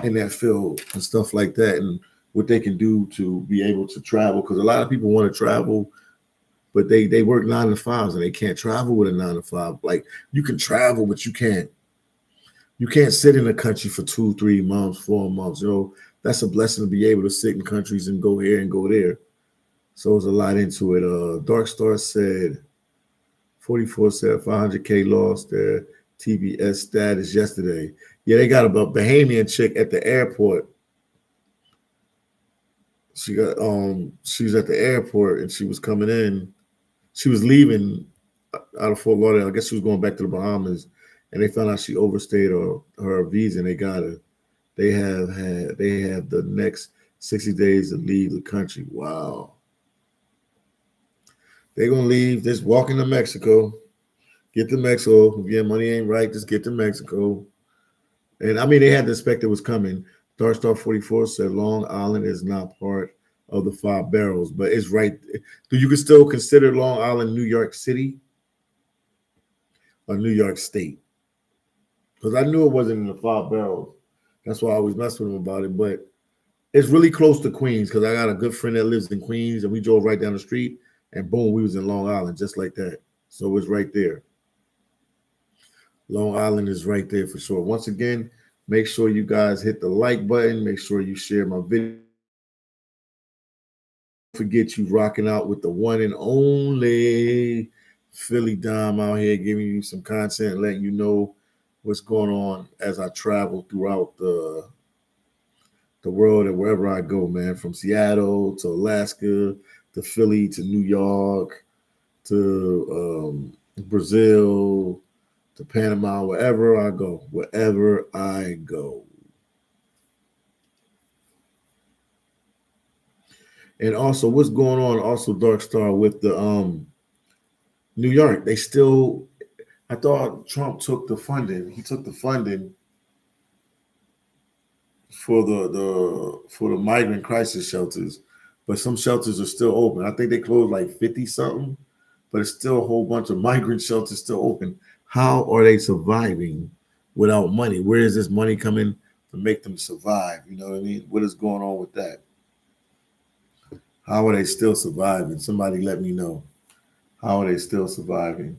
in that field and stuff like that, and what they can do to be able to travel. Because a lot of people want to travel, but they work 9 to 5s and they can't travel with a 9 to 5. Like you can travel, but you can't sit in a country for 2, 3 months, 4 months. That's a blessing to be able to sit in countries and go here and go there. So there's a lot into it. Dark Star said 44 said 500K lost their TBS status yesterday. Yeah, they got a Bahamian chick at the airport. She was at the airport and she was coming in. She was leaving out of Fort Lauderdale. I guess she was going back to the Bahamas, and they found out she overstayed her visa, and they got her. They have the next 60 days to leave the country. Wow. They're gonna leave. Just walk into Mexico. Get to Mexico. If your money ain't right, just get to Mexico. And I mean, they had to expect it was coming. Dark Star 44 said Long Island is not part of the 5 boroughs, but it's right. Do you can still consider Long Island New York City or New York State? Because I knew it wasn't in the 5 boroughs. That's why I always mess with them about it. But it's really close to Queens because I got a good friend that lives in Queens, and we drove right down the street, and boom, we was in Long Island just like that. So it's right there. Long Island is right there for sure. Once again, make sure you guys hit the like button. Make sure you share my video. Don't forget you rocking out with the one and only phillydom out here giving you some content, letting you know what's going on as I travel throughout the world and wherever I go, man. From Seattle to Alaska to Philly to New York to Brazil to Panama, wherever I go, wherever I go. And also, what's going on? Also, Dark Star with the New York. They still. I thought Trump took the funding. He took the funding for the migrant crisis shelters, but some shelters are still open. I think they closed like 50 something, but it's still a whole bunch of migrant shelters still open. How are they surviving without money? Where is this money coming to make them survive? You know what I mean? What is going on with that? How are they still surviving? Somebody let me know. How are they still surviving?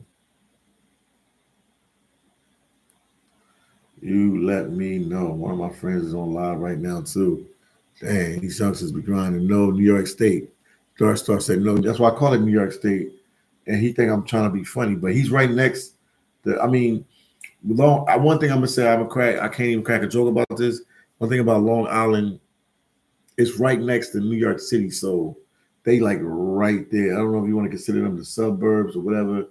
You let me know. One of my friends is on live right now too. Dang, these youngsters be grinding. No, New York State. Dark Star said no. That's why I call it New York State. And he think I'm trying to be funny, but he's right next. I mean, one thing I'm gonna say, I can't even crack a joke about this. One thing about Long Island, it's right next to New York City, so they like right there. I don't know if you want to consider them the suburbs or whatever,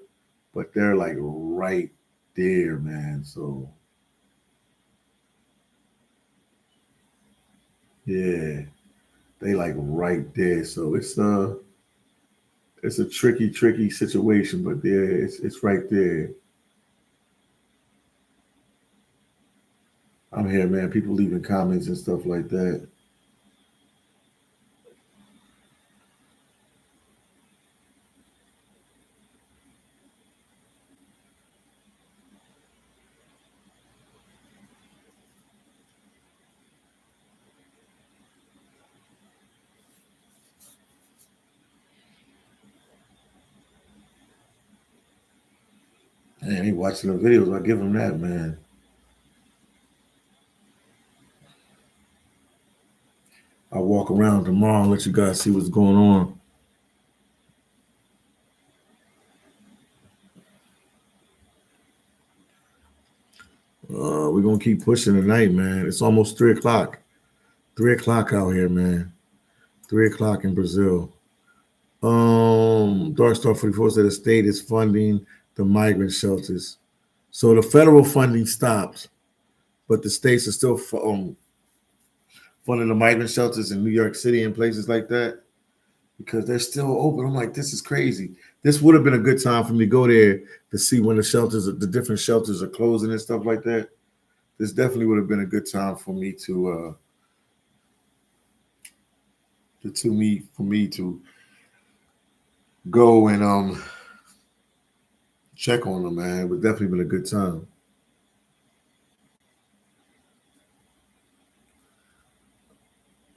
but they're like right there, man. So yeah, they like right there. So it's a tricky situation, but there it's right there. I'm here, man. People leaving comments and stuff like that. Man, he watching the videos. I give him that, man. I'll walk around tomorrow and let you guys see what's going on. We're gonna keep pushing tonight, man. It's almost 3 o'clock. 3 o'clock out here, man. 3 o'clock in Brazil. Dark Star 44 said the state is funding the migrant shelters. So the federal funding stops, but the states are still funding the migrant shelters in New York City and places like that because they're still open. I'm like, this is crazy. This would have been a good time for me to go there to see when the different shelters are closing and stuff like that. This definitely would have been a good time for me to go and check on them, man. It would definitely been a good time.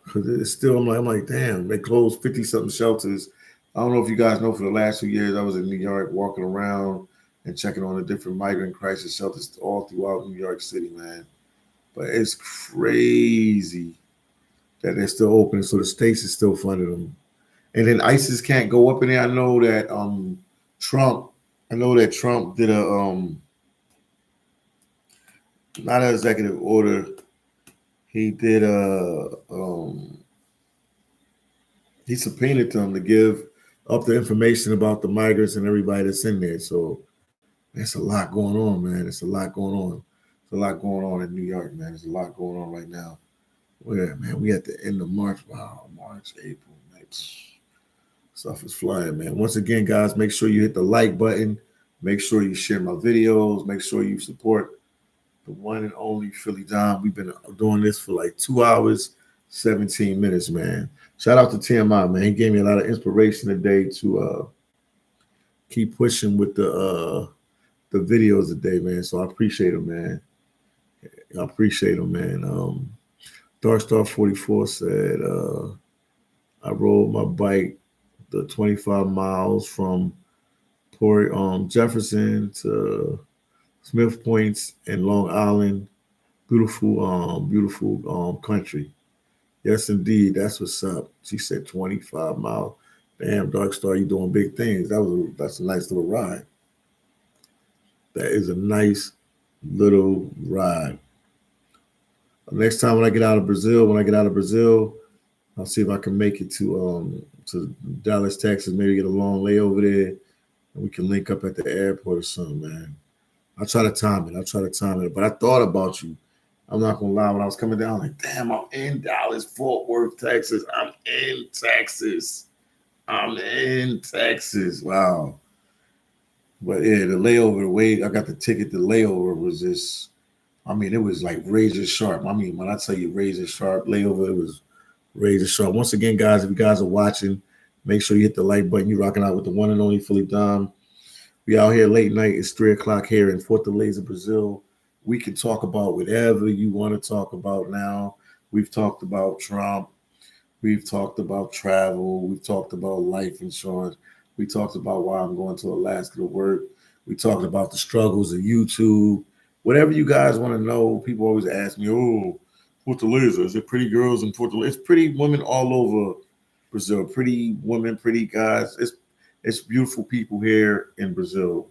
Cause it's still, I'm like, damn, they closed 50 something shelters. I don't know if you guys know, for the last 2 years, I was in New York walking around and checking on the different migrant crisis shelters all throughout New York City, man. But it's crazy that they're still open. So the states is still funding them. And then ISIS can't go up in there. Trump, I know that Trump did a not an executive order. He did he subpoenaed them to give up the information about the migrants and everybody that's in there. So there's a lot going on, man. It's a lot going on. There's a lot going on in New York, man. There's a lot going on right now. Where, man, we at the end of March. Wow, March, April, May. Stuff is flying, man. Once again, guys, make sure you hit the like button. Make sure you share my videos. Make sure you support the one and only Philly Dom. We've been doing this for like 2 hours, 17 minutes, man. Shout out to TMI, man. He gave me a lot of inspiration today to keep pushing with the videos today, man. So I appreciate him, man. I appreciate him, man. Dark Star 44 said, I rode my bike the 25 miles from Port Jefferson to Smith Points and Long Island. Beautiful country. Yes, indeed. That's what's up. She said 25 miles. Damn, Dark Star, you doing big things. That's a nice little ride. That is a nice little ride. Next time when I get out of Brazil, I'll see if I can make it to Dallas, Texas. Maybe get a long layover there, and we can link up at the airport or something, man. I'll try to time it. But I thought about you. I'm not gonna lie. When I was coming down, like, damn, I'm in Dallas, Fort Worth, Texas. I'm in Texas. Wow. But yeah, the layover, the way I got the ticket, the layover was just, I mean, it was like razor sharp. I mean, when I tell you razor sharp layover, it was razor sharp. Once again, guys, if you guys are watching, make sure you hit the like button. You're rocking out with the one and only Philly Dom. We out here late night. It's 3 o'clock here in Fortaleza, Brazil. We can talk about whatever you want to talk about now. We've talked about Trump. We've talked about travel. We've talked about life insurance. We talked about why I'm going to Alaska to work. We talked about the struggles of YouTube. Whatever you guys want to know, people always ask me, oh, Fortaleza, is it pretty girls in Fortaleza? It's pretty women all over Brazil. Pretty women, pretty guys. It's beautiful people here in Brazil.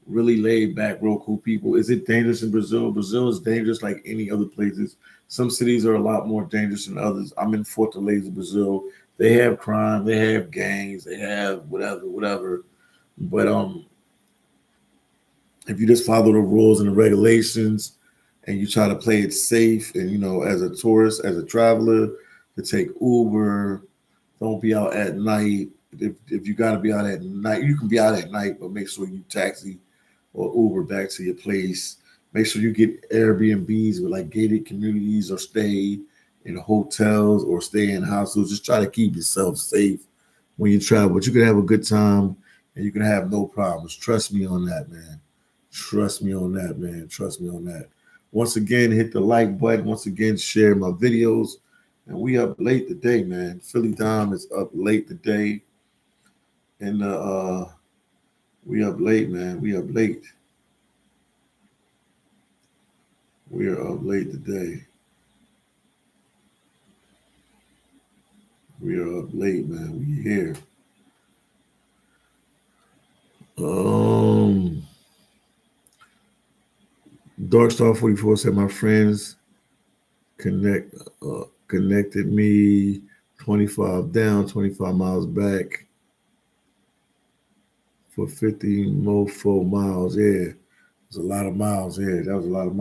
Really laid back, real cool people. Is it dangerous in Brazil? Brazil is dangerous like any other places. Some cities are a lot more dangerous than others. I'm in Fortaleza, Brazil. They have crime, they have gangs, they have whatever. But if you just follow the rules and the regulations and you try to play it safe and as a tourist, as a traveler, to take Uber, don't be out at night. If you got to be out at night, you can be out at night, but make sure you taxi or Uber back to your place. Make sure you get Airbnbs with like gated communities or stay in hotels or stay in hostels. Just try to keep yourself safe when you travel. But you can have a good time and you can have no problems. Trust me on that, man. Trust me on that, man. Trust me on that. Once again, hit the like button. Once again, share my videos. And we up late today, man. Philly Dom is up late today. And we up late, man. We up late. We are up late today. We are up late, man. We here. Darkstar 44 said my friends connected me 25 down, 25 miles back for 50 mofo miles. Yeah, it's a lot of miles. Yeah, that was a lot of miles.